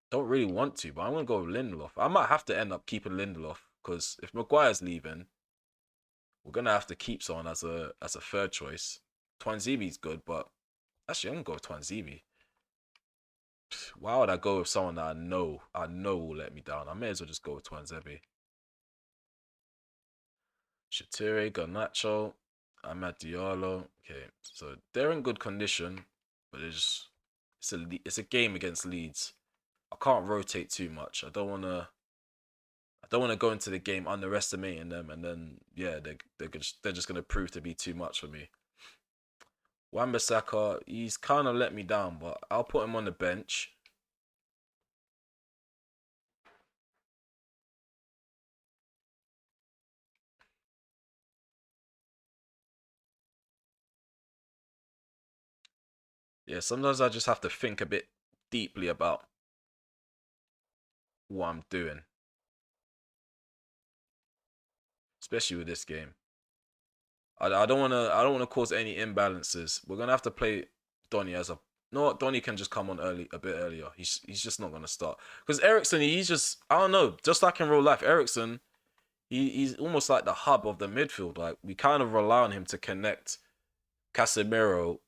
Don't really want to, but I'm going to go with Lindelof. I might have to end up keeping Lindelof because if Maguire's leaving, we're going to have to keep someone as a third choice. Twanzibi's good, but actually, I'm going to go with Twanzibi. Why would I go with someone that I know will let me down? I may as well just go with Twanzebe. Shatire, Garnacho, Amad Diallo. Okay, so they're in good condition, but it's a game against Leeds. I can't rotate too much. I don't wanna go into the game underestimating them, and then yeah, they're just gonna prove to be too much for me. Wan-Bissaka, he's kind of let me down, but I'll put him on the bench. Yeah, sometimes I just have to think a bit deeply about what I'm doing, especially with this game. I don't wanna cause any imbalances. We're gonna have to play Donny as a no. What, Donny can just come on a bit earlier. He's just not gonna start because Eriksen. He's just I don't know. Just like in real life, Eriksen. He's almost like the hub of the midfield. Like we kind of rely on him to connect Casemiro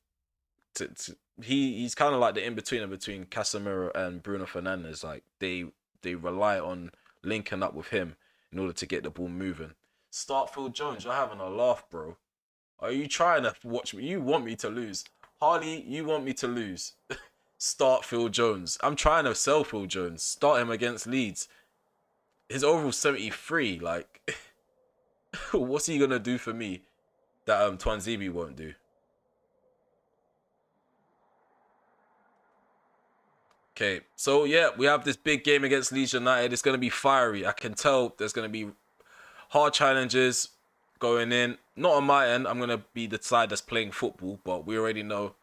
he's kind of like the in-betweener between Casemiro and Bruno Fernandes. Like they rely on linking up with him in order to get the ball moving. Start Phil Jones, you're having a laugh, bro. Are you trying to watch me? You want me to lose. Harley, you want me to lose. Start Phil Jones. I'm trying to sell Phil Jones. Start him against Leeds. His overall 73. Like, what's he going to do for me that Twanzibi won't do? Okay, so yeah, we have this big game against Leeds United. It's going to be fiery. I can tell there's going to be hard challenges going in. Not on my end. I'm going to be the side that's playing football, but we already know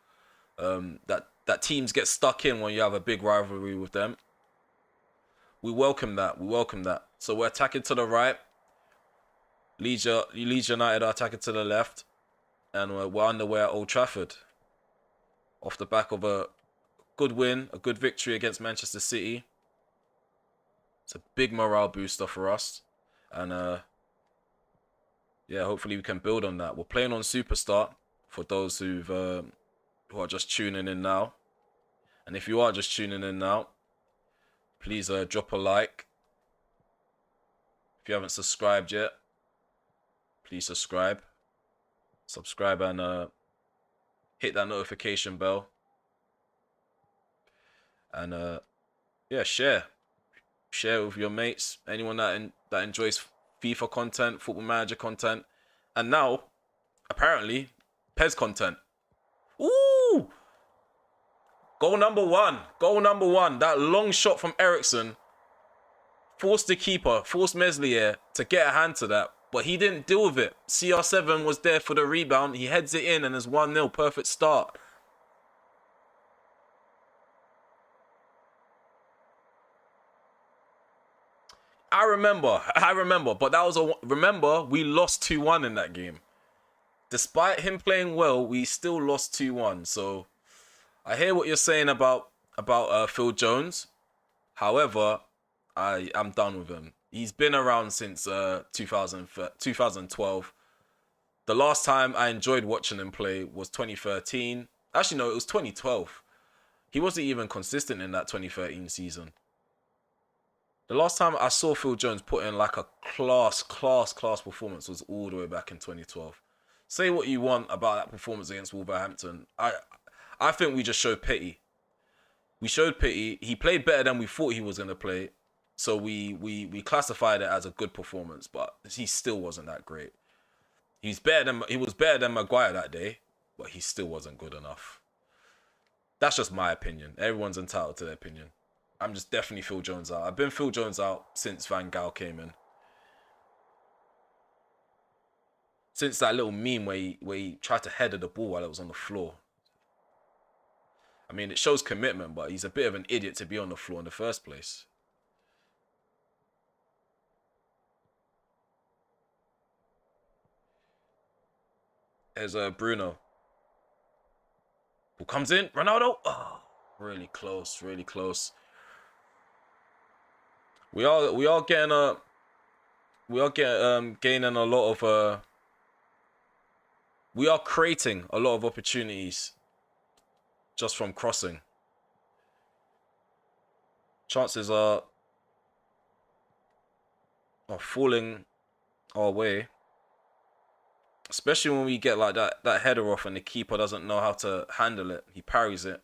that teams get stuck in when you have a big rivalry with them. We welcome that. We welcome that. So we're attacking to the right. Leeds United are attacking to the left. And we're underway at Old Trafford. Off the back of a good win, a good victory against Manchester City. It's a big morale booster for us. And yeah, hopefully we can build on that. We're playing on Superstar for those who are just tuning in now. And if you are just tuning in now, please drop a like. If you haven't subscribed yet, please subscribe. Subscribe and hit that notification bell. And yeah, share with your mates, anyone that enjoys FIFA content, Football Manager content, and now apparently PES content. Ooh, goal number one. That long shot from Eriksen forced the keeper, forced Meslier to get a hand to that, but he didn't deal with it. CR7 was there for the rebound. He heads it in, and it's 1-0. Perfect start. I remember, but that was remember, we lost 2-1 in that game. Despite him playing well, we still lost 2-1. So I hear what you're saying about Phil Jones. However, I'm done with him. He's been around since 2012. The last time I enjoyed watching him play was 2013. Actually, no, it was 2012. He wasn't even consistent in that 2013 season. The last time I saw Phil Jones put in like a class performance was all the way back in 2012. Say what you want about that performance against Wolverhampton. I think we just showed pity. We showed pity. He played better than we thought he was going to play. So we classified it as a good performance, but he still wasn't that great. He was better than Maguire that day, but he still wasn't good enough. That's just my opinion. Everyone's entitled to their opinion. I'm just definitely Phil Jones out. I've been Phil Jones out since Van Gaal came in. Since that little meme where he tried to header the ball while it was on the floor. I mean, it shows commitment, but he's a bit of an idiot to be on the floor in the first place. There's Bruno. Who comes in? Ronaldo. Oh, really close, really close. We are getting gaining a lot of we are creating a lot of opportunities just from crossing. Chances are falling our way. Especially when we get like that header off and the keeper doesn't know how to handle it. He parries it.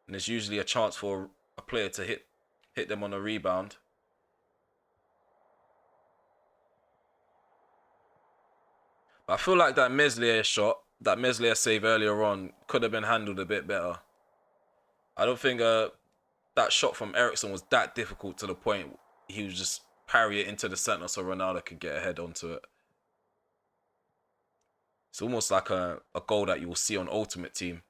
And there's usually a chance for a player to hit them on a rebound. But I feel like that Meslier shot, that Meslier save earlier on, could have been handled a bit better. I don't think that shot from Ericsson was that difficult to the point he was just parry it into the center so Ronaldo could get a head onto it. It's almost like a goal that you will see on Ultimate Team.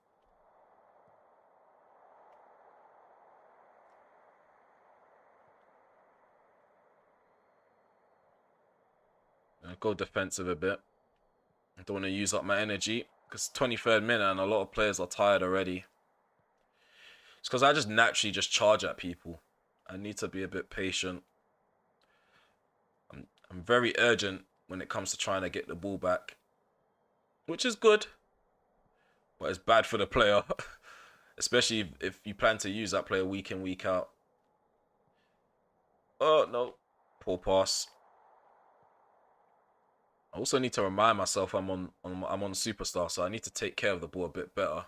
Go defensive a bit. I don't want to use up my energy because 23rd minute and a lot of players are tired already. It's because I just naturally just charge at people. I need to be a bit patient. I'm very urgent when it comes to trying to get the ball back, which is good, but it's bad for the player, especially if you plan to use that player week in, week out. Oh no, poor pass. I also need to remind myself I'm on Superstar, so I need to take care of the ball a bit better.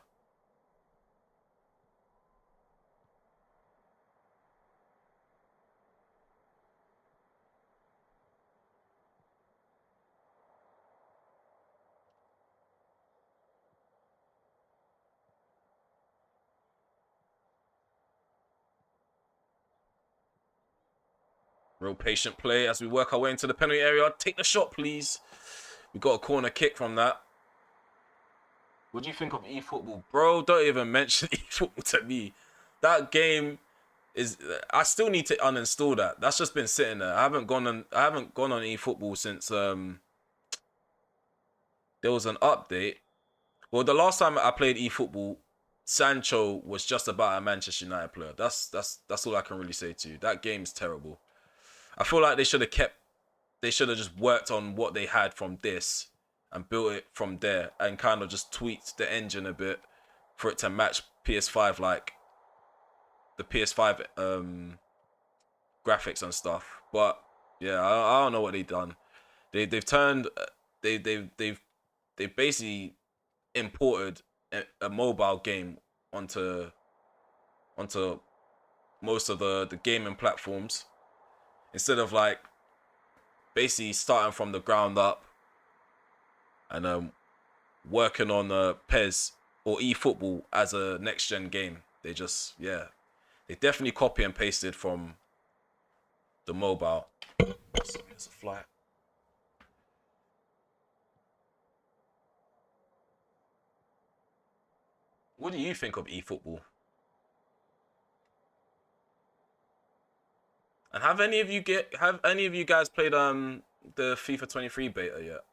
Real patient play as we work our way into the penalty area. Take the shot, please. We got a corner kick from that. What do you think of eFootball? Bro, don't even mention eFootball to me. That game is... I still need to uninstall that. That's just been sitting there. I haven't gone on eFootball since there was an update. Well, the last time I played eFootball, Sancho was just about a Manchester United player. That's all I can really say to you. That game is terrible. I feel like they should have just worked on what they had from this and built it from there and kind of just tweaked the engine a bit for it to match PS5, like the PS5 graphics and stuff. But yeah, I don't know what they've done. They've basically imported a mobile game onto most of the gaming platforms, instead of like basically starting from the ground up and working on PES or eFootball as a next gen game. They just, yeah, they definitely copy and pasted from the mobile. There's a fly. What do you think of eFootball? And have any of you guys played the FIFA 23 beta yet?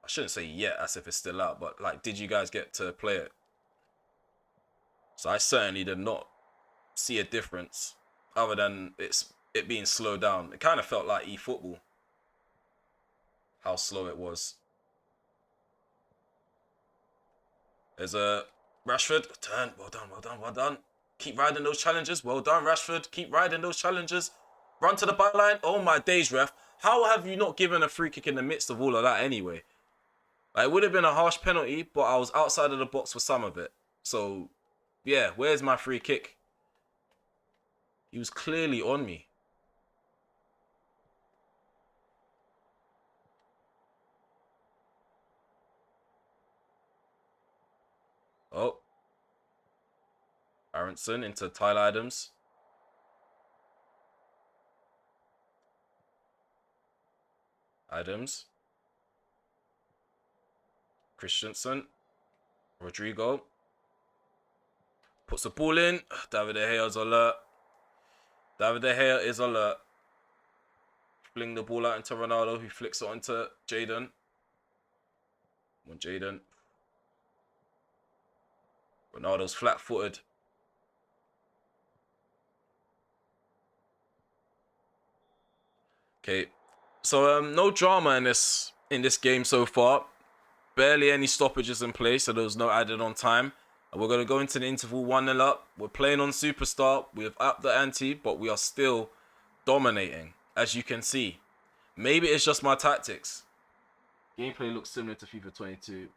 I shouldn't say yet as if it's still out, but like, did you guys get to play it? So I certainly did not see a difference other than it being slowed down. It kind of felt like eFootball, how slow it was. There's a Rashford turn. Well done, well done, well done. Keep riding those challenges. Well done, Rashford. Keep riding those challenges. Run to the byline. Oh my days, ref. How have you not given a free kick in the midst of all of that anyway? Like, it would have been a harsh penalty, but I was outside of the box for some of it. So, yeah, where's my free kick? He was clearly on me. Oh. Aronson into Tyler Adams. Adams. Christensen. Rodrigo. Puts the ball in. David De Gea's alert. David De Gea is alert. Fling the ball out into Ronaldo, who flicks it onto Jaden. Come on, Jaden. Ronaldo's flat-footed. Okay, so no drama in this game so far. Barely any stoppages in play, so there was no added on time. And we're gonna go into the interval 1-0 up. We're playing on Superstar. We've upped the ante, but we are still dominating, as you can see. Maybe it's just my tactics. Gameplay looks similar to FIFA 22.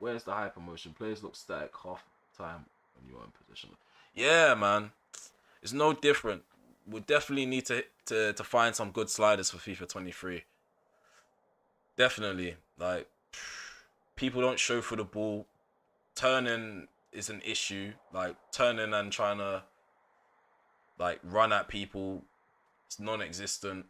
Where's the hyper motion? Players look static half time when you're in position. Yeah, man, it's no different. We definitely need to find some good sliders for FIFA 23. Definitely, like, people don't show for the ball. Turning is an issue. Like, turning and trying to, like, run at people, it's non-existent.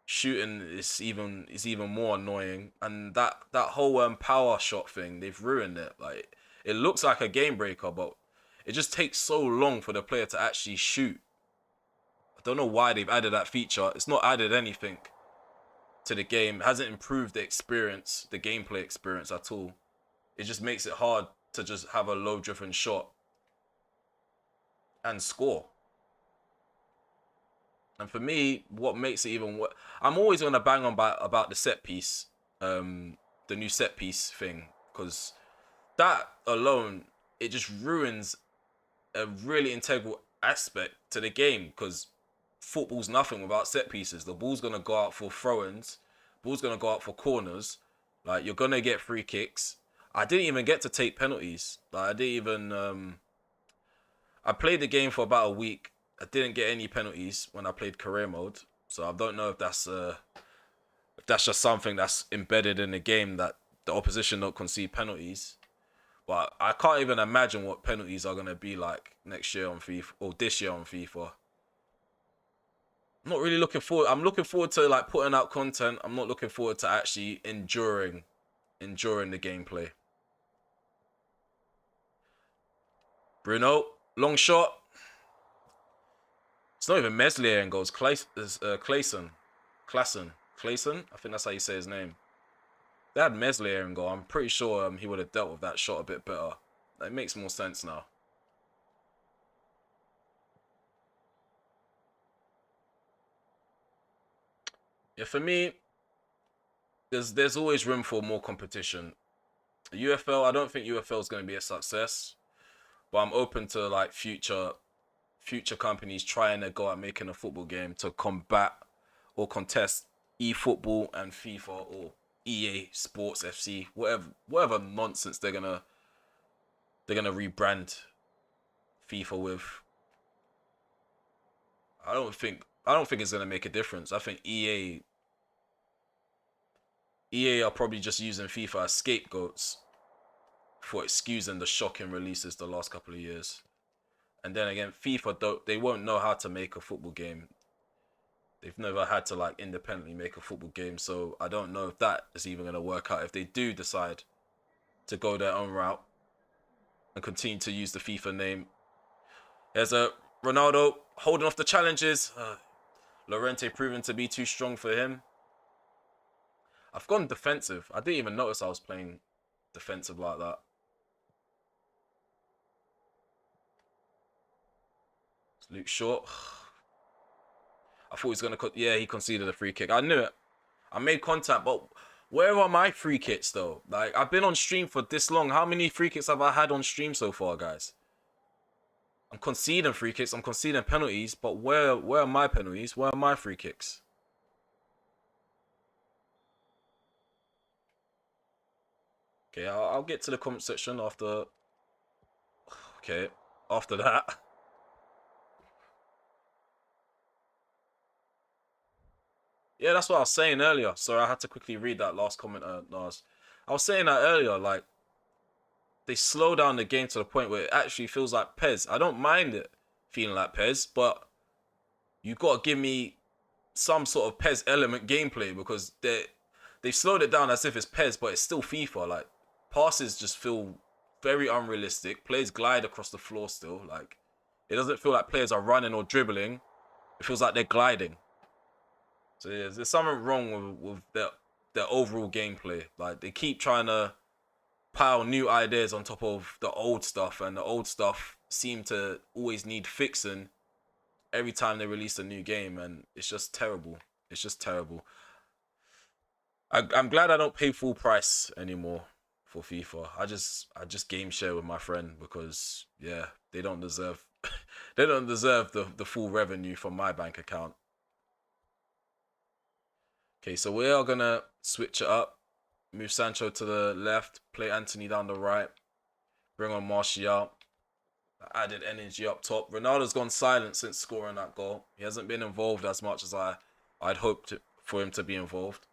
Shooting is even more annoying, and that whole power shot thing, they've ruined it. Like, it looks like a game breaker, but it just takes so long for the player to actually shoot. I don't know why they've added that feature. It's not added anything to the game. It hasn't improved the experience, the gameplay experience at all. It just makes it hard to just have a low-driven shot and score. And for me, what makes it even worse, I'm always going to bang on about the set piece, the new set piece thing, because that alone, it just ruins a really integral aspect to the game, because football's nothing without set pieces. The ball's going to go out for throw-ins, ball's going to go out for corners, like, you're going to get free kicks. I didn't even get to take penalties. Like, I didn't even, I played the game for about a week. I didn't get any penalties when I played career mode, so I don't know if that's just something that's embedded in the game, that the opposition don't concede penalties. But I can't even imagine what penalties are gonna be like next year on FIFA, or this year on FIFA. I'm not really looking forward. I'm looking forward to, like, putting out content. I'm not looking forward to actually enduring the gameplay. Bruno, long shot. It's not even Meslier and goes Clayson. I think that's how you say his name. They had Meslier and goal. I'm pretty sure he would have dealt with that shot a bit better. It makes more sense now. Yeah, for me, there's always room for more competition. UFL, I don't think UFL is going to be a success, but I'm open to, like, future companies trying to go out making a football game to combat or contest eFootball and FIFA or EA Sports FC, whatever nonsense they're gonna rebrand FIFA with. I don't think it's gonna make a difference. I think EA are probably just using FIFA as scapegoats for excusing the shocking releases the last couple of years. And then again, FIFA they won't know how to make a football game. They've never had to, like, independently make a football game, so I don't know if that is even going to work out if they do decide to go their own route and continue to use the FIFA name. There's a Ronaldo holding off the challenges. Llorente proving to be too strong for him. I've gone defensive. I didn't even notice I was playing defensive like that. It's Luke Shaw. I thought he was going to... Yeah, he conceded a free kick. I knew it. I made contact, but where are my free kicks, though? Like, I've been on stream for this long. How many free kicks have I had on stream so far, guys? I'm conceding free kicks. I'm conceding penalties, but where are my penalties? Where are my free kicks? Okay, I'll get to the comment section after... Okay, after that... Yeah, that's what I was saying earlier. Sorry, I had to quickly read that last comment, Nars. I was saying that earlier, like, they slow down the game to the point where it actually feels like PES. I don't mind it feeling like PES, but you got to give me some sort of PES element gameplay, because they've slowed it down as if it's PES, but it's still FIFA. Like, passes just feel very unrealistic. Players glide across the floor still. Like, it doesn't feel like players are running or dribbling. It feels like they're gliding. So yeah, there's something wrong with their overall gameplay. Like they keep trying to pile new ideas on top of the old stuff, and the old stuff seem to always need fixing every time they release a new game, and it's just terrible. It's just terrible. I'm glad I don't pay full price anymore for FIFA. I just game share with my friend because yeah, they don't deserve they don't deserve the full revenue from my bank account. Okay, so we are gonna switch it up. Move Sancho to the left, play Anthony down the right, bring on Martial. Added energy up top. Ronaldo's gone silent since scoring that goal. He hasn't been involved as much as I'd hoped for him to be involved.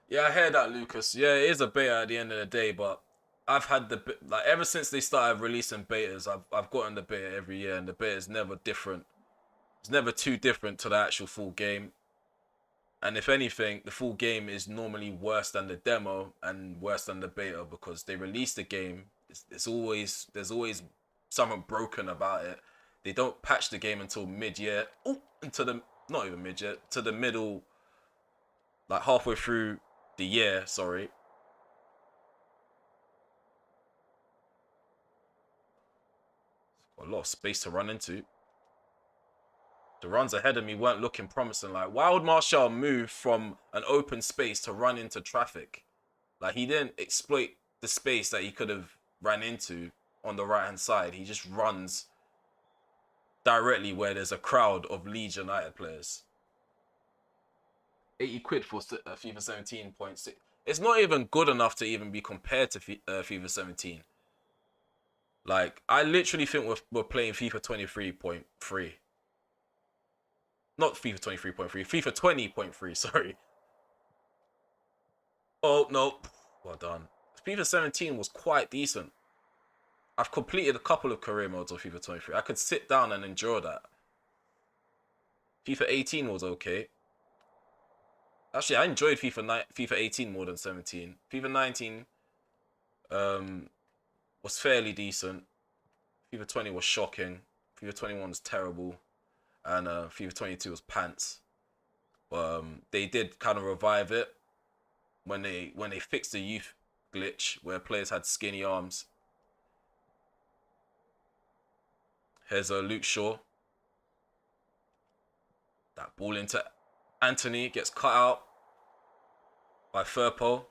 Yeah, I hear that, Lucas. Yeah, it is a beta at the end of the day, but I've had like ever since they started releasing betas, I've gotten the beta every year, and the beta is never different. It's never too different to the actual full game. And if anything, the full game is normally worse than the demo and worse than the beta because they release the game. It's always there's always something broken about it. They don't patch the game until mid-year. Oh, into the not even mid-year to the middle, like halfway through the year. Sorry. Got a lot of space to run into. The runs ahead of me weren't looking promising. Like, why would Martial move from an open space to run into traffic? Like, he didn't exploit the space that he could have ran into on the right hand side. He just runs directly where there's a crowd of Leeds United players. 80 quid for FIFA 17.6. It's not even good enough to even be compared to FIFA 17. Like, I literally think we're playing FIFA 23.3. Not FIFA 23.3, FIFA 20.3, sorry. Oh, no. Well done. FIFA 17 was quite decent. I've completed a couple of career modes on FIFA 23. I could sit down and enjoy that. FIFA 18 was okay. Actually, I enjoyed FIFA 18 more than 17. FIFA 19 was fairly decent. FIFA 20 was shocking. FIFA 21 was terrible. And FIFA 22 was pants. They did kind of revive it when they fixed the youth glitch where players had skinny arms. Here's Luke Shaw. That ball into Anthony gets cut out by Firpo.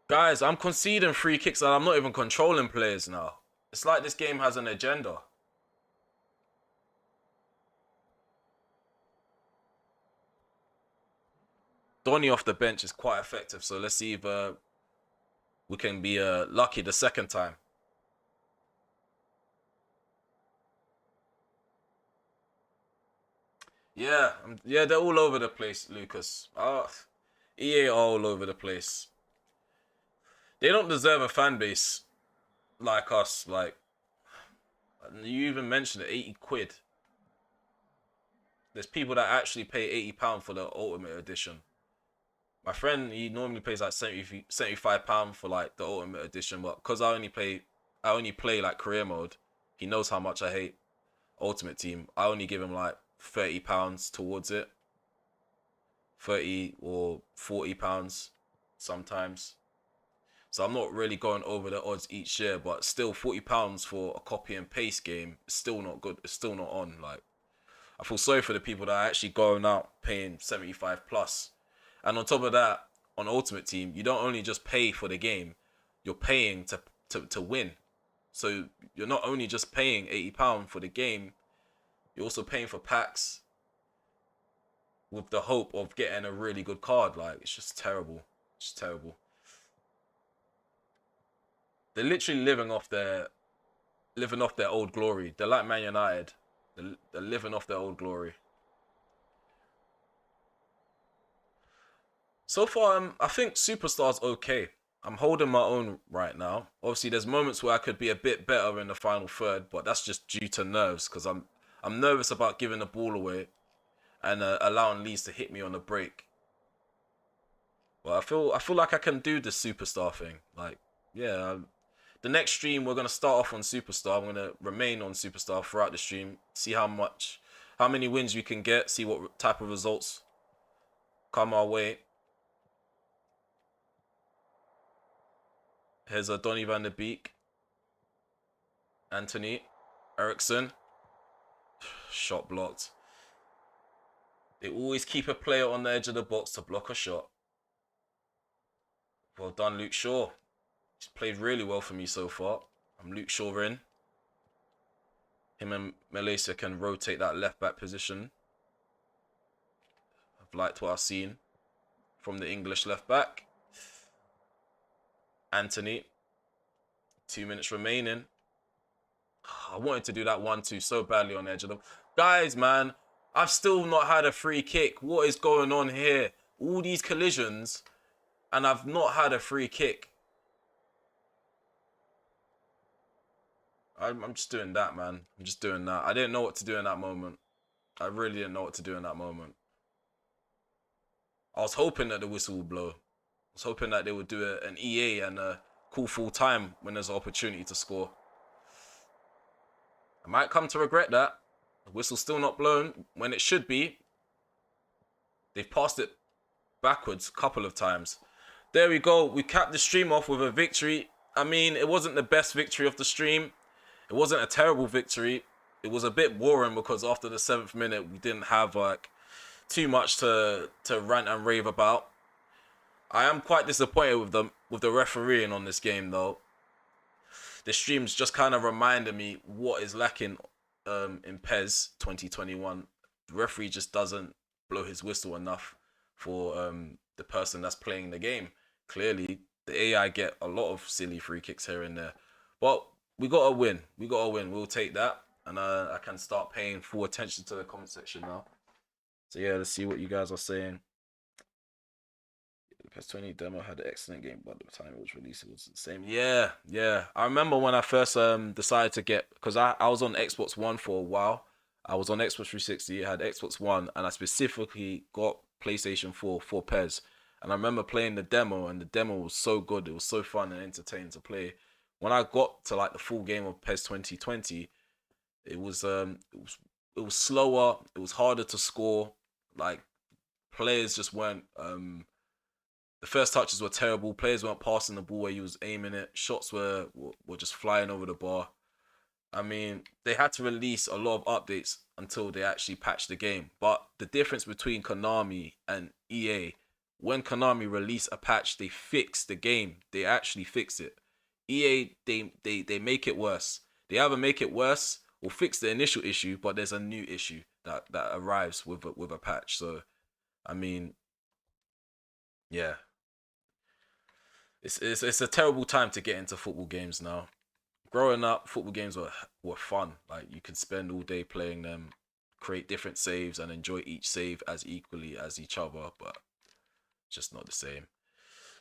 Guys, I'm conceding free kicks and I'm not even controlling players now. It's like this game has an agenda. Donny off the bench is quite effective, so let's see if we can be lucky the second time. Yeah, yeah, they're all over the place, Lucas. EA are all over the place. They don't deserve a fan base like us. Like, you even mentioned it, 80 quid. There's people that actually pay £80 for the Ultimate Edition. My friend, he normally pays like £75 for like the Ultimate Edition, but because I only play like career mode, he knows how much I hate Ultimate Team. I only give him like £30 towards it. 30 or £40 sometimes. So I'm not really going over the odds each year, but still £40 for a copy and paste game is still not good. It's still not on. Like, I feel sorry for the people that are actually going out paying 75 plus. And on top of that, on Ultimate Team, you don't only just pay for the game, you're paying to win. So you're not only just paying £80 for the game, you're also paying for packs with the hope of getting a really good card. Like, it's just terrible. It's just terrible. They're literally living off their old glory. They're like Man United. They're living off their old glory. So far, I think Superstar's okay. I'm holding my own right now. Obviously, there's moments where I could be a bit better in the final third, but that's just due to nerves because I'm nervous about giving the ball away and allowing Leeds to hit me on the break. But I feel like I can do the superstar thing. Like, yeah, the next stream we're gonna start off on superstar. I'm gonna remain on superstar throughout the stream. See how many wins we can get. See what type of results come our way. Here's a Donny van der Beek, Anthony, Ericsson, shot blocked. They always keep a player on the edge of the box to block a shot. Well done, Luke Shaw. He's played really well for me so far. I'm Luke Shaw in. Him and Malaysia can rotate that left back position. I've liked what I've seen from the English left back. Anthony. 2 minutes remaining. I wanted to do that 1-2 so badly on the edge of them. Guys, man, I've still not had a free kick. What is going on here? All these collisions, and I've not had a free kick. I'm just doing that, man. I'm just doing that. I didn't know what to do in that moment. I really didn't know what to do in that moment. I was hoping that the whistle would blow. I was hoping that they would do an EA and call full time when there's an opportunity to score. I might come to regret that. The whistle's still not blown when it should be. They've passed it backwards a couple of times. There we go. We capped the stream off with a victory. I mean, it wasn't the best victory of the stream. It wasn't a terrible victory. It was a bit boring because after the 7th minute, we didn't have like too much to rant and rave about. I am quite disappointed with the refereeing on this game though. The streams just kind of reminded me what is lacking in PES 2021. The referee just doesn't blow his whistle enough for the person that's playing the game. Clearly, the AI get a lot of silly free kicks here and there. But we got to win. We got to win. We'll take that. And I can start paying full attention to the comment section now. So yeah, let's see what you guys are saying. The PES 20 demo had an excellent game, but at the time it was released, it was the same. Yeah, yeah. I remember when I first decided to get, because I was on Xbox One for a while. I was on Xbox 360, I had Xbox One, and I specifically got PlayStation 4 for PES. And I remember playing the demo, and the demo was so good. It was so fun and entertaining to play. When I got to like the full game of PES 2020, it was slower. It was harder to score. Like players just weren't. The first touches were terrible. Players weren't passing the ball where he was aiming it. Shots were just flying over the bar. I mean, they had to release a lot of updates until they actually patched the game. But the difference between Konami and EA, when Konami released a patch, they fixed the game. They actually fixed it. EA, they make it worse. They either make it worse or fix the initial issue, but there's a new issue that arrives with a patch. So, I mean, yeah, it's a terrible time to get into football games now. Growing up, football games were fun. Like you could spend all day playing them, create different saves, and enjoy each save as equally as each other. But just not the same.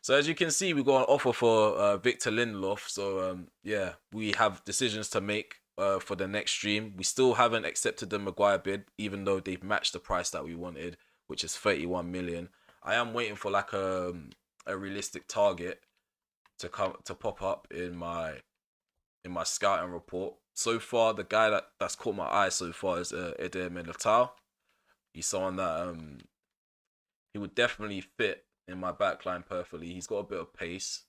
So as you can see, we got an offer for Victor Lindelof. So yeah, we have decisions to make for the next stream. We still haven't accepted the Maguire bid, even though they've matched the price that we wanted, which is 31 million. I am waiting for like a realistic target to pop up in my scouting report. So far, the guy that's caught my eye so far is Eder Militao. He's someone that he would definitely fit in my backline perfectly. He's got a bit of pace.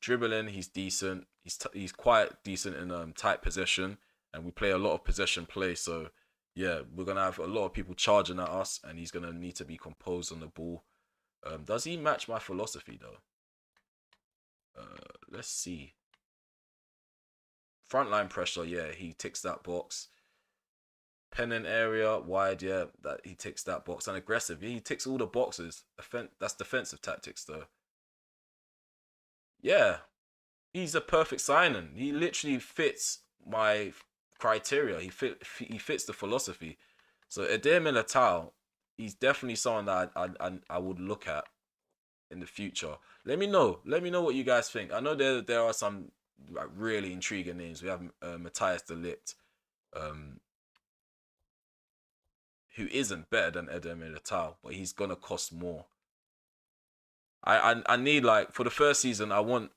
Dribbling, he's decent. He's quite decent in tight possession, and we play a lot of possession play. So yeah, we're gonna have a lot of people charging at us, and he's gonna need to be composed on the ball. Does he match my philosophy though? Let's see. Frontline pressure, yeah, he ticks that box. Pennant area, wide, yeah, that he ticks that box. And aggressive, yeah, he ticks all the boxes. That's defensive tactics though. Yeah, he's a perfect signing. He literally fits my criteria. He fits the philosophy. So Eder Militao, he's definitely someone that I would look at in the future. Let me know what you guys think. I know there are some like really intriguing names. We have Matthias de Ligt, who isn't better than Eder Militao, but he's gonna cost more. I need, like, for the first season, I want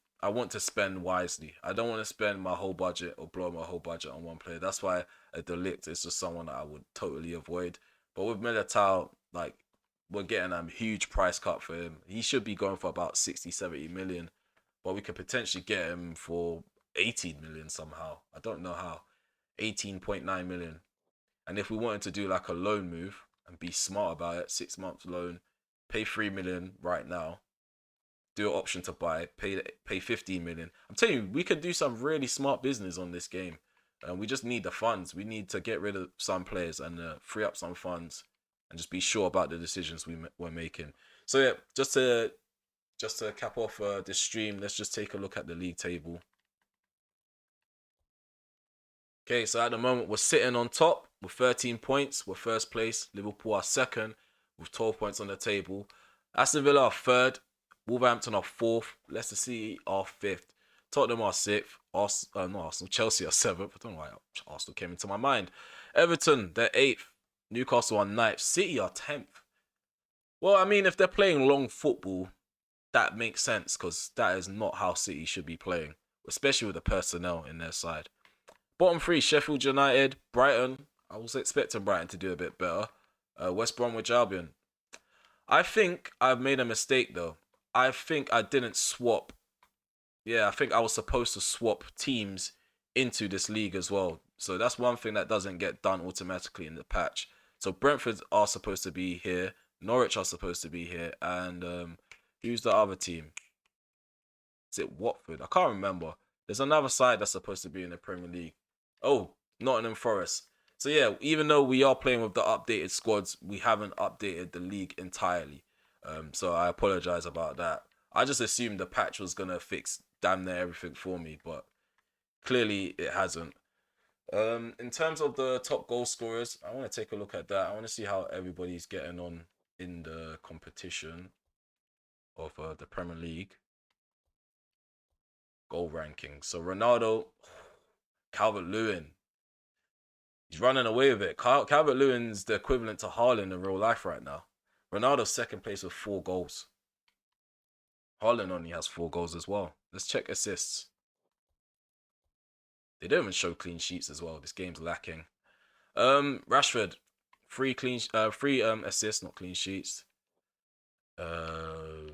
to spend wisely. I don't want to spend my whole budget or blow my whole budget on one player. That's why a Delict is just someone that I would totally avoid. But with Militao, like, we're getting a huge price cut for him. He should be going for about 60, 70 million. But we could potentially get him for 18 million somehow. I don't know how. 18.9 million. And if we wanted to do like a loan move and be smart about it, 6 months loan, pay 3 million right now, do an option to buy, pay 15 million. I'm telling you, we could do some really smart business on this game. We just need the funds. We need to get rid of some players and free up some funds, and just be sure about the decisions we're making. So yeah, just to cap off this stream, let's just take a look at the league table. Okay, so at the moment we're sitting on top with 13 points. We're first place. Liverpool are second with 12 points on the table. Aston Villa are third. Wolverhampton are fourth. Leicester City are fifth. Tottenham are sixth. Not Arsenal. Chelsea are seventh. I don't know why Arsenal came into my mind. Everton, they're eighth. Newcastle are ninth. City are 10th. Well, I mean, if they're playing long football, that makes sense, because that is not how City should be playing, especially with the personnel in their side. Bottom three, Sheffield United, Brighton. I was expecting Brighton to do a bit better. West Bromwich Albion. I think I've made a mistake, though. I think I didn't swap. Yeah, I think I was supposed to swap teams into this league as well. So that's one thing that doesn't get done automatically in the patch. So Brentford are supposed to be here. Norwich are supposed to be here. And who's the other team? Is it Watford? I can't remember. There's another side that's supposed to be in the Premier League. Oh, Nottingham Forest. So yeah, even though we are playing with the updated squads, we haven't updated the league entirely. So I apologize about that. I just assumed the patch was going to fix damn near everything for me, but clearly it hasn't. In terms of the top goal scorers, I want to take a look at that. I want to see how everybody's getting on in the competition of the Premier League goal ranking. So Ronaldo, Calvert-Lewin, he's running away with it. Calvert-Lewin's the equivalent to Haaland in real life right now. Ronaldo's second place with 4 goals. Haaland only has 4 goals as well. Let's check assists. They don't even show clean sheets as well. This game's lacking. Rashford, 3 assists, not clean sheets. In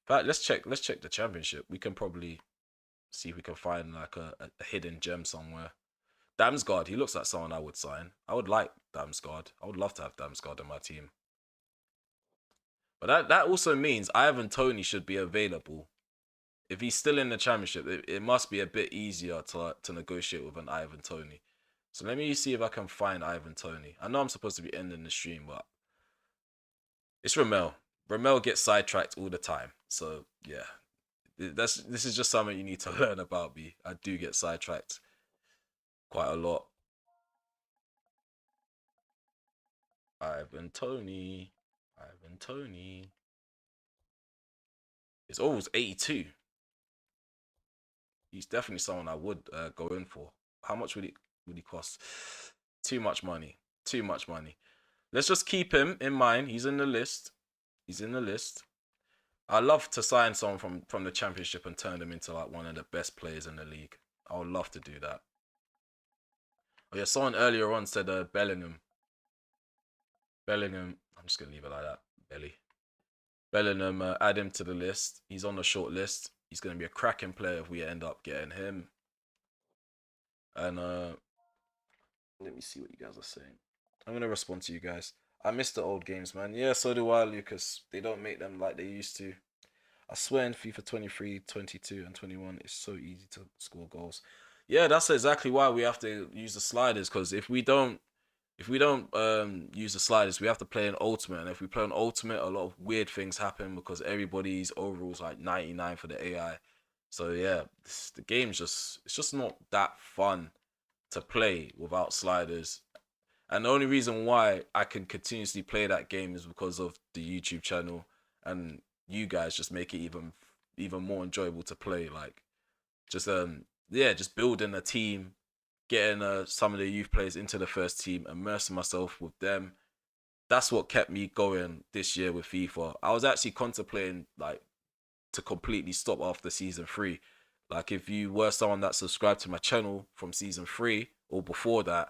fact, let's check the championship. We can probably see if we can find like a hidden gem somewhere. Damsgaard, he looks like someone I would sign. I would like Damsgaard. I would love to have Damsgaard in my team. But that also means Ivan Toney should be available. If he's still in the championship, it must be a bit easier to negotiate with an Ivan Toney. So let me see if I can find Ivan Toney. I know I'm supposed to be ending the stream, but it's Remel. Remel gets sidetracked all the time. So yeah, this is just something you need to learn about me. I do get sidetracked quite a lot. Ivan Toney. It's always 82. He's definitely someone I would go in for. How much would he cost? Too much money. Let's just keep him in mind. He's in the list. I love to sign someone from the championship and turn them into like one of the best players in the league. I would love to do that. Oh yeah, someone earlier on said Bellingham. I'm just gonna leave it like that. Bellingham, add him to the list. He's on the short list. He's gonna be a cracking player if we end up getting him. And let me see what you guys are saying. I'm gonna respond to you guys. I miss the old games, man. Yeah, so do I, Lucas. They don't make them like they used to. I swear in FIFA 23, 22, and 21, it's so easy to score goals. Yeah, that's exactly why we have to use the sliders, because if we don't use the sliders, we have to play an ultimate, and if we play an ultimate, a lot of weird things happen because everybody's overall's like 99 for the AI. So yeah, the game's it's just not that fun to play without sliders. And the only reason why I can continuously play that game is because of the YouTube channel, and you guys just make it even more enjoyable to play. Like, just just building a team, getting some of the youth players into the first team, immersing myself with them. That's what kept me going this year with FIFA. I was actually contemplating like to completely stop after season 3. Like if you were someone that subscribed to my channel from season 3 or before that,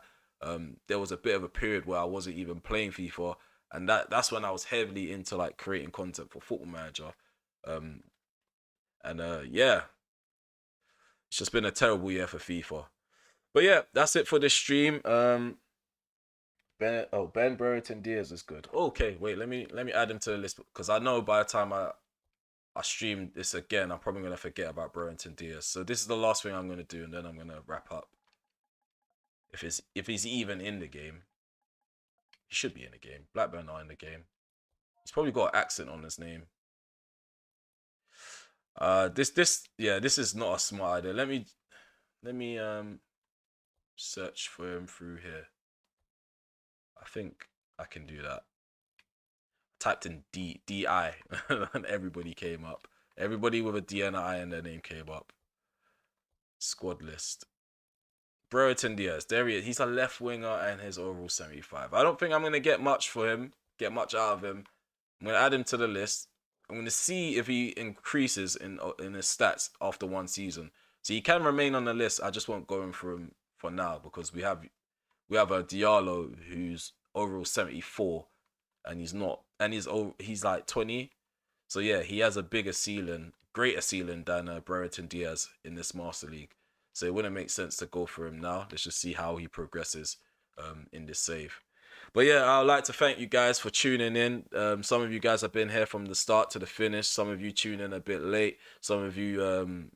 there was a bit of a period where I wasn't even playing FIFA, and that's when I was heavily into like creating content for Football Manager. Yeah, it's just been a terrible year for FIFA. But yeah, that's it for this stream. Ben Brereton Diaz is good. Okay, wait, let me add him to the list because I know by the time I stream this again, I'm probably gonna forget about Brereton Diaz. So this is the last thing I'm gonna do, and then I'm gonna wrap up. If he's even in the game, he should be in the game. Blackburn are in the game. He's probably got an accent on his name. This is not a smart idea. Let me search for him through here. I think I can do that. I typed in DI and everybody came up. Everybody with a D and an I in their name came up. Squad list. Brereton Diaz, there he is. He's a left winger and his overall 75. I don't think I'm gonna get much for him, get much out of him. I'm gonna add him to the list. I'm gonna see if he increases in his stats after one season. So he can remain on the list. I just won't go in for him for now because we have a Diallo who's overall 74, and he's like 20. So yeah, he has a bigger ceiling, greater ceiling than Brereton Diaz in this Master League. So it wouldn't make sense to go for him now. Let's just see how he progresses in this save. But yeah, I'd like to thank you guys for tuning in. Some of you guys have been here from the start to the finish. Some of you tune in a bit late. Some of you,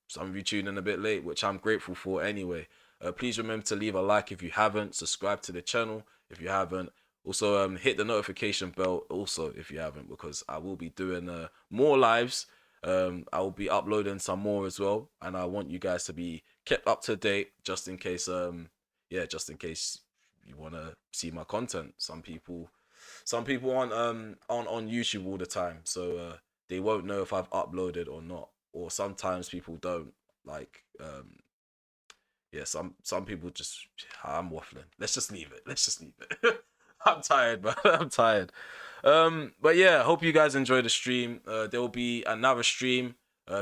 some of you tune in a bit late, which I'm grateful for anyway. Please remember to leave a like if you haven't. Subscribe to the channel if you haven't. Also, hit the notification bell also if you haven't, because I will be doing more lives. I will be uploading some more as well, and I want you guys to be kept up to date just in case. Just in case you want to see my content. Some people aren't on YouTube all the time, so they won't know if I've uploaded or not. Or sometimes people don't like. Some people just. I'm waffling. Let's just leave it. I'm tired, but I'm tired. But yeah, hope you guys enjoy the stream. There will be another stream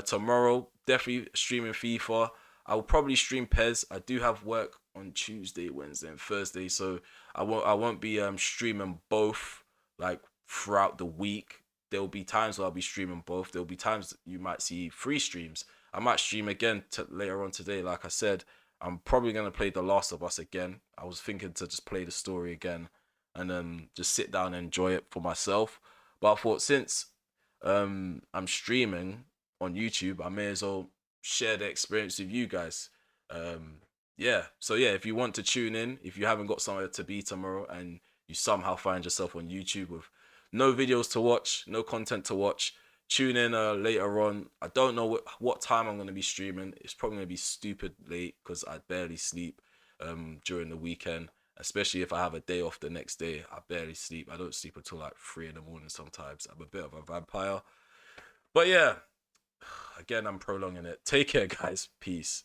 tomorrow. Definitely streaming FIFA. I will probably stream PES. I do have work on Tuesday, Wednesday, and Thursday, so I won't be streaming both like throughout the week. There will be times where I'll be streaming both. There will be times you might see 3 streams. I might stream again later on today. Like I said, I'm probably gonna play The Last of Us again. I was thinking to just play the story again and then just sit down and enjoy it for myself. But I thought since I'm streaming on YouTube, I may as well share the experience with you guys. So if you want to tune in, if you haven't got somewhere to be tomorrow and you somehow find yourself on YouTube with no videos to watch, no content to watch, tune in later on. I don't know what time I'm going to be streaming. It's probably going to be stupid late because I barely sleep during the weekend, especially if I have a day off the next day. I barely sleep. I don't sleep until like 3 in the morning sometimes. I'm a bit of a vampire. But yeah, again, I'm prolonging it. Take care, guys. Peace.